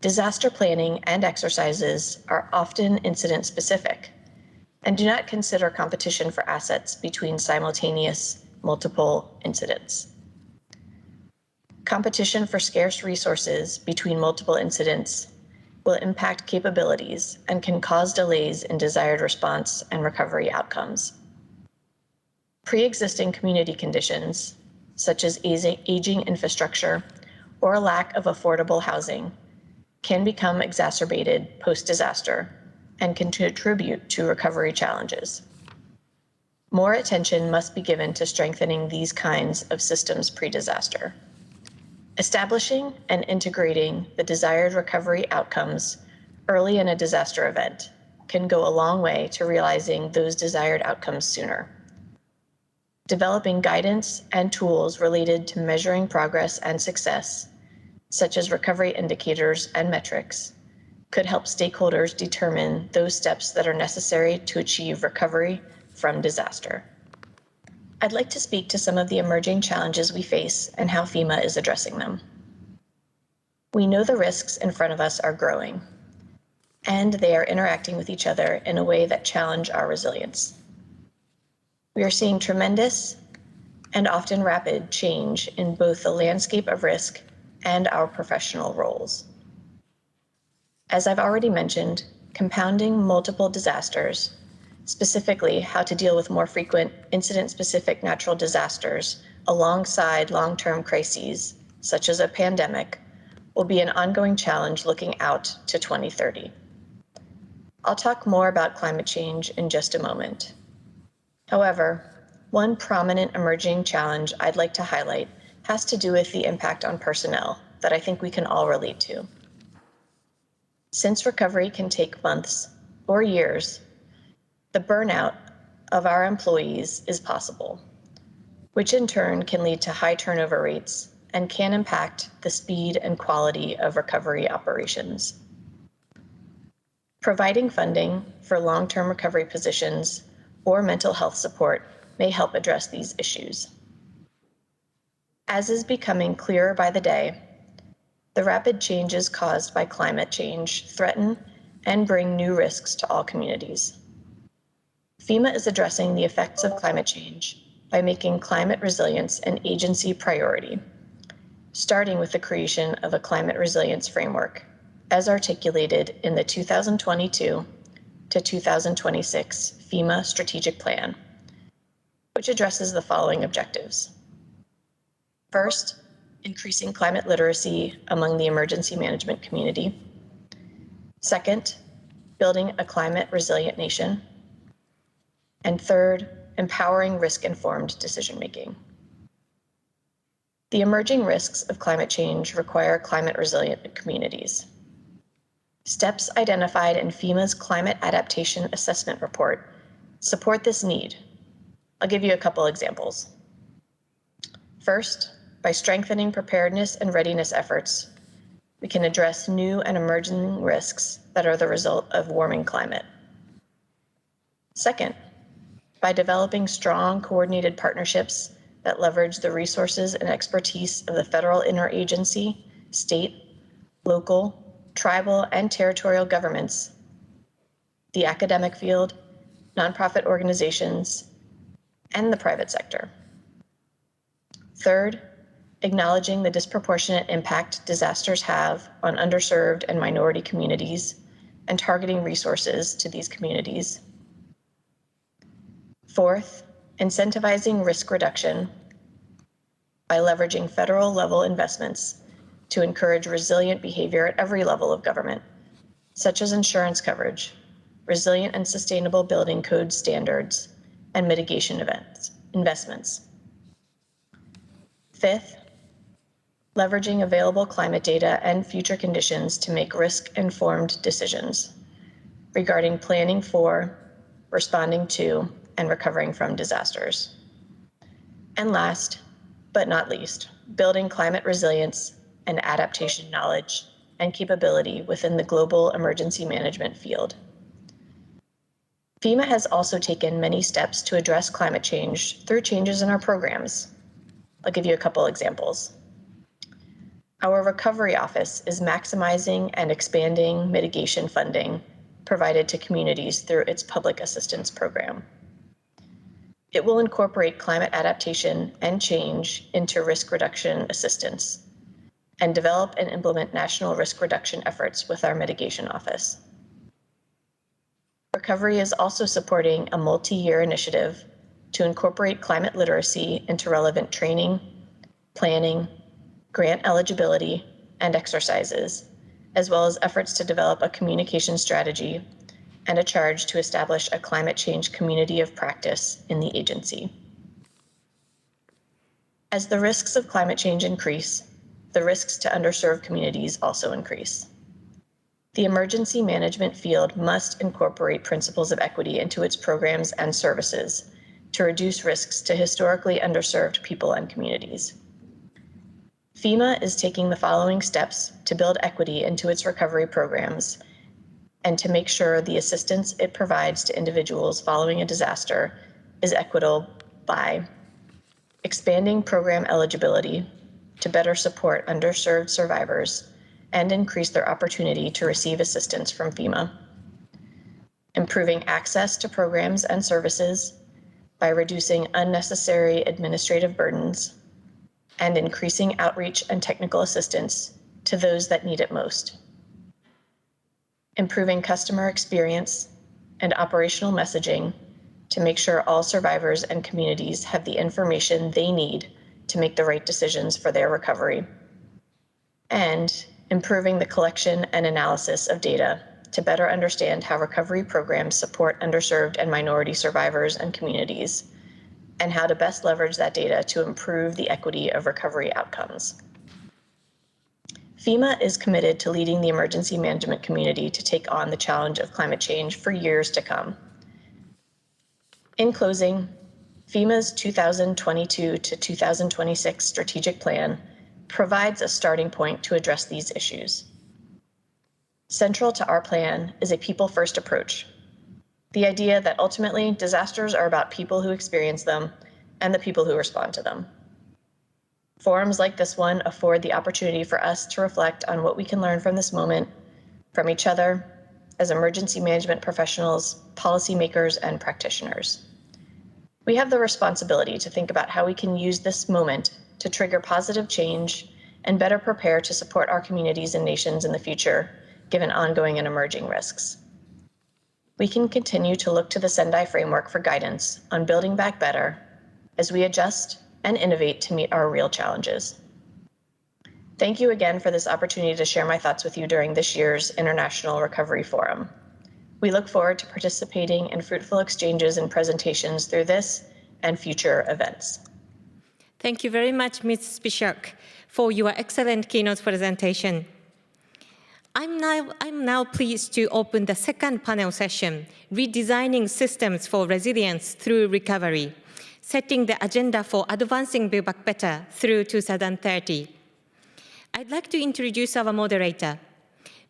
Disaster planning and exercises are often incident-specific and do not consider competition for assets between simultaneous, multiple incidents. Competition for scarce resources between multiple incidents will impact capabilities and can cause delays in desired response and recovery outcomes. Pre-existing community conditions, such as aging infrastructure or a lack of affordable housing, can become exacerbated post-disaster and can contribute to recovery challenges. More attention must be given to strengthening these kinds of systems pre-disaster. Establishing and integrating the desired recovery outcomes early in a disaster event can go a long way to realizing those desired outcomes sooner. Developing guidance and tools related to measuring progress and success, such as recovery indicators and metrics, could help stakeholders determine those steps that are necessary to achieve recovery from disaster. I'd like to speak to some of the emerging challenges we face and how FEMA is addressing them. We know the risks in front of us are growing, and they are interacting with each other in a way that challenge our resilience. We are seeing tremendous and often rapid change in both the landscape of risk and our professional roles. As I've already mentioned, compounding multiple disasters, specifically how to deal with more frequent incident-specific natural disasters alongside long-term crises such as a pandemic, will be an ongoing challenge looking out to 2030. I'll talk more about climate change in just a moment. However, one prominent emerging challenge I'd like to highlight has to do with the impact on personnel that I think we can all relate to. Since recovery can take months or years, the burnout of our employees is possible, which in turn can lead to high turnover rates and can impact the speed and quality of recovery operations. Providing funding for long-term recovery positions or mental health support may help address these issues. As is becoming clearer by the day, the rapid changes caused by climate change threaten and bring new risks to all communities. FEMA is addressing the effects of climate change by making climate resilience an agency priority, starting with the creation of a climate resilience framework, as articulated in the 2022 to 2026 FEMA Strategic Plan, which addresses the following objectives. First, increasing climate literacy among the emergency management community. Second, building a climate resilient nation. And third, empowering risk-informed decision-making. The emerging risks of climate change require climate resilient communities. Steps identified in FEMA's Climate Adaptation Assessment Report support this need. I'll give you a couple examples. First, by strengthening preparedness and readiness efforts, we can address new and emerging risks that are the result of warming climate. Second, by developing strong coordinated partnerships that leverage the resources and expertise of the federal interagency, state, local, tribal, and territorial governments, the academic field, nonprofit organizations, and the private sector. Third, acknowledging the disproportionate impact disasters have on underserved and minority communities and targeting resources to these communities. Fourth, incentivizing risk reduction by leveraging federal level investments to encourage resilient behavior at every level of government, such as insurance coverage, resilient and sustainable building code standards, and mitigation investments. Fifth, leveraging available climate data and future conditions to make risk-informed decisions regarding planning for, responding to, and recovering from disasters. And last, but not least, building climate resilience and adaptation knowledge and capability within the global emergency management field. FEMA has also taken many steps to address climate change through changes in our programs. I'll give you a couple examples. Our Recovery Office is maximizing and expanding mitigation funding provided to communities through its public assistance program. It will incorporate climate adaptation and change into risk reduction assistance and develop and implement national risk reduction efforts with our mitigation office. Recovery is also supporting a multi-year initiative to incorporate climate literacy into relevant training, planning, grant eligibility, and exercises, as well as efforts to develop a communication strategy and a charge to establish a climate change community of practice in the agency. As the risks of climate change increase, the risks to underserved communities also increase. The emergency management field must incorporate principles of equity into its programs and services to reduce risks to historically underserved people and communities. FEMA is taking the following steps to build equity into its recovery programs and to make sure the assistance it provides to individuals following a disaster is equitable by expanding program eligibility to better support underserved survivors and increase their opportunity to receive assistance from FEMA, improving access to programs and services by reducing unnecessary administrative burdens, and increasing outreach and technical assistance to those that need it most. Improving customer experience and operational messaging to make sure all survivors and communities have the information they need to make the right decisions for their recovery. and improving the collection and analysis of data to better understand how recovery programs support underserved and minority survivors and communities, and how to best leverage that data to improve the equity of recovery outcomes. FEMA is committed to leading the emergency management community to take on the challenge of climate change for years to come. In closing, FEMA's 2022 to 2026 strategic plan provides a starting point to address these issues. Central to our plan is a people-first approach. The idea that ultimately disasters are about people who experience them and the people who respond to them. Forums like this one afford the opportunity for us to reflect on what we can learn from this moment, from each other, as emergency management professionals, policymakers, and practitioners. We have the responsibility to think about how we can use this moment to trigger positive change and better prepare to support our communities and nations in the future, given ongoing and emerging risks. We can continue to look to the Sendai framework for guidance on building back better as we adjust and innovate to meet our real challenges. Thank you again for this opportunity to share my thoughts with you during this year's International Recovery Forum. We look forward to participating in fruitful exchanges and presentations through this and future events. Thank you very much, Ms. Spishak, for your excellent keynote presentation. I'm now pleased to open the second panel session, Redesigning Systems for Resilience Through Recovery, setting the agenda for advancing Build Back Better through 2030. I'd like to introduce our moderator.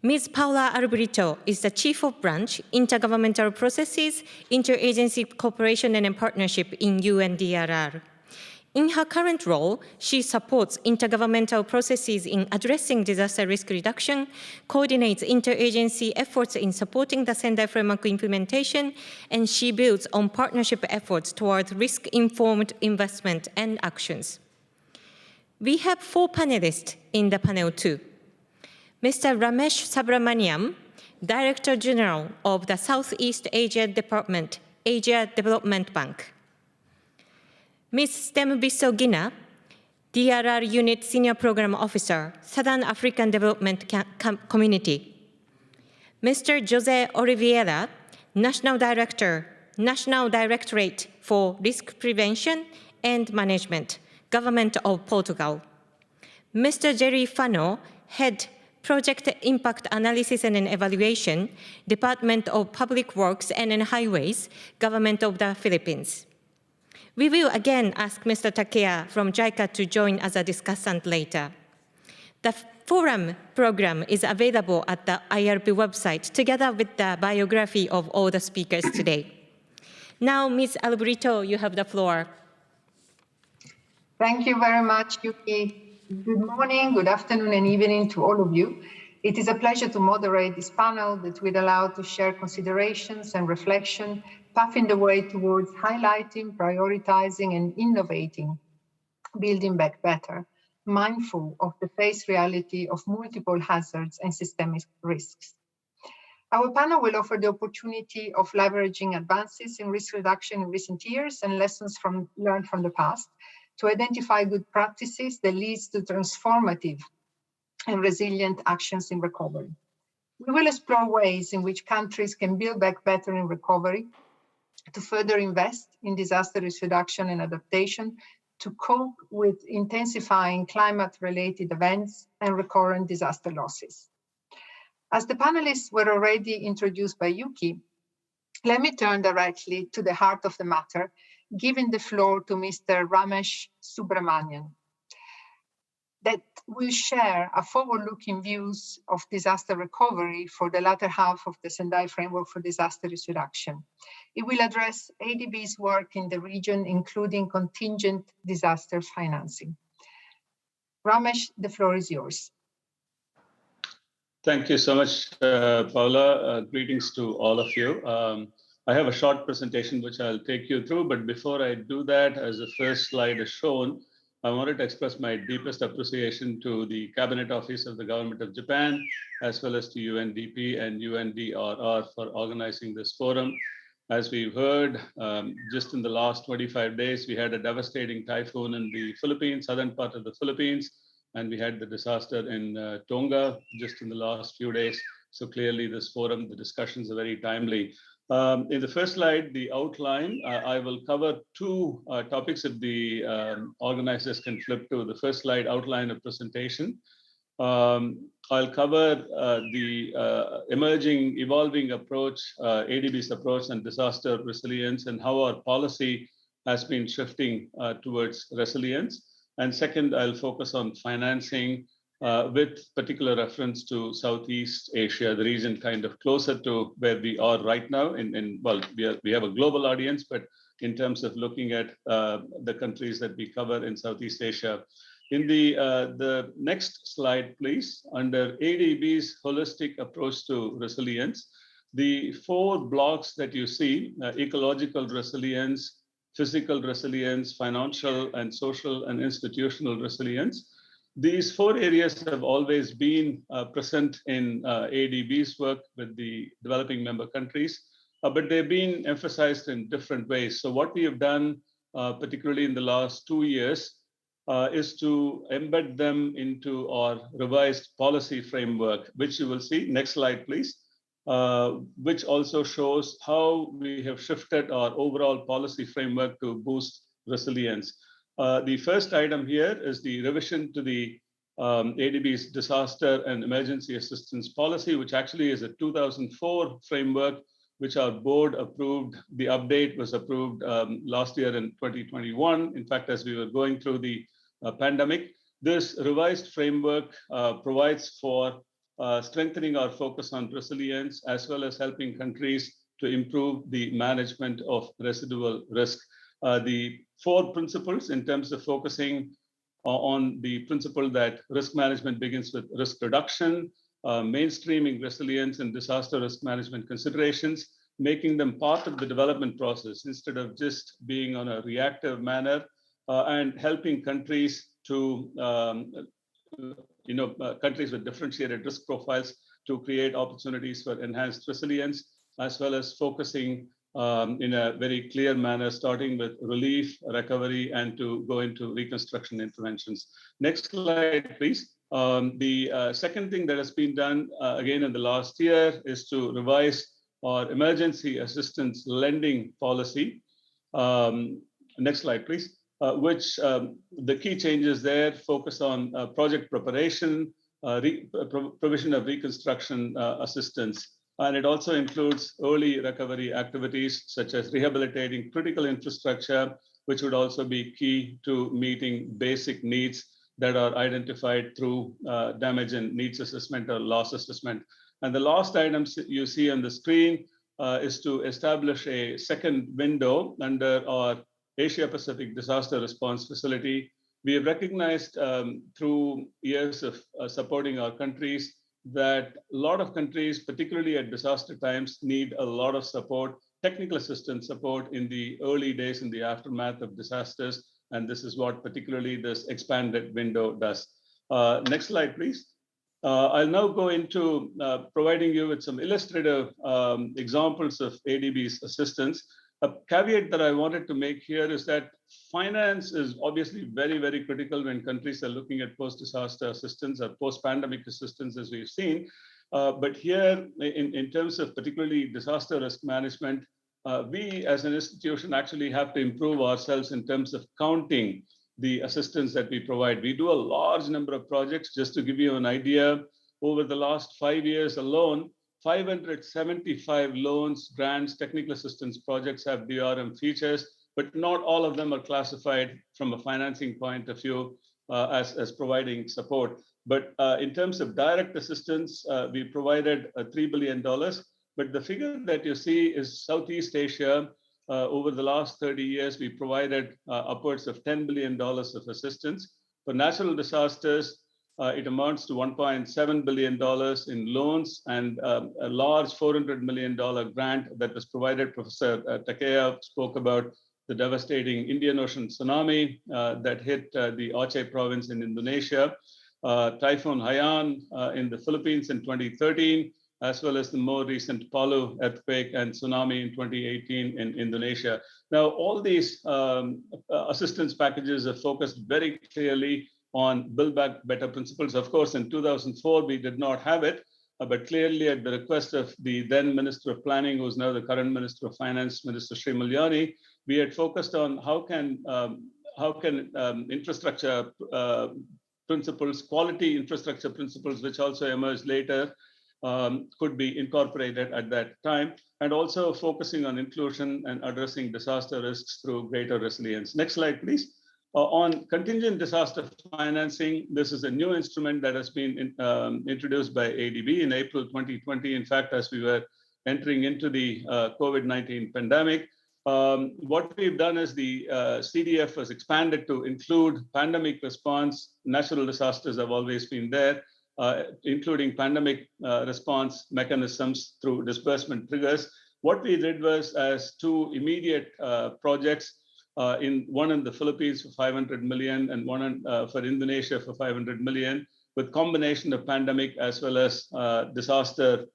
Ms. Paula Albrito is the Chief of Branch, Intergovernmental Processes, Interagency Cooperation and Partnership in UNDRR. In her current role, she supports intergovernmental processes in addressing disaster risk reduction, coordinates interagency efforts in supporting the Sendai Framework implementation, and she builds on partnership efforts towards risk-informed investment and actions. We have 4 panelists in the panel too. Mr. Ramesh Subramaniam, Director General of the Southeast Asia Department, Asia Development Bank. Ms. Stembiso Gina, DRR Unit Senior Program Officer, Southern African Development Community. Mr. Jose Oliveira, National Director, National Directorate for Risk Prevention and Management, Government of Portugal. Mr. Jerry Fano, Head, Project Impact Analysis and Evaluation, Department of Public Works and Highways, Government of the Philippines. We will again ask Mr. TAKEYA from JICA to join as a discussant later. The forum program is available at the IRP website together with the biography of all the speakers today. Now, Ms. Albrito, you have the floor. Thank you very much, Yuki. Good morning, good afternoon, and evening to all of you. It is a pleasure to moderate this panel that will allow to share considerations and reflection, paving the way towards highlighting, prioritizing, and innovating, building back better, mindful of the face reality of multiple hazards and systemic risks. Our panel will offer the opportunity of leveraging advances in risk reduction in recent years and lessons learned from the past to identify good practices that leads to transformative and resilient actions in recovery. We will explore ways in which countries can build back better in recovery, to further invest in disaster risk reduction and adaptation, to cope with intensifying climate-related events and recurrent disaster losses. As the panelists were already introduced by Yuki, let me turn directly to the heart of the matter, giving the floor to Mr. Ramesh Subramanian, that will share a forward-looking views of disaster recovery for the latter half of the Sendai Framework for Disaster Risk Reduction. It will address ADB's work in the region, including contingent disaster financing. Ramesh, the floor is yours. Thank you so much, Paula. Greetings to all of you. I have a short presentation which I'll take you through, but before I do that, as the first slide is shown, I wanted to express my deepest appreciation to the Cabinet Office of the Government of Japan, as well as to UNDP and UNDRR for organizing this forum. As we've heard, just in the last 25 days, we had a devastating typhoon in the Philippines, southern part of the Philippines, and we had the disaster in Tonga just in the last few days. So clearly this forum, the discussions are very timely. In the first slide, the outline, I will cover two topics if the organizers can flip to the first slide, outline of presentation. I'll cover the evolving approach, ADB's approach and disaster resilience, and how our policy has been shifting towards resilience. And second, I'll focus on financing with particular reference to Southeast Asia, the region kind of closer to where we are right now. Well, we have a global audience, but in terms of looking at the countries that we cover in Southeast Asia. In the next slide, please, under ADB's holistic approach to resilience, the 4 blocks that you see, ecological resilience, physical resilience, financial and social and institutional resilience. These 4 areas have always been present in ADB's work with the developing member countries, but they've been emphasized in different ways. So what we have done, particularly in the last 2 years, is to embed them into our revised policy framework, which you will see. Next slide, please. Which also shows how we have shifted our overall policy framework to boost resilience. The first item here is the revision to the ADB's disaster and emergency assistance policy, which actually is a 2004 framework, which our board approved. The update was approved last year in 2021. In fact, as we were going through the pandemic, this revised framework provides for strengthening our focus on resilience, as well as helping countries to improve the management of residual risk. The 4 principles in terms of focusing on the principle that risk management begins with risk reduction, mainstreaming resilience and disaster risk management considerations, making them part of the development process instead of just being on a reactive manner, and helping countries to countries with differentiated risk profiles to create opportunities for enhanced resilience, as well as focusing in a very clear manner, starting with relief, recovery, and to go into reconstruction interventions. Next slide, please. The second thing that has been done again in the last year is to revise our emergency assistance lending policy. Next slide, please. Which the key changes there focus on project preparation, provision of reconstruction assistance. And it also includes early recovery activities such as rehabilitating critical infrastructure, which would also be key to meeting basic needs that are identified through damage and needs assessment or loss assessment. And the last items you see on the screen is to establish a second window under our Asia Pacific Disaster Response Facility. We have recognized through years of supporting our countries that a lot of countries, particularly at disaster times, need a lot of support, technical assistance support in the early days in the aftermath of disasters. And this is what particularly this expanded window does. Next slide, please. I'll now go into providing you with some illustrative examples of ADB's assistance. A caveat that I wanted to make here is that finance is obviously very, very critical when countries are looking at post-disaster assistance or post-pandemic assistance, as we've seen. But here, in terms of particularly disaster risk management, we as an institution actually have to improve ourselves in terms of counting the assistance that we provide. We do a large number of projects. Just to give you an idea, over the last 5 years alone, 575 loans, grants, technical assistance projects have DRM features, but not all of them are classified from a financing point of view as providing support. But in terms of direct assistance, we provided $3 billion. But the figure that you see is Southeast Asia. Over the last 30 years, we provided upwards of $10 billion of assistance. For natural disasters, it amounts to $1.7 billion in loans and a large $400 million grant that was provided. Professor TAKEYA spoke about the devastating Indian Ocean tsunami that hit the Aceh province in Indonesia, Typhoon Haiyan in the Philippines in 2013, as well as the more recent Palu earthquake and tsunami in 2018 in Indonesia. Now, all these assistance packages are focused very clearly on Build Back Better principles. Of course, in 2004, we did not have it, but clearly at the request of the then Minister of Planning, who is now the current Minister of Finance, Minister Sri Mulyani, we had focused on how can infrastructure principles, quality infrastructure principles, which also emerged later, could be incorporated at that time, and also focusing on inclusion and addressing disaster risks through greater resilience. Next slide, please. On contingent disaster financing, this is a new instrument that has been introduced by ADB in April 2020. In fact, as we were entering into the COVID-19 pandemic, what we've done is the CDF was expanded to include pandemic response. Natural disasters have always been there, including pandemic response mechanisms through disbursement triggers. What we did was, as two immediate projects, one in the Philippines for 500 million and one for Indonesia for 500 million, with combination of pandemic as well as disaster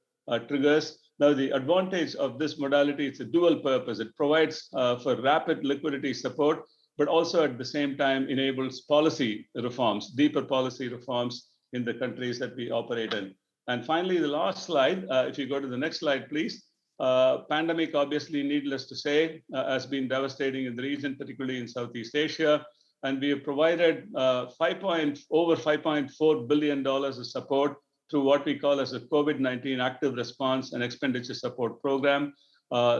triggers. Now, the advantage of this modality, it's a dual purpose. It provides for rapid liquidity support, but also at the same time enables policy reforms, deeper policy reforms in the countries that we operate in. And finally, the last slide, if you go to the next slide, please. Pandemic, obviously, needless to say, has been devastating in the region, particularly in Southeast Asia. And we have provided over $5.4 billion of support through what we call as a COVID-19 active response and expenditure support program.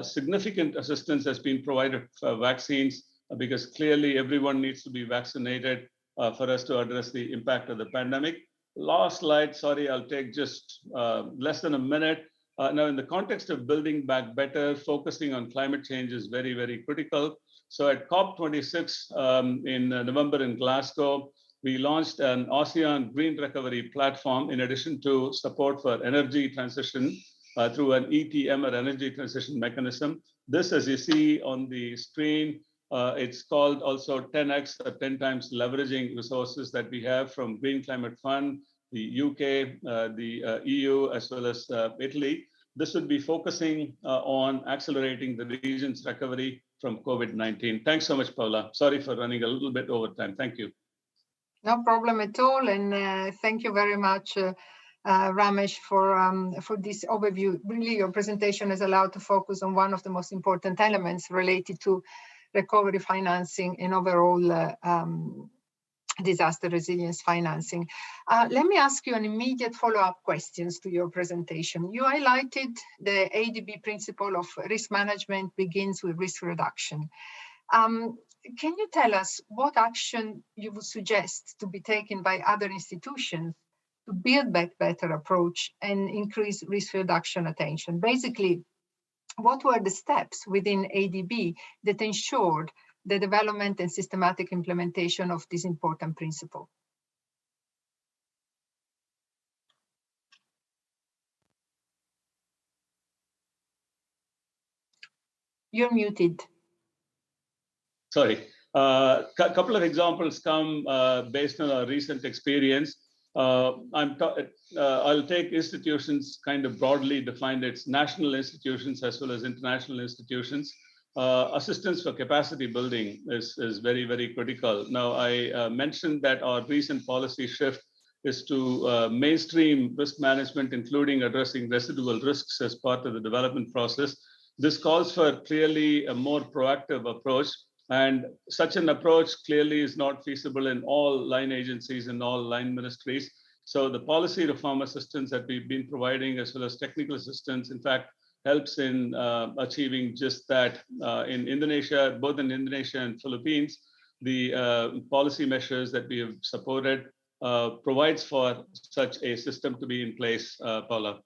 Significant assistance has been provided for vaccines because clearly everyone needs to be vaccinated for us to address the impact of the pandemic. Last slide, sorry, I'll take just less than a minute. Now, in the context of building back better, focusing on climate change is very, very critical. So at COP26 in November in Glasgow, we launched an ASEAN Green Recovery platform in addition to support for energy transition through an ETM, or energy transition mechanism. This, as you see on the screen, it's called also 10x, 10 times leveraging resources that we have from Green Climate Fund, the UK, the EU, as well as Italy. This would be focusing on accelerating the region's recovery from COVID-19. Thanks so much, Paula. Sorry for running a little bit over time. Thank you. No problem at all, and thank you very much, Ramesh, for this overview. Really, your presentation has allowed to focus on one of the most important elements related to recovery financing and overall disaster resilience financing. Let me ask you an immediate follow-up questions to your presentation. You highlighted the ADB principle of risk management begins with risk reduction. Can you tell us what action you would suggest to be taken by other institutions to build back better approach and increase risk reduction attention? Basically, what were the steps within ADB that ensured the development and systematic implementation of this important principle? You're muted. Sorry. A couple of examples come based on our recent experience. I'll take institutions kind of broadly defined. It's national institutions as well as international institutions. Assistance for capacity building is very, very critical. Now, I mentioned that our recent policy shift is to mainstream risk management, including addressing residual risks as part of the development process. This calls for clearly a more proactive approach. And such an approach clearly is not feasible in all line agencies and all line ministries. So the policy reform assistance that we've been providing, as well as technical assistance, in fact, helps in achieving just that. In Indonesia, both in Indonesia and Philippines, the policy measures that we have supported provides for such a system to be in place, Paula.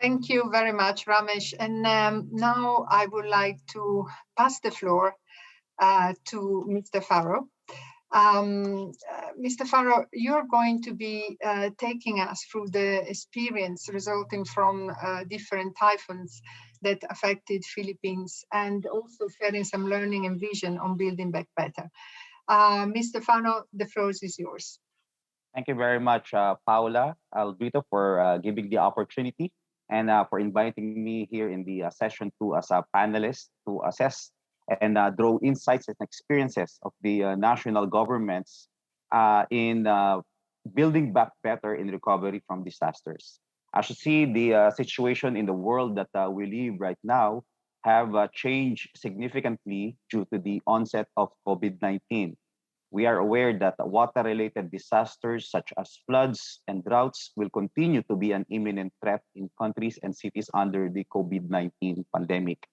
Thank you very much, Ramesh. And now I would like to pass the floor to Mr. Farrow. Mr. Farrow, you're going to be taking us through the experience resulting from different typhoons that affected Philippines, and also sharing some learning and vision on building back better. Mr. Farrow, the floor is yours. Thank you very much, Paula Albrito, for giving the opportunity and for inviting me here in the session 2 as a panelist to assess and draw insights and experiences of the national governments in building back better in recovery from disasters. As you see, the situation in the world that we live right now have changed significantly due to the onset of COVID-19. We are aware that water-related disasters such as floods and droughts will continue to be an imminent threat in countries and cities under the COVID-19 pandemic.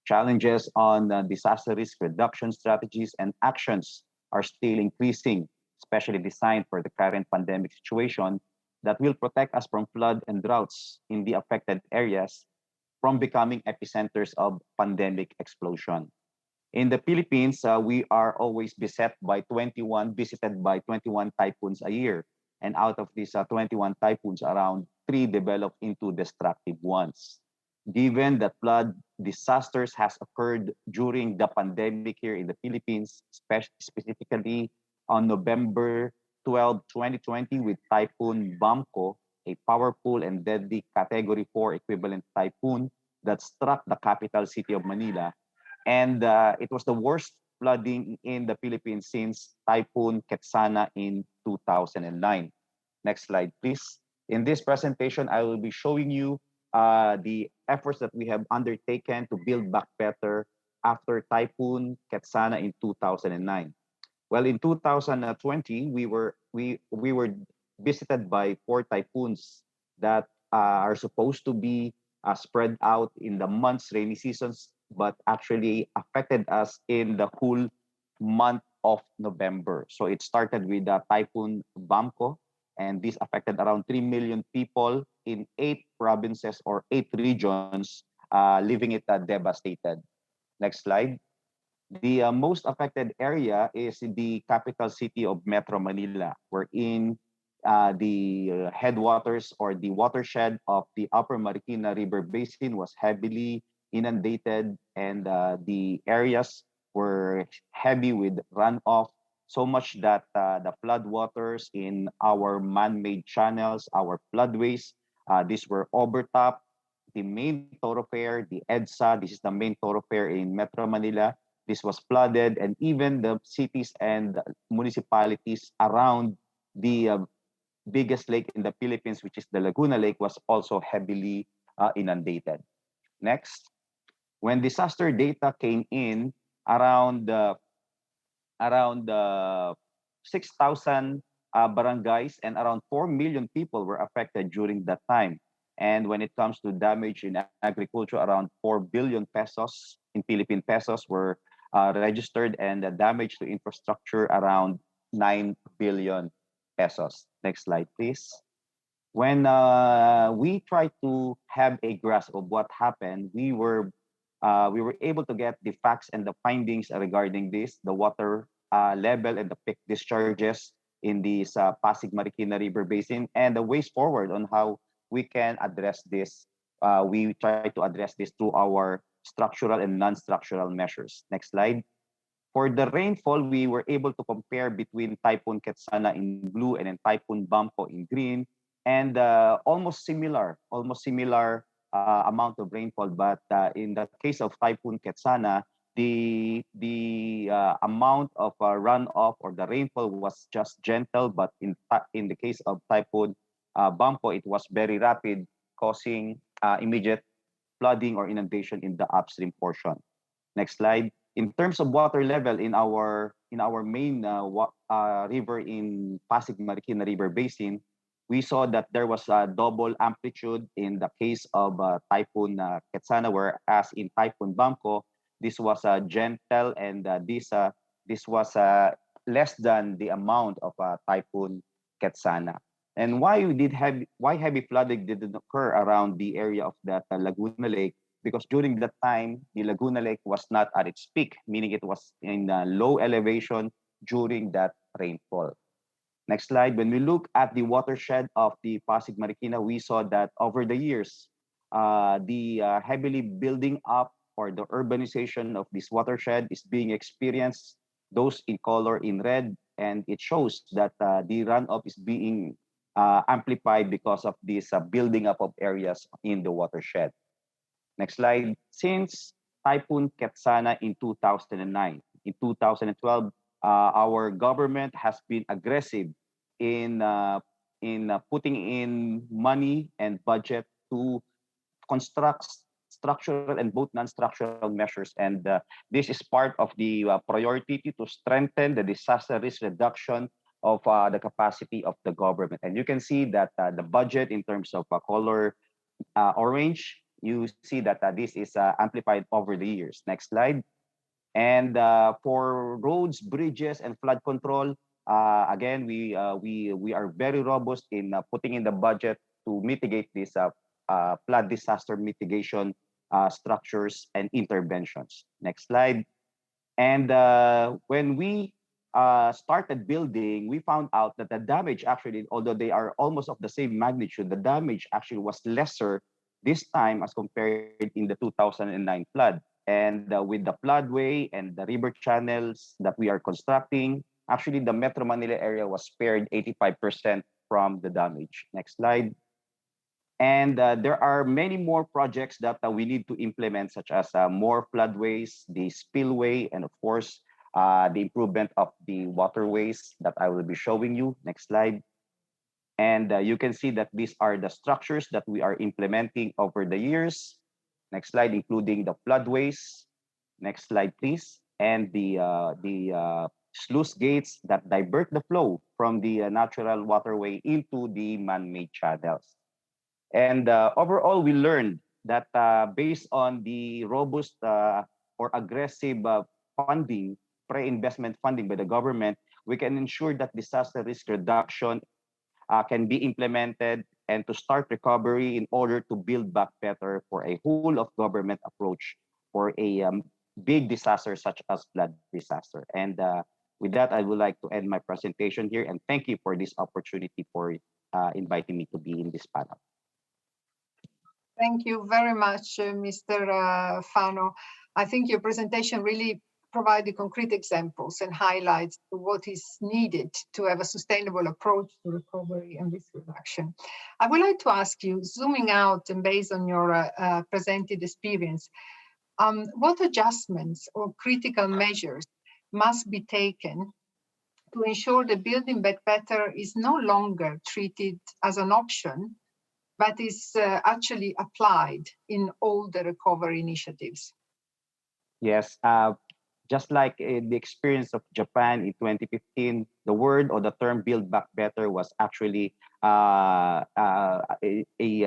Challenges on disaster risk reduction strategies and actions are still increasing, especially designed for the current pandemic situation that will protect us from flood and droughts in the affected areas from becoming epicenters of pandemic explosion. In the Philippines, we are always visited by 21 typhoons a year. And out of these 21 typhoons, around 3 develop into destructive ones. Given that flood disasters has occurred during the pandemic here in the Philippines, specifically on November 12, 2020 with Typhoon Bamko, a powerful and deadly Category 4 equivalent typhoon that struck the capital city of Manila. And it was the worst flooding in the Philippines since Typhoon Ketsana in 2009. Next slide, please. In this presentation, I will be showing you the efforts that we have undertaken to build back better after Typhoon Ketsana in 2009. Well, in 2020, we were visited by 4 typhoons that are supposed to be spread out in the months, rainy seasons, but actually affected us in the whole month of November. So it started with Typhoon Bamko, and this affected around 3 million people in 8 provinces or 8 regions, leaving it devastated. Next slide. The most affected area is the capital city of Metro Manila, wherein the headwaters or the watershed of the Upper Marikina River Basin was heavily inundated, and the areas were heavy with runoff, so much that the flood waters in our man-made channels, our floodways, these were overtopped. The main thoroughfare, the EDSA, this is the main thoroughfare in Metro Manila, this was flooded, and even the cities and municipalities around the biggest lake in the Philippines, which is the Laguna Lake, was also heavily inundated. Next. When disaster data came in, around 6,000 barangays and around 4 million people were affected during that time. And when it comes to damage in agriculture, around 4 billion pesos in Philippine pesos were registered, and the damage to infrastructure around 9 billion pesos. Next slide, please. When we tried to have a grasp of what happened, we were able to get the facts and the findings regarding this, the water level and the peak discharges in this Pasig Marikina River Basin, and the ways forward on how we can address this. We try to address this through our structural and non-structural measures. Next slide. For the rainfall, we were able to compare between Typhoon Ketsana in blue and then Typhoon Bamko in green, and almost similar amount of rainfall. But in the case of Typhoon Ketsana, the amount of runoff or the rainfall was just gentle, but in the case of Typhoon Bamko, it was very rapid, causing immediate flooding or inundation in the upstream portion. Next slide. In terms of water level in our main river in Pasig Marikina River Basin, we saw that there was a double amplitude in the case of Typhoon Ketsana, whereas in Typhoon Bamko, this was gentle, and this was less than the amount of Typhoon Ketsana. And why heavy flooding didn't occur around the area of that Laguna Lake? Because during that time, the Laguna Lake was not at its peak, meaning it was in low elevation during that rainfall. Next slide. When we look at the watershed of the Pasig Marikina, we saw that over the years, the heavily building up or the urbanization of this watershed is being experienced, those in color in red, and it shows that the runoff is being amplified because of this building up of areas in the watershed. Next slide. Since Typhoon Ketsana in 2009. In 2012, our government has been aggressive in putting in money and budget to construct structural and both non-structural measures. And this is part of the priority to strengthen the disaster risk reduction of the capacity of the government. And you can see that the budget in terms of color orange, you see that this is amplified over the years. Next slide. And for roads, bridges, and flood control, again, we are very robust in putting in the budget to mitigate this flood disaster mitigation structures and interventions. Next slide. And when we started building, we found out that the damage actually, although they are almost of the same magnitude, the damage actually was lesser this time as compared in the 2009 flood. And with the floodway and the river channels that we are constructing, actually the Metro Manila area was spared 85% from the damage. Next slide. And there are many more projects that we need to implement, such as more floodways, the spillway, and of course, the improvement of the waterways that I will be showing you. Next slide. And you can see that these are the structures that we are implementing over the years. Next slide, including the floodways. Next slide, please. And the sluice gates that divert the flow from the natural waterway into the man-made channels. And overall, we learned that based on the robust or aggressive funding, pre-investment funding by the government, we can ensure that disaster risk reduction can be implemented and to start recovery in order to build back better for a whole of government approach for a big disaster such as flood disaster. And with that, I would like to end my presentation here and thank you for this opportunity for inviting me to be in this panel. Thank you very much, Mr. Fano. I think your presentation really provided concrete examples and highlights what is needed to have a sustainable approach to recovery and risk reduction. I would like to ask you, zooming out and based on your presented experience, what adjustments or critical measures must be taken to ensure the building back better is no longer treated as an option, but is actually applied in all the recovery initiatives? Yes, just like the experience of Japan in 2015, the word or the term build back better was actually a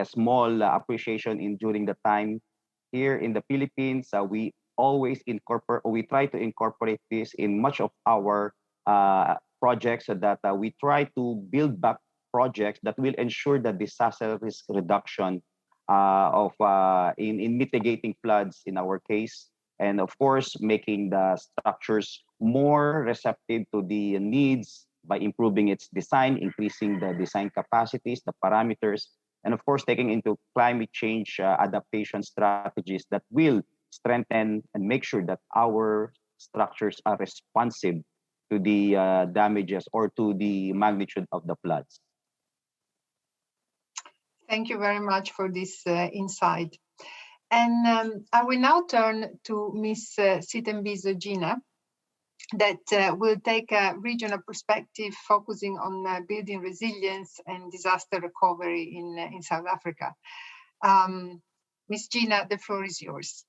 small appreciation during the time. Here in the Philippines, we always try to incorporate this in much of our projects so that we try to build back projects that will ensure the disaster risk reduction in mitigating floods in our case, and of course making the structures more receptive to the needs by improving its design, increasing the design capacities, the parameters, and of course taking into climate change adaptation strategies that will strengthen and make sure that our structures are responsive to the damages or to the magnitude of the floods. Thank you very much for this insight. And I will now turn to Ms. Sitembiso Gina, that will take a regional perspective focusing on building resilience and disaster recovery in South Africa. Ms. Gina, the floor is yours.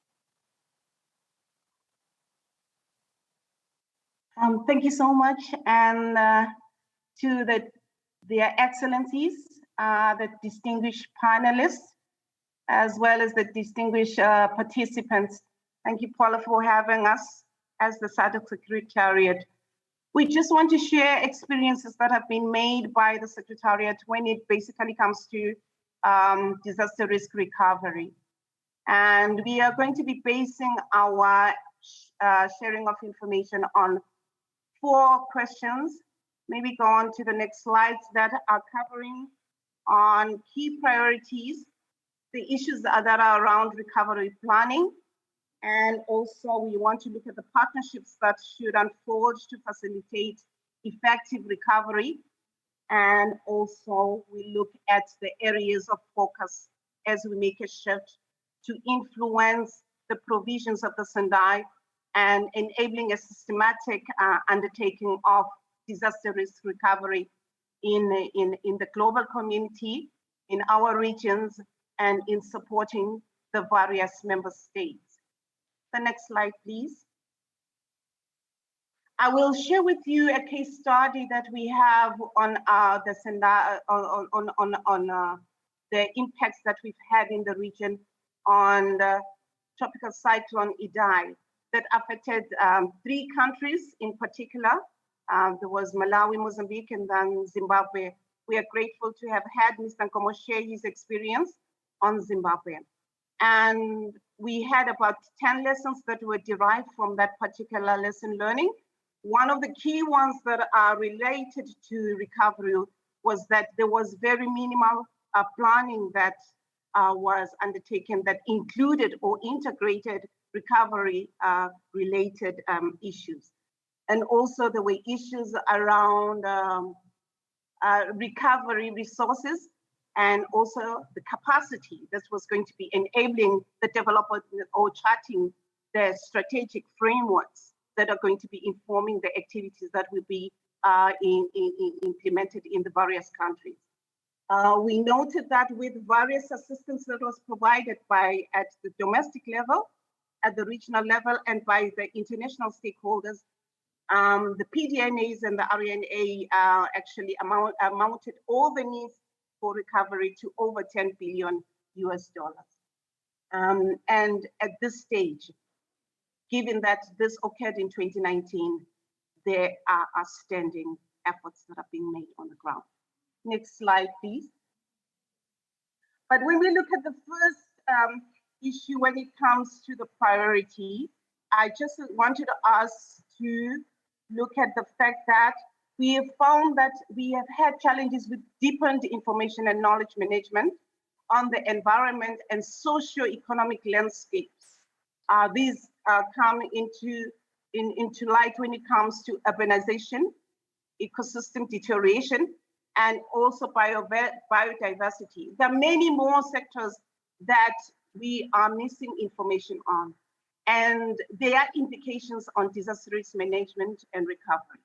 Thank you so much, and to their excellencies, the distinguished panelists, as well as the distinguished participants. Thank you, Paula, for having us as the SAITO Secretariat. We just want to share experiences that have been made by the Secretariat when it basically comes to disaster risk recovery. And we are going to be basing our sharing of information on 4 questions. Maybe go on to the next slides that are covering on key priorities, the issues that are around recovery planning, and also we want to look at the partnerships that should unfold to facilitate effective recovery, and also we look at the areas of focus as we make a shift to influence the provisions of the Sendai and enabling a systematic undertaking of disaster risk recovery in the global community, in our regions, and in supporting the various member states. The next slide, please. I will share with you a case study that we have on the Sendai, the impacts that we've had in the region on the tropical cyclone Idai that affected 3 countries in particular. There was Malawi, Mozambique, and then Zimbabwe. We are grateful to have had Mr. Nkomo share his experience on Zimbabwe. And we had about 10 lessons that were derived from that particular lesson learning. One of the key ones that are related to recovery was that there was very minimal planning that was undertaken that included or integrated recovery related issues. And also there were issues around recovery resources and also the capacity that was going to be enabling the development or charting the strategic frameworks that are going to be informing the activities that will be implemented in the various countries. We noted that with various assistance that was provided at the domestic level, at the regional level, and by the international stakeholders, the PDNAs and the RNA actually amounted all the needs for recovery to over $10 billion US. And at this stage, given that this occurred in 2019, there are outstanding efforts that are being made on the ground. Next slide, please. But when we look at the first issue when it comes to the priority, I just wanted us to look at the fact that we have found that we have had challenges with deepened information and knowledge management on the environment and socio-economic landscapes. These come into light when it comes to urbanization, ecosystem deterioration, and also biodiversity. There are many more sectors that we are missing information on, and there are implications on disaster risk management and recovery.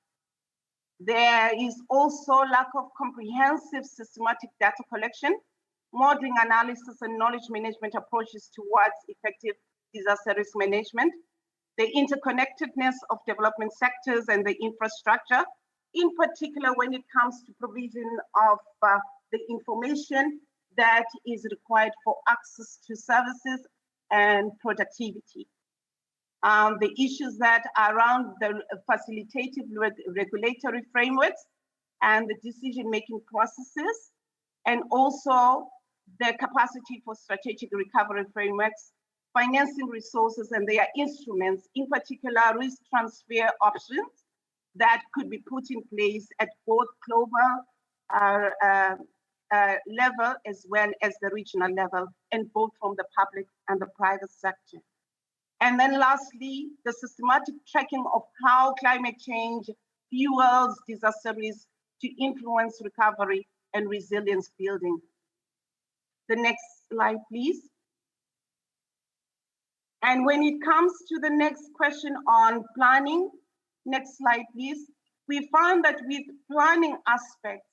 There is also lack of comprehensive systematic data collection, modeling analysis and knowledge management approaches towards effective disaster risk management, the interconnectedness of development sectors and the infrastructure, in particular when it comes to provision of the information that is required for access to services and productivity. The issues that are around the facilitative regulatory frameworks and the decision-making processes, and also the capacity for strategic recovery frameworks, financing resources and their instruments, in particular risk transfer options that could be put in place at both global level as well as the regional level, and both from the public and the private sector. And then lastly, the systematic tracking of how climate change fuels disaster risk to influence recovery and resilience building. The next slide, please. And when it comes to the next question on planning, next slide, please. We found that with planning aspects,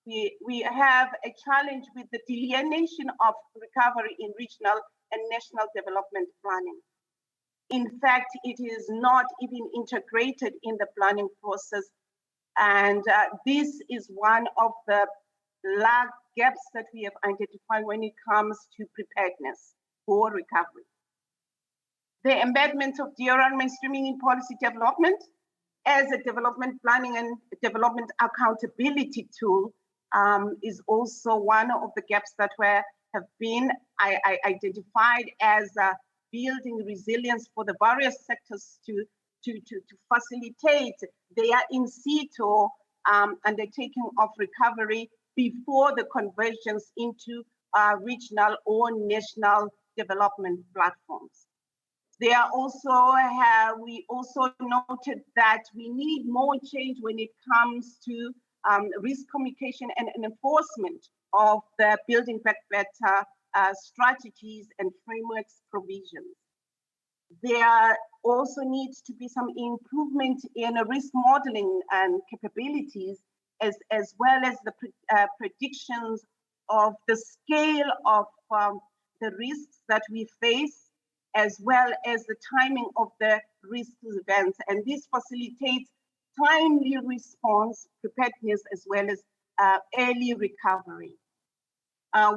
we have a challenge with the delineation of recovery in regional and national development planning. In fact, it is not even integrated in the planning process. And this is one of the large gaps that we have identified when it comes to preparedness for recovery. The embedment of DRR mainstreaming in policy development as a development planning and development accountability tool is also one of the gaps that have been identified as building resilience for the various sectors to facilitate their in situ undertaking of recovery before the convergence into regional or national development platforms. We also noted that we need more change when it comes to risk communication and enforcement of the Building Back Better strategies and frameworks provisions. There also needs to be some improvement in risk modeling and capabilities, as well as the predictions of the scale of the risks that we face, as well as the timing of the risk events. And this facilitates timely response, preparedness, as well as early recovery.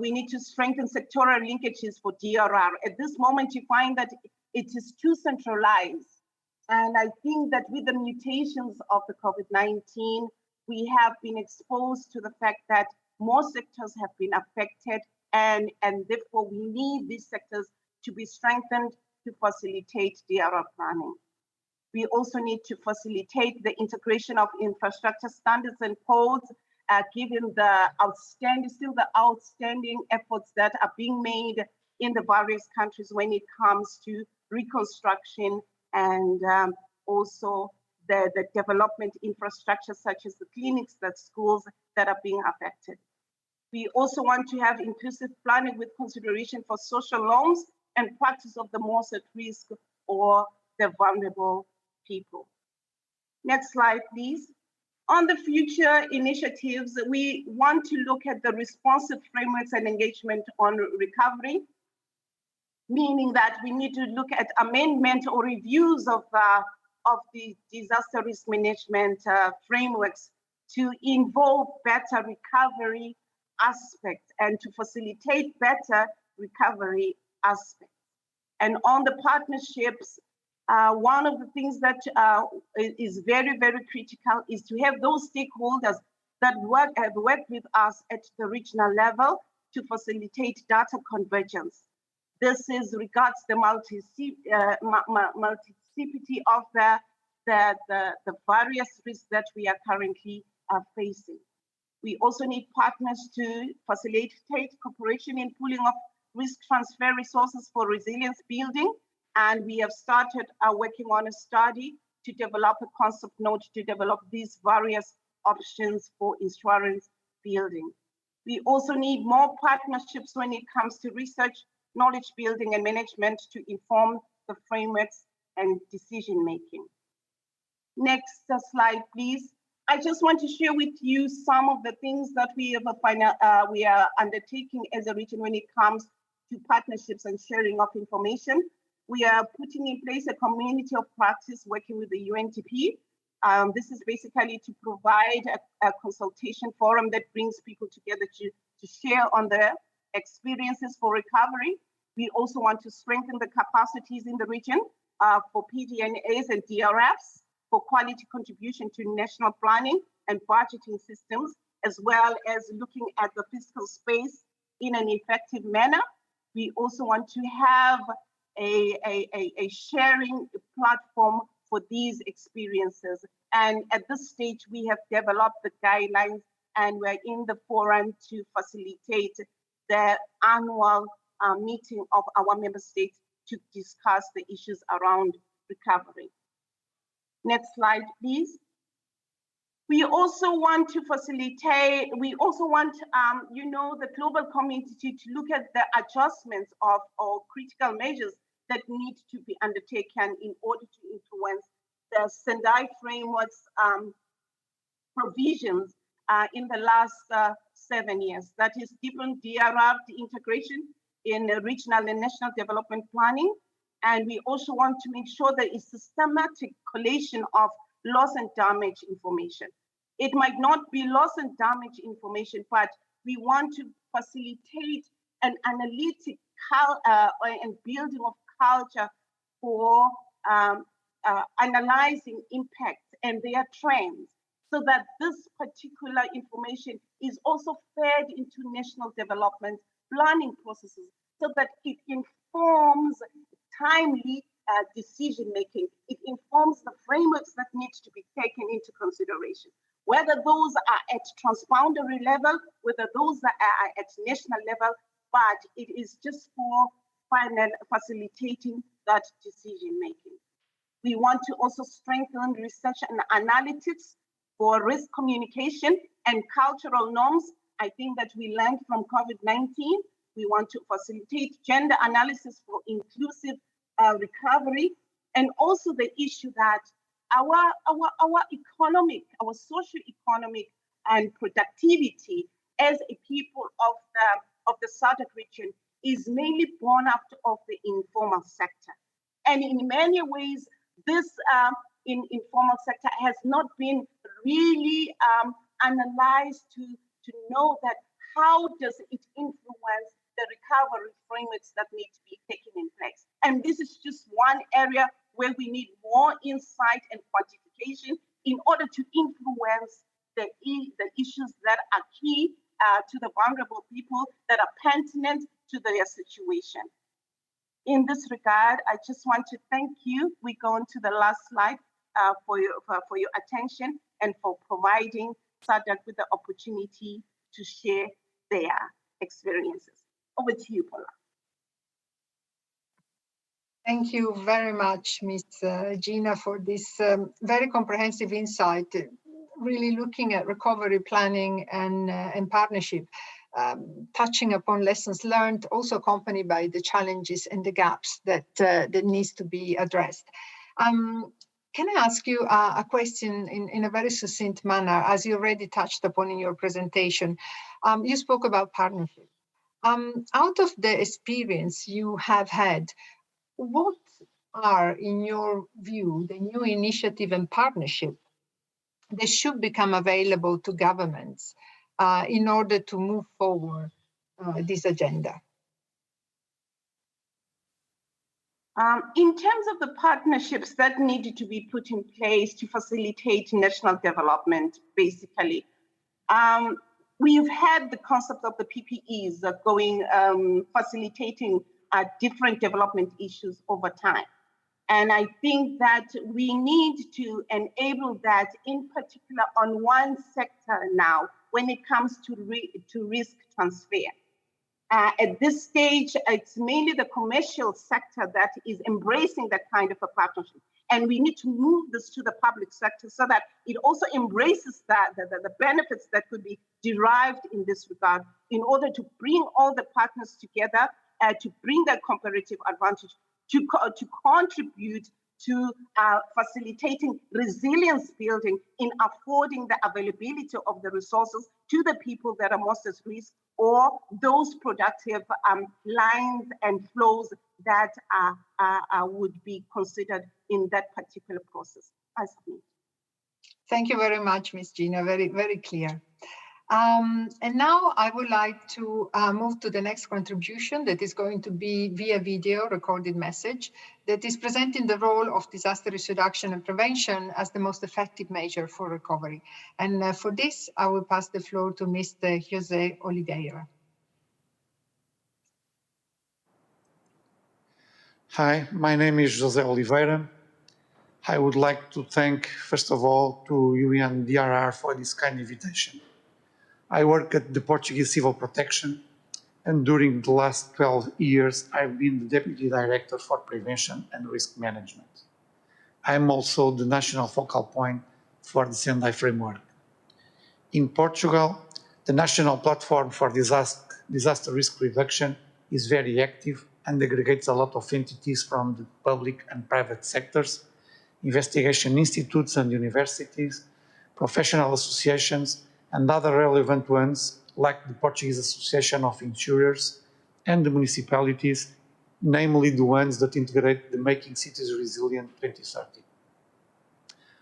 We need to strengthen sectoral linkages for DRR. At this moment, you find that it is too centralized. And I think that with the mutations of the COVID-19, we have been exposed to the fact that more sectors have been affected, and therefore we need these sectors to be strengthened to facilitate DRR planning. We also need to facilitate the integration of infrastructure standards and codes, given the outstanding efforts that are being made in the various countries when it comes to reconstruction and also the development infrastructure, such as the clinics, the schools that are being affected. We also want to have inclusive planning with consideration for social norms and practice of the most at risk or the vulnerable people. Next slide, please. On the future initiatives, we want to look at the responsive frameworks and engagement on recovery, meaning that we need to look at amendment or reviews of the disaster risk management frameworks to involve better recovery aspects and to facilitate better recovery aspects. And on the partnerships, one of the things that is very, very critical is to have those stakeholders that have worked with us at the regional level to facilitate data convergence. This is regards the multiplicity of the various risks that we are currently facing. We also need partners to facilitate cooperation in pooling of risk transfer resources for resilience building. And we have started working on a study to develop a concept note to develop these various options for insurance building. We also need more partnerships when it comes to research, knowledge building and management to inform the frameworks and decision making. Next slide, please. I just want to share with you some of the things that we are undertaking as a region when it comes to partnerships and sharing of information. We are putting in place a community of practice working with the UNDP. This is basically to provide a consultation forum that brings people together to share on their experiences for recovery. We also want to strengthen the capacities in the region for PDNAs and DRFs for quality contribution to national planning and budgeting systems, as well as looking at the fiscal space in an effective manner. We also want to have a sharing platform for these experiences. And at this stage, we have developed the guidelines and we're in the forum to facilitate the annual meeting of our member states to discuss the issues around recovery. Next slide, please. We also want to facilitate, we also want, the global community to look at the adjustments of or critical measures that need to be undertaken in order to influence the Sendai framework's provisions in the last 7 years. That is deepened DRR integration in regional and national development planning. And we also want to make sure that it's systematic collation of loss and damage information. It might not be loss and damage information, but we want to facilitate an analytic and building of culture for analyzing impacts and their trends, so that this particular information is also fed into national development planning processes, so that it informs timely decision-making. It informs the frameworks that need to be taken into consideration, whether those are at transboundary level, whether those are at national level, but it is just for facilitating that decision-making. We want to also strengthen research and analytics for risk communication and cultural norms. I think that we learned from COVID-19 We want to facilitate gender analysis for inclusive recovery, and also the issue that our economic, our socio-economic and productivity as a people of the SADC region is mainly born out of the informal sector. And in many ways, this informal sector has not been really analyzed to know that how does it influence the recovery frameworks that need to be taken in place. And this is just one area where we need more insight and quantification in order to influence the issues that are key to the vulnerable people that are pertinent to their situation. In this regard, I just want to thank you. We go on to the last slide for your attention and for providing SADC with the opportunity to share their experiences. Over to you, Paula. Thank you very much, Ms. Gina, for this very comprehensive insight, really looking at recovery planning and partnership, touching upon lessons learned, also accompanied by the challenges and the gaps that needs to be addressed. Can I ask you a question in a very succinct manner, as you already touched upon in your presentation? You spoke about partnership. Out of the experience you have had, what are, in your view, the new initiative and partnership that should become available to governments in order to move forward this agenda? In terms of the partnerships that needed to be put in place to facilitate national development, basically, we've had the concept of the PPEs facilitating different development issues over time. And I think that we need to enable that, in particular on one sector now, when it comes to risk transfer. At this stage, it's mainly the commercial sector that is embracing that kind of a partnership. And we need to move this to the public sector so that it also embraces the benefits that could be derived in this regard, in order to bring all the partners together, to bring that comparative advantage, to contribute to facilitating resilience building in affording the availability of the resources to the people that are most at risk, or those productive lines and flows that would be considered in that particular process. Thank you very much, Ms. Gina, very, very clear. And now I would like to move to the next contribution that is going to be via video recorded message that is presenting the role of disaster risk reduction and prevention as the most effective measure for recovery. And for this, I will pass the floor to Mr. Jose Oliveira. Hi, my name is Jose Oliveira. I would like to thank, first of all, to UNDRR for this kind invitation. I work at the Portuguese Civil Protection, and during the last 12 years, I've been the Deputy Director for Prevention and Risk Management. I'm also the national focal point for the Sendai Framework. In Portugal, the National Platform for Disaster Risk Reduction is very active and aggregates a lot of entities from the public and private sectors, investigation institutes and universities, professional associations, and other relevant ones like the Portuguese Association of Insurers and the municipalities, namely the ones that integrate the Making Cities Resilient 2030.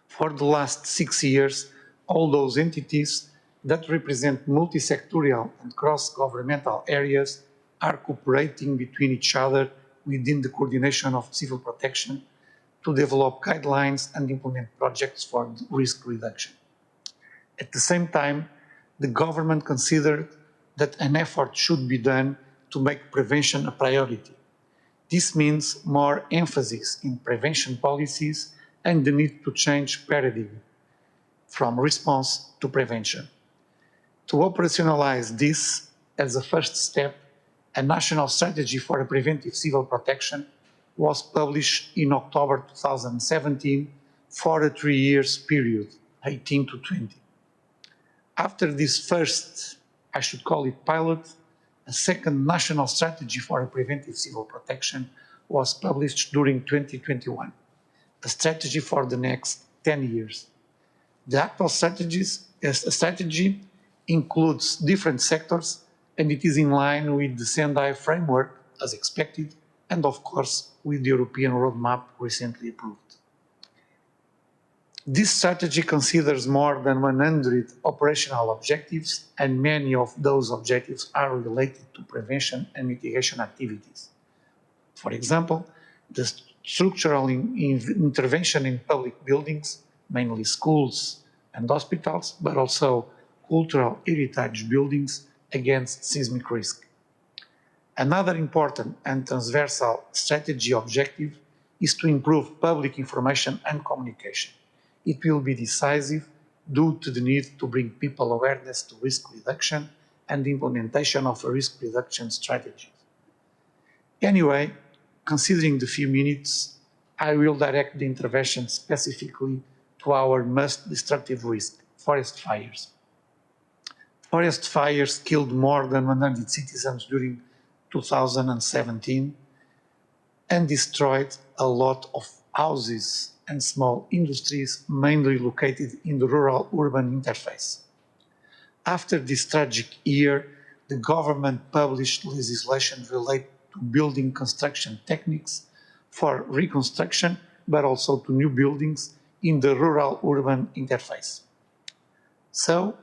For the last 6 years, all those entities that represent multi-sectorial and cross-governmental areas are cooperating between each other within the coordination of civil protection to develop guidelines and implement projects for risk reduction. At the same time, the government considered that an effort should be done to make prevention a priority. This means more emphasis in prevention policies and the need to change paradigm from response to prevention. To operationalize this as a first step, a national strategy for preventive civil protection was published in October 2017 for a 3-year period, 18 to 20. After this first, I should call it pilot, a second national strategy for preventive civil protection was published during 2021, a strategy for the next 10 years. The actual strategy includes different sectors, and it is in line with the Sendai framework as expected, and of course with the European roadmap recently approved. This strategy considers more than 100 operational objectives, and many of those objectives are related to prevention and mitigation activities. For example, the structural intervention in public buildings, mainly schools and hospitals, but also cultural heritage buildings against seismic risk. Another important and transversal strategy objective is to improve public information and communication. It will be decisive due to the need to bring people awareness to risk reduction and the implementation of a risk reduction strategy. Anyway, considering the few minutes, I will direct the intervention specifically to our most destructive risk, forest fires. Forest fires killed more than 100 citizens during 2017 and destroyed a lot of houses and small industries, mainly located in the rural-urban interface. After this tragic year, the government published legislation related to building construction techniques for reconstruction, but also to new buildings in the rural-urban interface. So,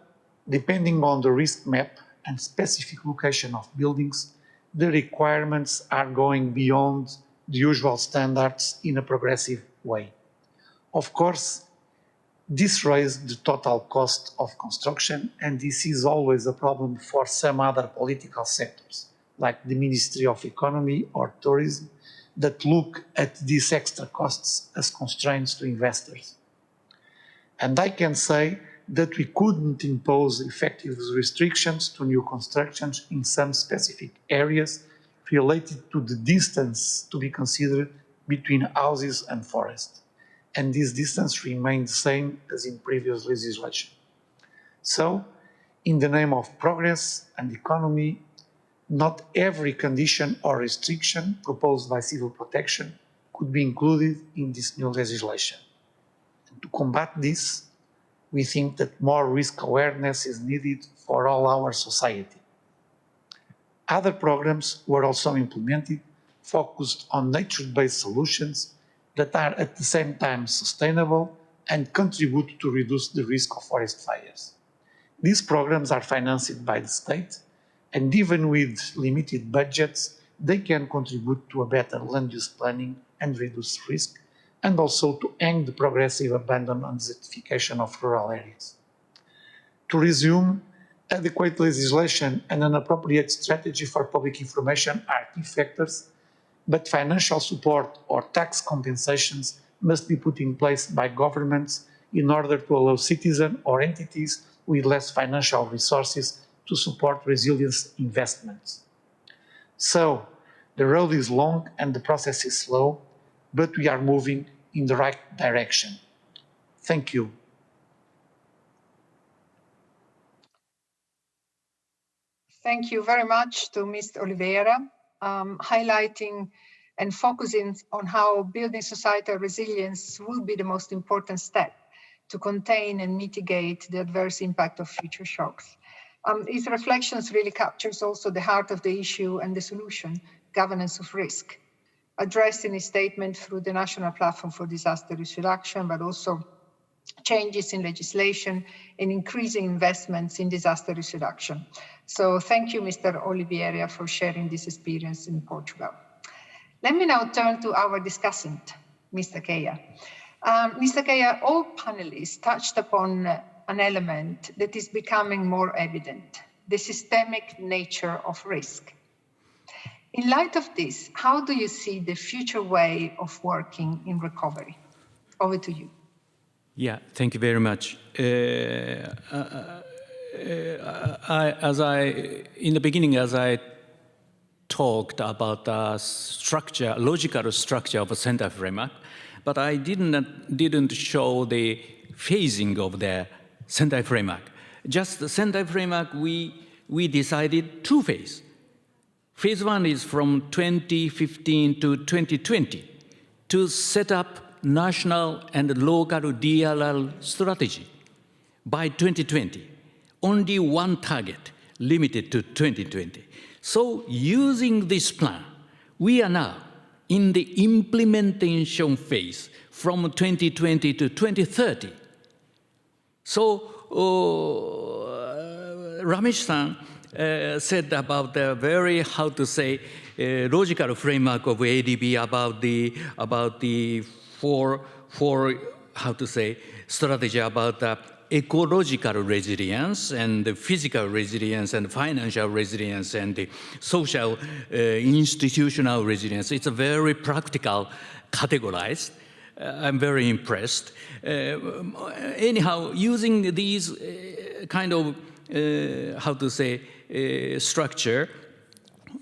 depending on the risk map and specific location of buildings, the requirements are going beyond the usual standards in a progressive way. Of course, this raised the total cost of construction, and this is always a problem for some other political sectors, like the Ministry of Economy or Tourism, that look at these extra costs as constraints to investors. And I can say that we couldn't impose effective restrictions to new constructions in some specific areas related to the distance to be considered between houses and forest. And this distance remained the same as in previous legislation. So, in the name of progress and economy, not every condition or restriction proposed by civil protection could be included in this new legislation. And to combat this, we think that more risk awareness is needed for all our society. Other programs were also implemented, focused on nature-based solutions that are at the same time sustainable and contribute to reduce the risk of forest fires. These programs are financed by the state, and even with limited budgets, they can contribute to a better land use planning and reduce risk, and also to end the progressive abandon and desertification of rural areas. To resume, adequate legislation and an appropriate strategy for public information are key factors, but financial support or tax compensations must be put in place by governments in order to allow citizens or entities with less financial resources to support resilience investments. So, the road is long and the process is slow, but we are moving in the right direction. Thank you. Thank you very much to Mr. Oliveira, highlighting and focusing on how building societal resilience will be the most important step to contain and mitigate the adverse impact of future shocks. His reflections really captures also the heart of the issue and the solution, governance of risk, addressed in his statement through the National Platform for Disaster Risk Reduction, but also changes in legislation and increasing investments in disaster risk reduction. So thank you, Mr. Oliveira, for sharing this experience in Portugal. Let me now turn to our discussant, Mr. Takeyah. Mr. Takeyah, all panelists touched upon an element that is becoming more evident, the systemic nature of risk. In light of this, how do you see the future way of working in recovery? Over to you. Yeah, thank you very much. In the beginning, as I talked about the structure, logical structure of a Sendai framework, but I didn't show the phasing of the Sendai framework. Just the Sendai framework, we decided two phases. Phase 1 is from 2015 to 2020 to set up national and local DRR strategy. By 2020, only one target, limited to 2020. So using this plan, we are now in the implementation phase from 2020 to 2030. So Ramesh-san said about the very, how to say, logical framework of ADB about the four how to say, strategy about the ecological resilience and the physical resilience and financial resilience and the social institutional resilience. It's a very practical categorized. I'm very impressed. Anyhow, using these kind of, how to say, structure,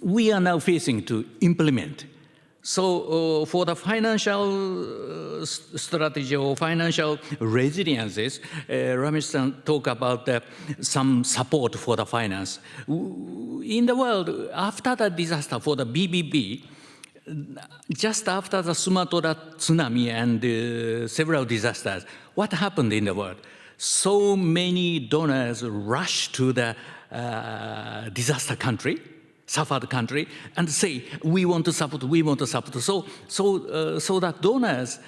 we are now facing to implement. So for the financial strategy or financial resiliences, Ramesh-san talked about some support for the finance. In the world, after the disaster for the BBB, just after the Sumatra tsunami and several disasters, what happened in the world? So many donors rushed to the disaster country, suffered country, and say, we want to support, we want to support. So that donors'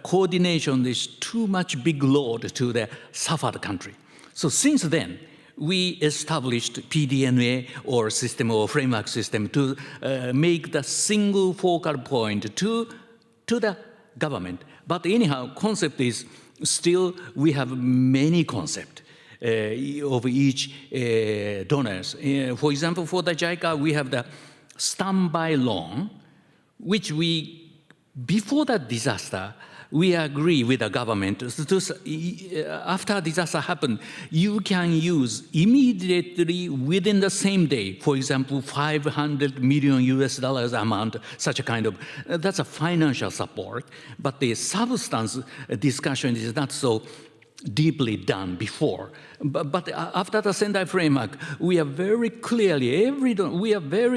coordination is too much big load to the suffered country. So since then, we established PDNA or system or framework system to make the single focal point to the government. But anyhow, concept is still, we have many concepts of each donors. For example, for the JICA, we have the standby loan, which we, before the disaster, we agree with the government. After disaster happened, you can use immediately within the same day, for example, $500 million US amount, such a kind of, that's a financial support, but the substance discussion is not so deeply done before. But after the Sendai framework, we are very clearly,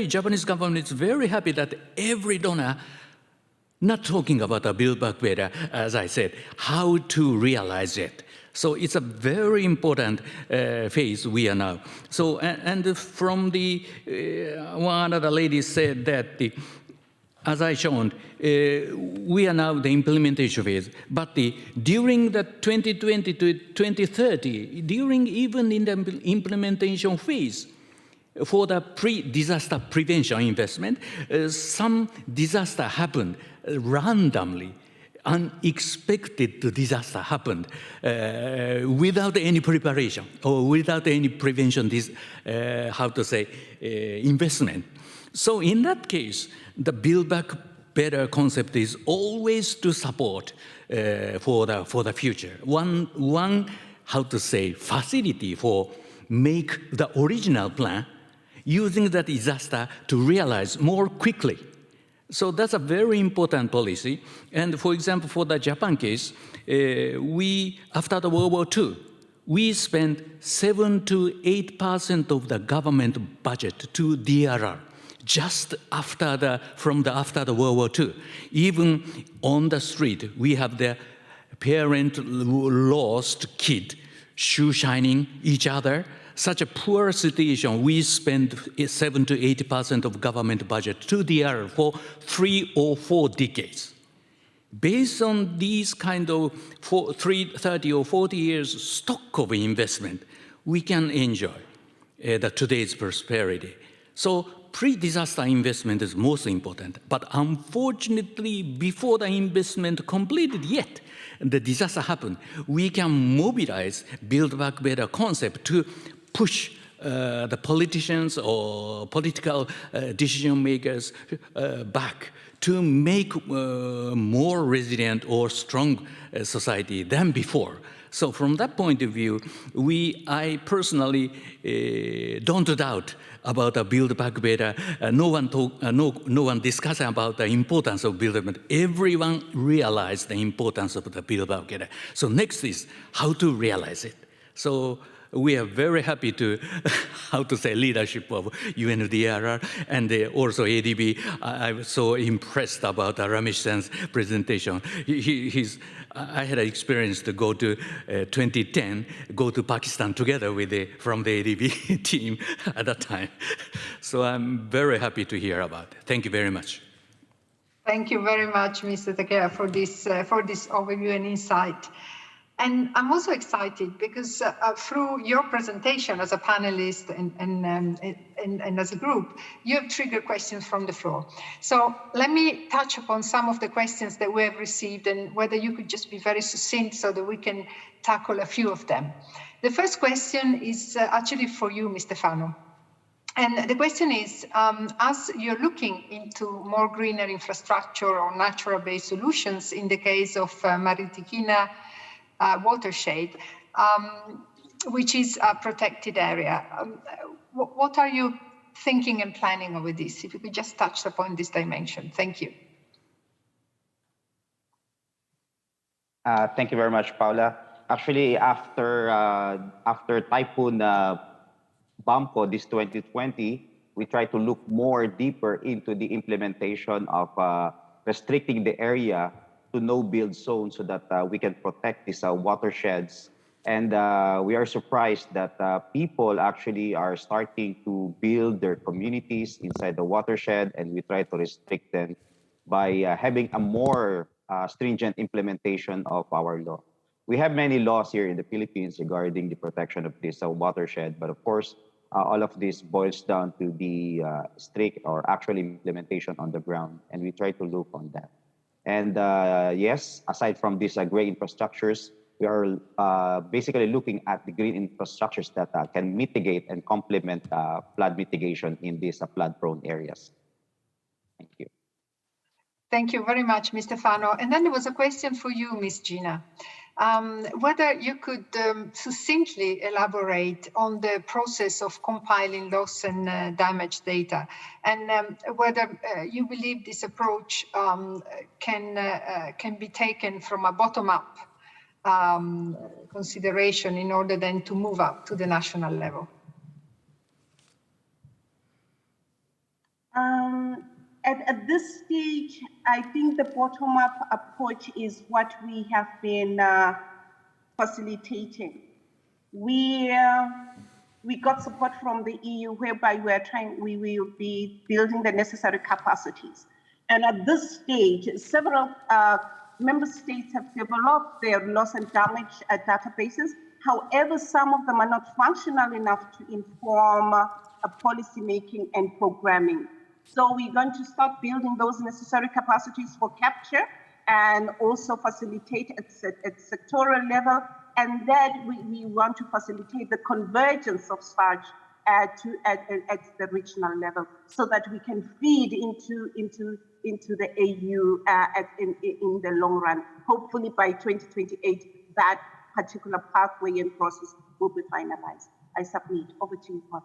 Japanese government is very happy that every donor, not talking about a Build Back Better, as I said, how to realize it. So it's a very important phase we are now. So, and from the, one of the ladies said that as I shown, we are now the implementation phase, but during the 2020 to 2030, during even in the implementation phase, for the pre-disaster prevention investment, some disaster happened randomly, unexpected disaster happened without any preparation or without any prevention, how to say, investment. So in that case, the Build Back Better concept is always to support for the future. One, how to say, facility for make the original plan using that disaster to realize more quickly. So that's a very important policy. And for example, for the Japan case, we, after the World War II, we spent 7 to 8% of the government budget to DRR. Just after the World War II, even on the street, we have the parent lost kid shoe shining each other. Such a poor situation, we spend 7 to 80% of government budget to DRR for 3 or 4 decades. Based on these kind of 30 or 40 years stock of investment, we can enjoy today's prosperity. So pre-disaster investment is most important, but unfortunately, before the investment completed yet, the disaster happened, we can mobilize Build Back Better concept to push the politicians or political decision makers back to make more resilient or strong society than before. So from that point of view, I personally don't doubt about a Build Back Better. No one discussed about the importance of Build Back Better. Everyone realized the importance of the Build Back Better. So next is how to realize it. So we are very happy to, how to say, leadership of UNDRR and also ADB. I was so impressed about Ramesh-san's presentation. I had an experience to go to 2010, go to Pakistan together with from the ADB team at that time. So I'm very happy to hear about it. Thank you very much. Thank you very much, Mr. Takea, for this overview and insight. And I'm also excited because through your presentation as a panelist and as a group, you have triggered questions from the floor. So let me touch upon some of the questions that we have received and whether you could just be very succinct so that we can tackle a few of them. The first question is actually for you, Mr. Fano. And the question is, as you're looking into more greener infrastructure or natural-based solutions in the case of Maritikina watershed, which is a protected area, what are you thinking and planning over this? If you could just touch upon this dimension. Thank you. Thank you very much, Paula. Actually, after Typhoon Bampo this 2020, we try to look more deeper into the implementation of restricting the area to no-build zones so that we can protect these watersheds. And we are surprised that people actually are starting to build their communities inside the watershed, and we try to restrict them by having a more stringent implementation of our law. We have many laws here in the Philippines regarding the protection of this watershed, but of course, all of this boils down to the strict or actual implementation on the ground, and we try to look on that. And yes, aside from these green infrastructures, we are basically looking at the green infrastructures that can mitigate and complement flood mitigation in these flood-prone areas. Thank you. Thank you very much, Mr. Fano. And then there was a question for you, Ms. Gina. Whether you could succinctly elaborate on the process of compiling loss and damage data, and whether you believe this approach can be taken from a bottom-up consideration in order then to move up to the national level. At this stage, I think the bottom-up approach is what we have been facilitating. We got support from the EU, whereby we will be building the necessary capacities. And at this stage, several member states have developed their loss and damage databases. However, some of them are not functional enough to inform policy making and programming. So we're going to start building those necessary capacities for capture and also facilitate at sectoral level. And then we want to facilitate the convergence of such at the regional level so that we can feed into the AU in the long run. Hopefully by 2028, that particular pathway and process will be finalized. I submit. Over to you, Marc.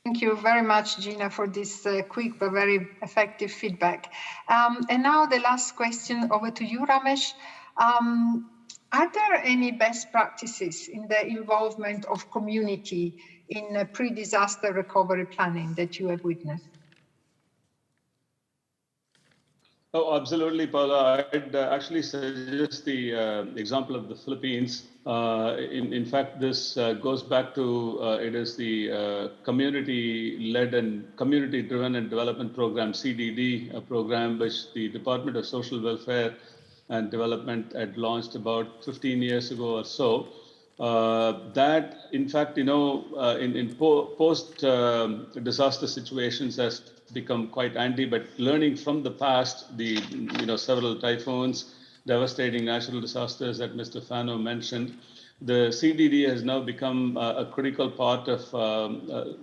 Thank you very much, Gina, for this quick but very effective feedback. And now the last question over to you, Ramesh. Are there any best practices in the involvement of community in pre-disaster recovery planning that you have witnessed? Oh, absolutely, Paula. I'd actually suggest the example of the Philippines. In fact, this goes back to it is the community-led and community-driven and development program, CDD program, which the Department of Social Welfare and Development had launched about 15 years ago or so. That, in fact, in post-disaster situations has become quite handy, but learning from the past, the several typhoons, devastating natural disasters that Mr. Fano mentioned, the CDD has now become a critical part of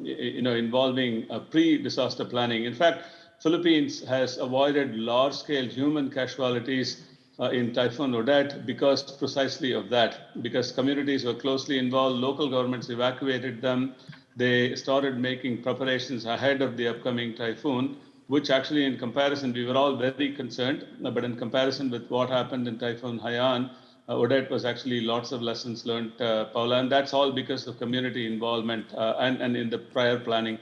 involving pre-disaster planning. In fact, Philippines has avoided large-scale human casualties in Typhoon Odette because precisely of that, because communities were closely involved, local governments evacuated them. They started making preparations ahead of the upcoming typhoon, which actually in comparison, we were all very concerned, but in comparison with what happened in Typhoon Haiyan, Odette was actually lots of lessons learned, Paula, and that's all because of community involvement and in the prior planning.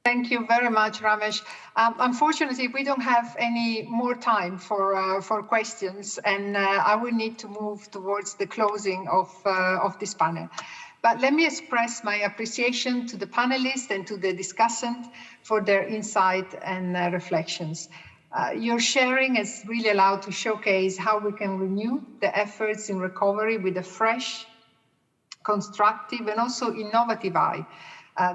Thank you very much, Ramesh. Unfortunately, we don't have any more time for questions, and I will need to move towards the closing of this panel. But let me express my appreciation to the panelists and to the discussant for their insight and reflections. Your sharing has really allowed to showcase how we can renew the efforts in recovery with a fresh, constructive, and also innovative eye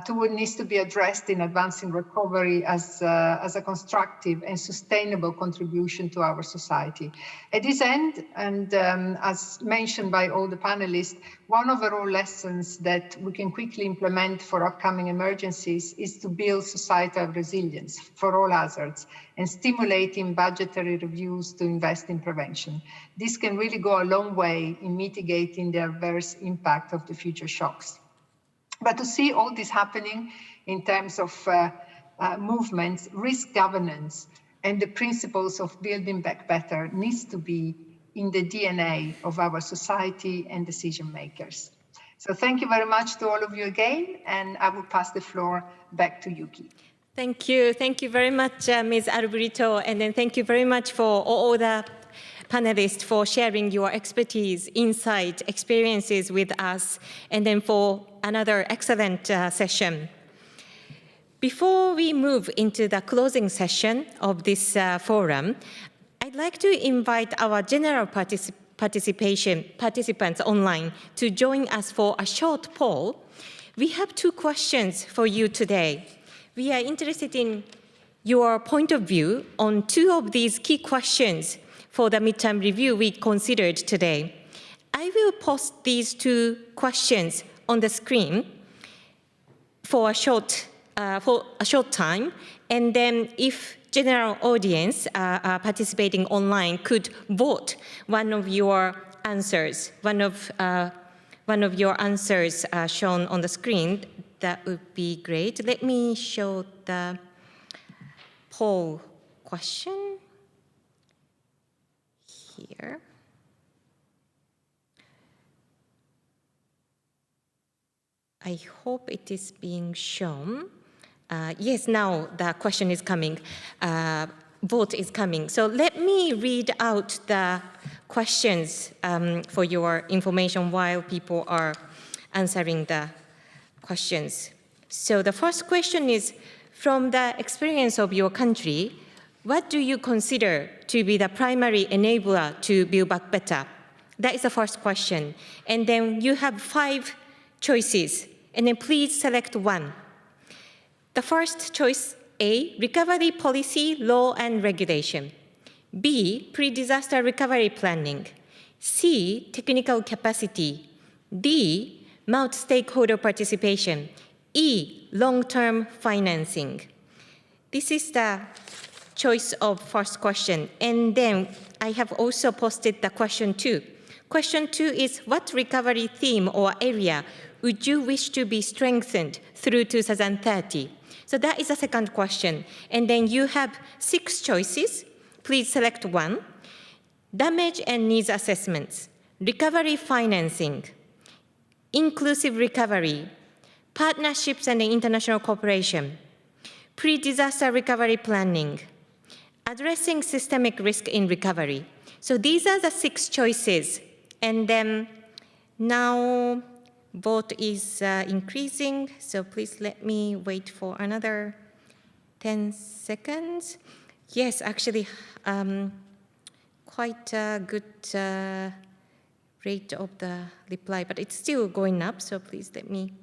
to what needs to be addressed in advancing recovery as a constructive and sustainable contribution to our society. At this end, and as mentioned by all the panelists, one overall lessons that we can quickly implement for upcoming emergencies is to build societal resilience for all hazards and stimulating budgetary reviews to invest in prevention. This can really go a long way in mitigating the adverse impact of the future shocks. But to see all this happening in terms of movements, risk governance, and the principles of building back better needs to be in the DNA of our society and decision makers. So thank you very much to all of you again, and I will pass the floor back to Yuki. Thank you. Thank you very much, Ms. Albrito, and then thank you very much for all the panelists for sharing your expertise, insight, experiences with us, and then for another excellent session. Before we move into the closing session of this forum, I'd like to invite our general participants online to join us for a short poll. We have 2 questions for you today. We are interested in your point of view on 2 of these key questions for the midterm review we considered today. I will post these 2 questions on the screen for a short time, and then if general audience participating online could vote one of your answers, one of your answers shown on the screen, that would be great. Let me show the poll question here. I hope it is being shown. Yes, now the question is coming. Vote is coming. So let me read out the questions for your information while people are answering the questions. So the first question is, from the experience of your country, what do you consider to be the primary enabler to build back better? That is the first question. And then you have 5 choices, and then please select one. The first choice, A, recovery policy, law and regulation. B, pre-disaster recovery planning. C, technical capacity. D, multi-stakeholder participation. E, long-term financing. This is the choice of first question. And then I have also posted the question 2. Question 2 is, what recovery theme or area would you wish to be strengthened through 2030? So that is the second question. And then you have 6 choices. Please select one. Damage and needs assessments, recovery financing, inclusive recovery, partnerships and international cooperation, pre-disaster recovery planning, addressing systemic risk in recovery. So these are the 6 choices. And then now vote is increasing. So please let me wait for another 10 seconds. Yes, actually, quite a good rate of the reply, but it's still going up. So please let me.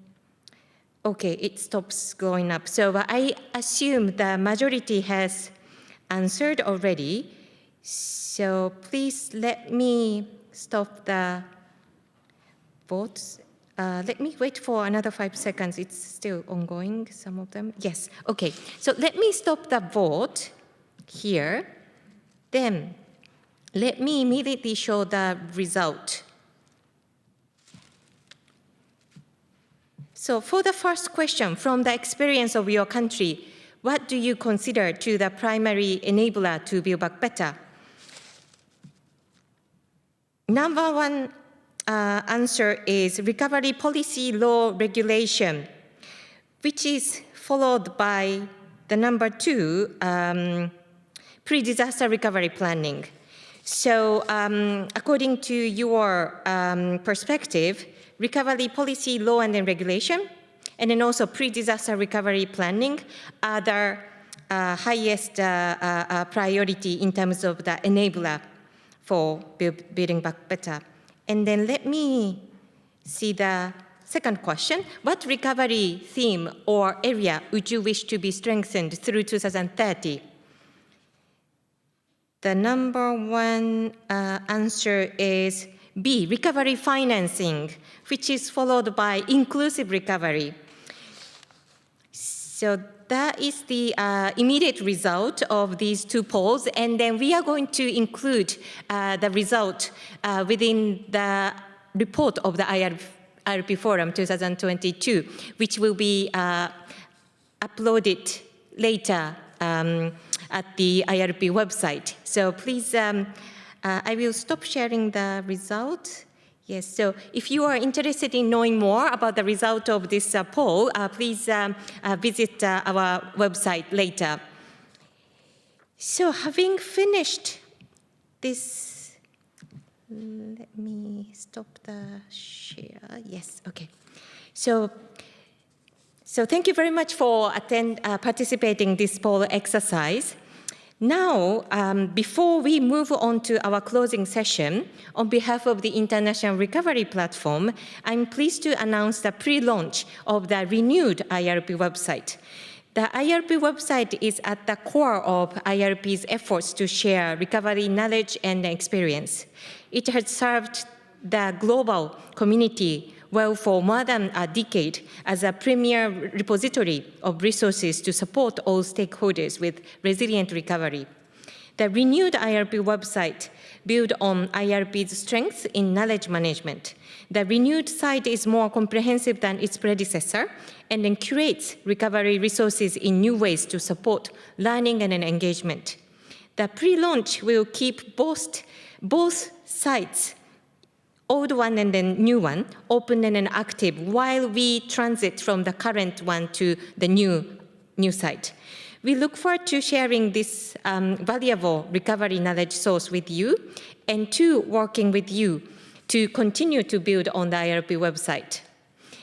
Okay, it stops going up. So I assume the majority has answered already. So please let me stop the votes. Let me wait for another 5 seconds. It's still ongoing, some of them. Yes, okay. So let me stop the vote here. Then let me immediately show the result. So for the first question, from the experience of your country, what do you consider to the primary enabler to build back better? number one answer is recovery policy law regulation, which is followed by the number two, pre-disaster recovery planning. So according to your perspective, recovery policy law and then regulation, and then also pre-disaster recovery planning are the highest priority in terms of the enabler for building back better. And then let me see the second question. What recovery theme or area would you wish to be strengthened through 2030? The number one answer is B, recovery financing, which is followed by inclusive recovery. So that is the immediate result of these two polls, and then we are going to include the result within the report of the IRP Forum 2022, which will be uploaded later at the IRP website. So please, I will stop sharing the result. Yes, so if you are interested in knowing more about the result of this poll, please visit our website later. So having finished this, let me stop the share. Yes, okay. So thank you very much for participating in this poll exercise. Now, before we move on to our closing session, on behalf of the International Recovery Platform, I'm pleased to announce the pre-launch of the renewed IRP website. The IRP website is at the core of IRP's efforts to share recovery knowledge and experience. It has served the global community well for more than a decade as a premier repository of resources to support all stakeholders with resilient recovery. The renewed IRP website builds on IRP's strengths in knowledge management. The renewed site is more comprehensive than its predecessor and then curates recovery resources in new ways to support learning and engagement. The pre-launch will keep both sites, old one and then new one, open and active while we transit from the current one to the new site. We look forward to sharing this valuable recovery knowledge source with you and to working with you to continue to build on the IRP website.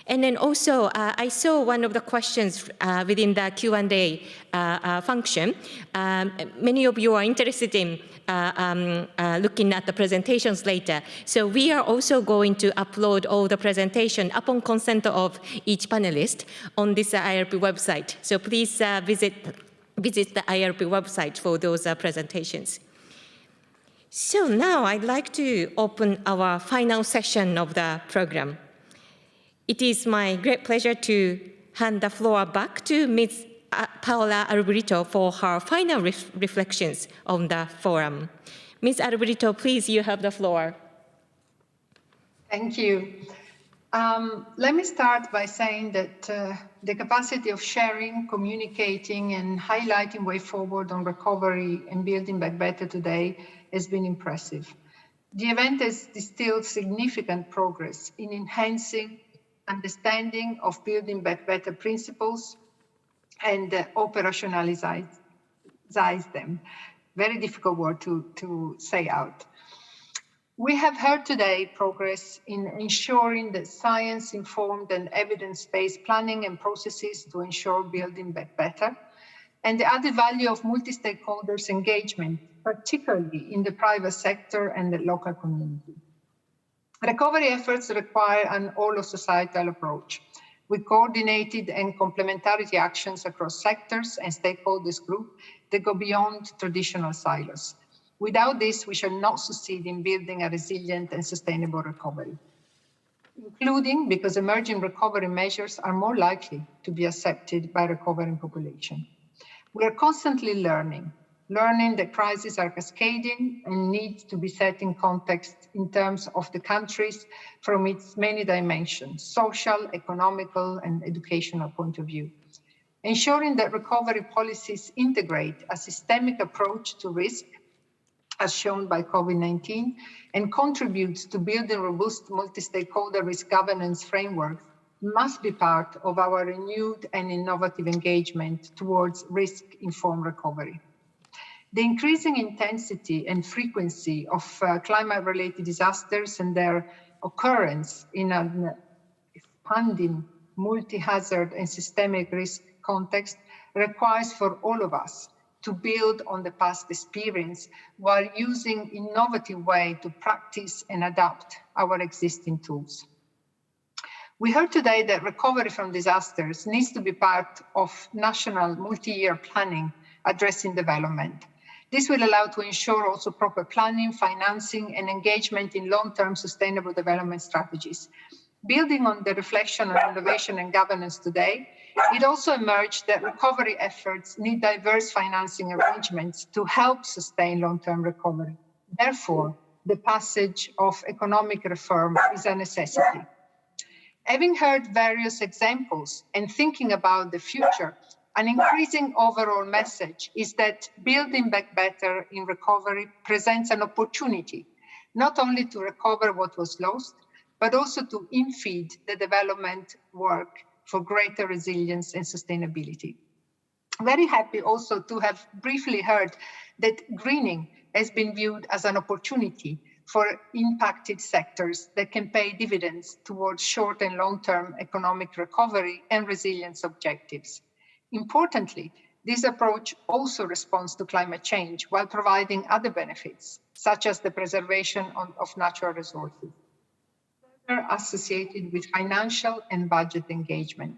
And then also, I saw one of the questions within the Q&A function. Many of you are interested in looking at the presentations later. So we are also going to upload all the presentation upon consent of each panelist on this IRP website. So please visit the IRP website for those presentations. So now I'd like to open our final session of the program. It is my great pleasure to hand the floor back to Ms. Paola Arboreto for her final reflections on the forum. Ms. Arboreto, please, you have the floor. Thank you. Let me start by saying that the capacity of sharing, communicating, and highlighting way forward on recovery and building back better today has been impressive. The event has distilled significant progress in enhancing understanding of building back better principles and operationalize them. Very difficult word to say out. We have heard today progress in ensuring that science-informed and evidence-based planning and processes to ensure building back better, and the added value of multi-stakeholders engagement, particularly in the private sector and the local community. Recovery efforts require an all-of-societal approach with coordinated and complementarity actions across sectors and stakeholders groups that go beyond traditional silos. Without this, we shall not succeed in building a resilient and sustainable recovery, including because emerging recovery measures are more likely to be accepted by recovering population. We are constantly learning that crises are cascading and need to be set in context in terms of the countries from its many dimensions, social, economical, and educational point of view. Ensuring that recovery policies integrate a systemic approach to risk as shown by COVID-19, and contributes to building robust multi-stakeholder risk governance frameworks, must be part of our renewed and innovative engagement towards risk-informed recovery. The increasing intensity and frequency of climate-related disasters and their occurrence in an expanding multi-hazard and systemic risk context requires for all of us to build on the past experience while using innovative ways to practice and adapt our existing tools. We heard today that recovery from disasters needs to be part of national multi-year planning addressing development. This will allow to ensure also proper planning, financing, and engagement in long-term sustainable development strategies. Building on the reflection on innovation and governance today, it also emerged that recovery efforts need diverse financing arrangements to help sustain long-term recovery. Therefore, the passage of economic reform is a necessity. Having heard various examples and thinking about the future, an increasing overall message is that building back better in recovery presents an opportunity, not only to recover what was lost, but also to infeed the development work for greater resilience and sustainability. Very happy also to have briefly heard that greening has been viewed as an opportunity for impacted sectors that can pay dividends towards short and long-term economic recovery and resilience objectives. Importantly, this approach also responds to climate change while providing other benefits, such as the preservation of natural resources, further associated with financial and budget engagement.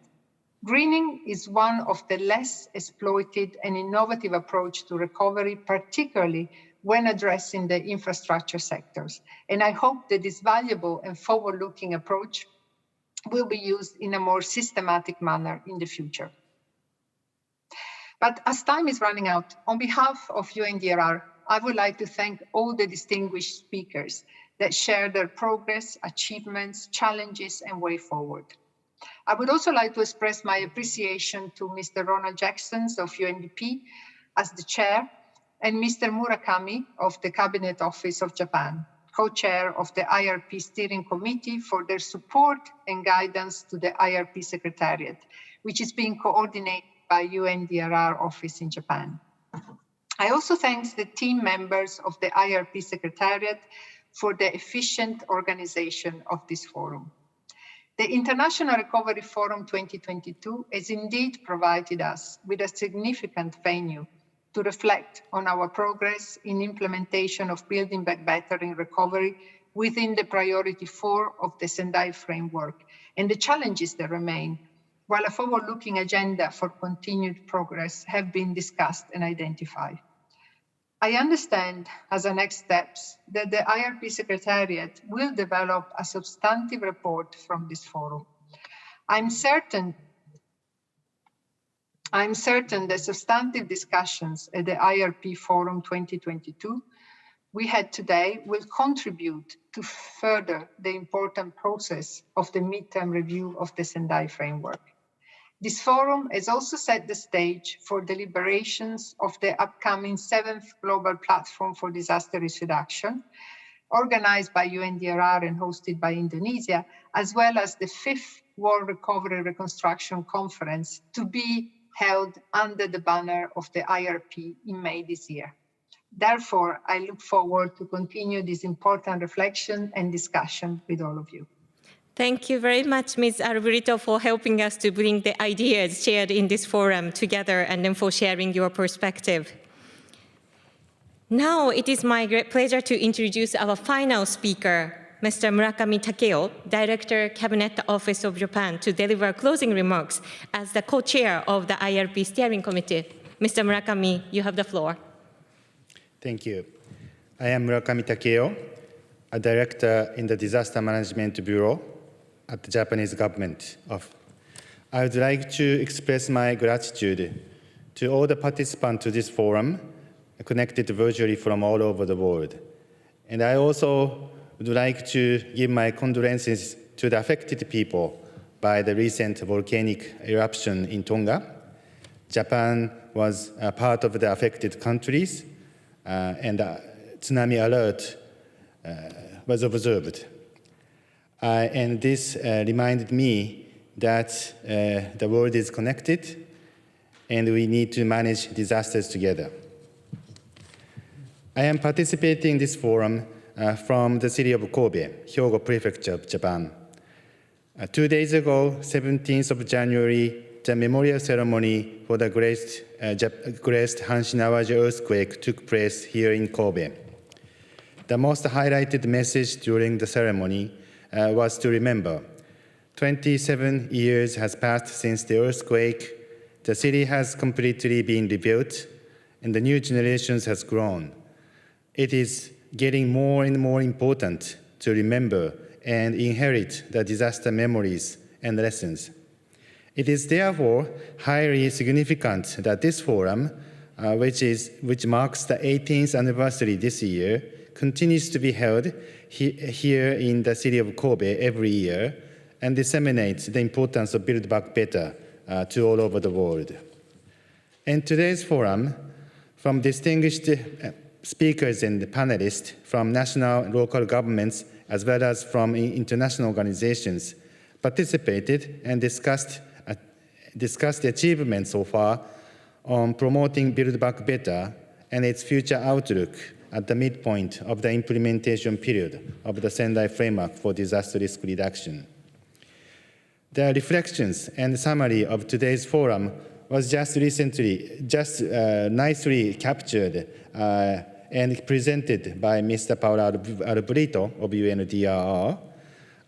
Greening is one of the less exploited and innovative approaches to recovery, particularly when addressing the infrastructure sectors. And I hope that this valuable and forward-looking approach will be used in a more systematic manner in the future. But as time is running out, on behalf of UNDRR, I would like to thank all the distinguished speakers that share their progress, achievements, challenges, and way forward. I would also like to express my appreciation to Mr. Ronald Jackson of UNDP as the chair, and Mr. Murakami of the Cabinet Office of Japan, co-chair of the IRP Steering Committee, for their support and guidance to the IRP Secretariat, which is being coordinated by UNDRR office in Japan. I also thank the team members of the IRP Secretariat for the efficient organization of this forum. The International Recovery Forum 2022 has indeed provided us with a significant venue to reflect on our progress in implementation of Building Back Better in recovery within the Priority 4 of the Sendai Framework and the challenges that remain, while a forward-looking agenda for continued progress have been discussed and identified. I understand, as a next steps, that the IRP Secretariat will develop a substantive report from this forum. I'm certain that substantive discussions at the IRP Forum 2022 we had today will contribute to further the important process of the midterm review of the Sendai Framework. This forum has also set the stage for deliberations of the upcoming 7th Global Platform for Disaster Risk Reduction, organized by UNDRR and hosted by Indonesia, as well as the 5th World Recovery Reconstruction Conference to be held under the banner of the IRP in May this year. Therefore, I look forward to continue this important reflection and discussion with all of you. Thank you very much, Ms. Arburito, for helping us to bring the ideas shared in this forum together and then for sharing your perspective. Now it is my great pleasure to introduce our final speaker, Mr. Murakami Takeo, Director, Cabinet Office of Japan, to deliver closing remarks as the co-chair of the IRP Steering Committee. Mr. Murakami, you have the floor. Thank you. I am Murakami Takeo, a Director in the Disaster Management Bureau at the Japanese government. I would like to express my gratitude to all the participants to this forum, connected virtually from all over the world. And I also would like to give my condolences to the affected people by the recent volcanic eruption in Tonga. Japan was a part of the affected countries, and tsunami alert was observed. And this reminded me that the world is connected and we need to manage disasters together. I am participating in this forum from the city of Kobe, Hyogo Prefecture of Japan. 2 days ago, 17th of January, the memorial ceremony for the greatest Hanshin-Awaji earthquake took place here in Kobe. The most highlighted message during the ceremony was to remember. 27 years has passed since the earthquake. The city has completely been rebuilt, and the new generations has grown. It is getting more and more important to remember and inherit the disaster memories and lessons. It is therefore highly significant that this forum, which marks the 18th anniversary this year, continues to be held here in the city of Kobe every year and disseminates the importance of Build Back Better to all over the world. In today's forum, from distinguished speakers and panelists from national and local governments, as well as from international organizations, participated and discussed the achievements so far on promoting Build Back Better and its future outlook at the midpoint of the implementation period of the Sendai Framework for Disaster Risk Reduction. The reflections and summary of today's forum was nicely captured and presented by Mr. Paolo Albrito of UNDRR.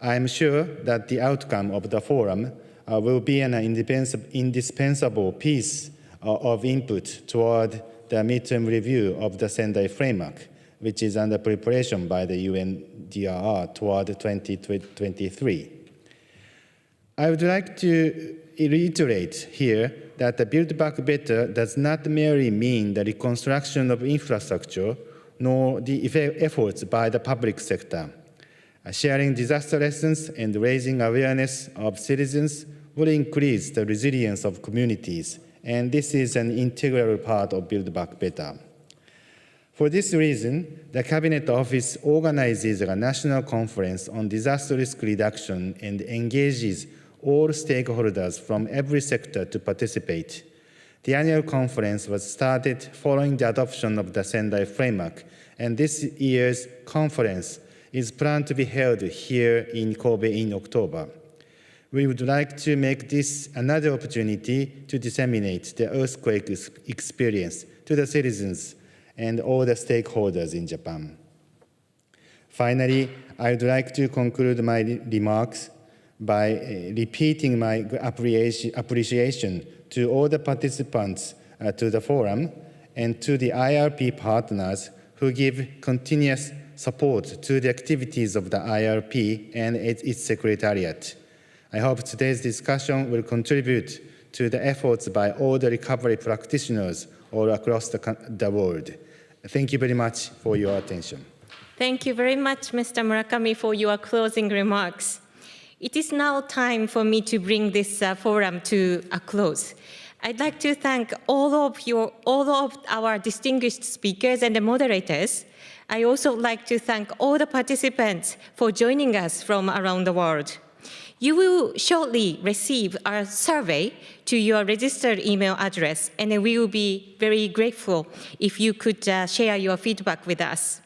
I am sure that the outcome of the forum will be an indispensable piece of input toward the midterm review of the Sendai Framework, which is under preparation by the UNDRR toward 2023. I would like to reiterate here that the Build Back Better does not merely mean the reconstruction of infrastructure, nor the efforts by the public sector. Sharing disaster lessons and raising awareness of citizens will increase the resilience of communities, and this is an integral part of Build Back Better. For this reason, the Cabinet Office organizes a national conference on disaster risk reduction and engages all stakeholders from every sector to participate. The annual conference was started following the adoption of the Sendai Framework, and this year's conference is planned to be held here in Kobe in October. We would like to make this another opportunity to disseminate the earthquake experience to the citizens and all the stakeholders in Japan. Finally, I would like to conclude my remarks by repeating my appreciation to all the participants to the forum and to the IRP partners who give continuous support to the activities of the IRP and its secretariat. I hope today's discussion will contribute to the efforts by all the recovery practitioners all across the world. Thank you very much for your attention. Thank you very much, Mr. Murakami, for your closing remarks. It is now time for me to bring this forum to a close. I'd like to thank all of our distinguished speakers and the moderators. I also like to thank all the participants for joining us from around the world. You will shortly receive a survey to your registered email address, and we will be very grateful if you could share your feedback with us.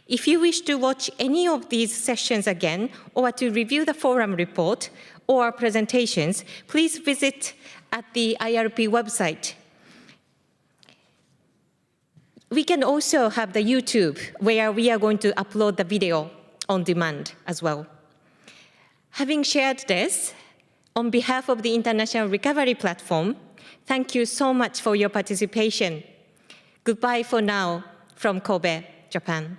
If you wish to watch any of these sessions again or to review the forum report or presentations, please visit at the IRP website. We can also have the YouTube where we are going to upload the video on demand as well. Having shared this, on behalf of the International Recovery Platform, thank you so much for your participation. Goodbye for now from Kobe, Japan.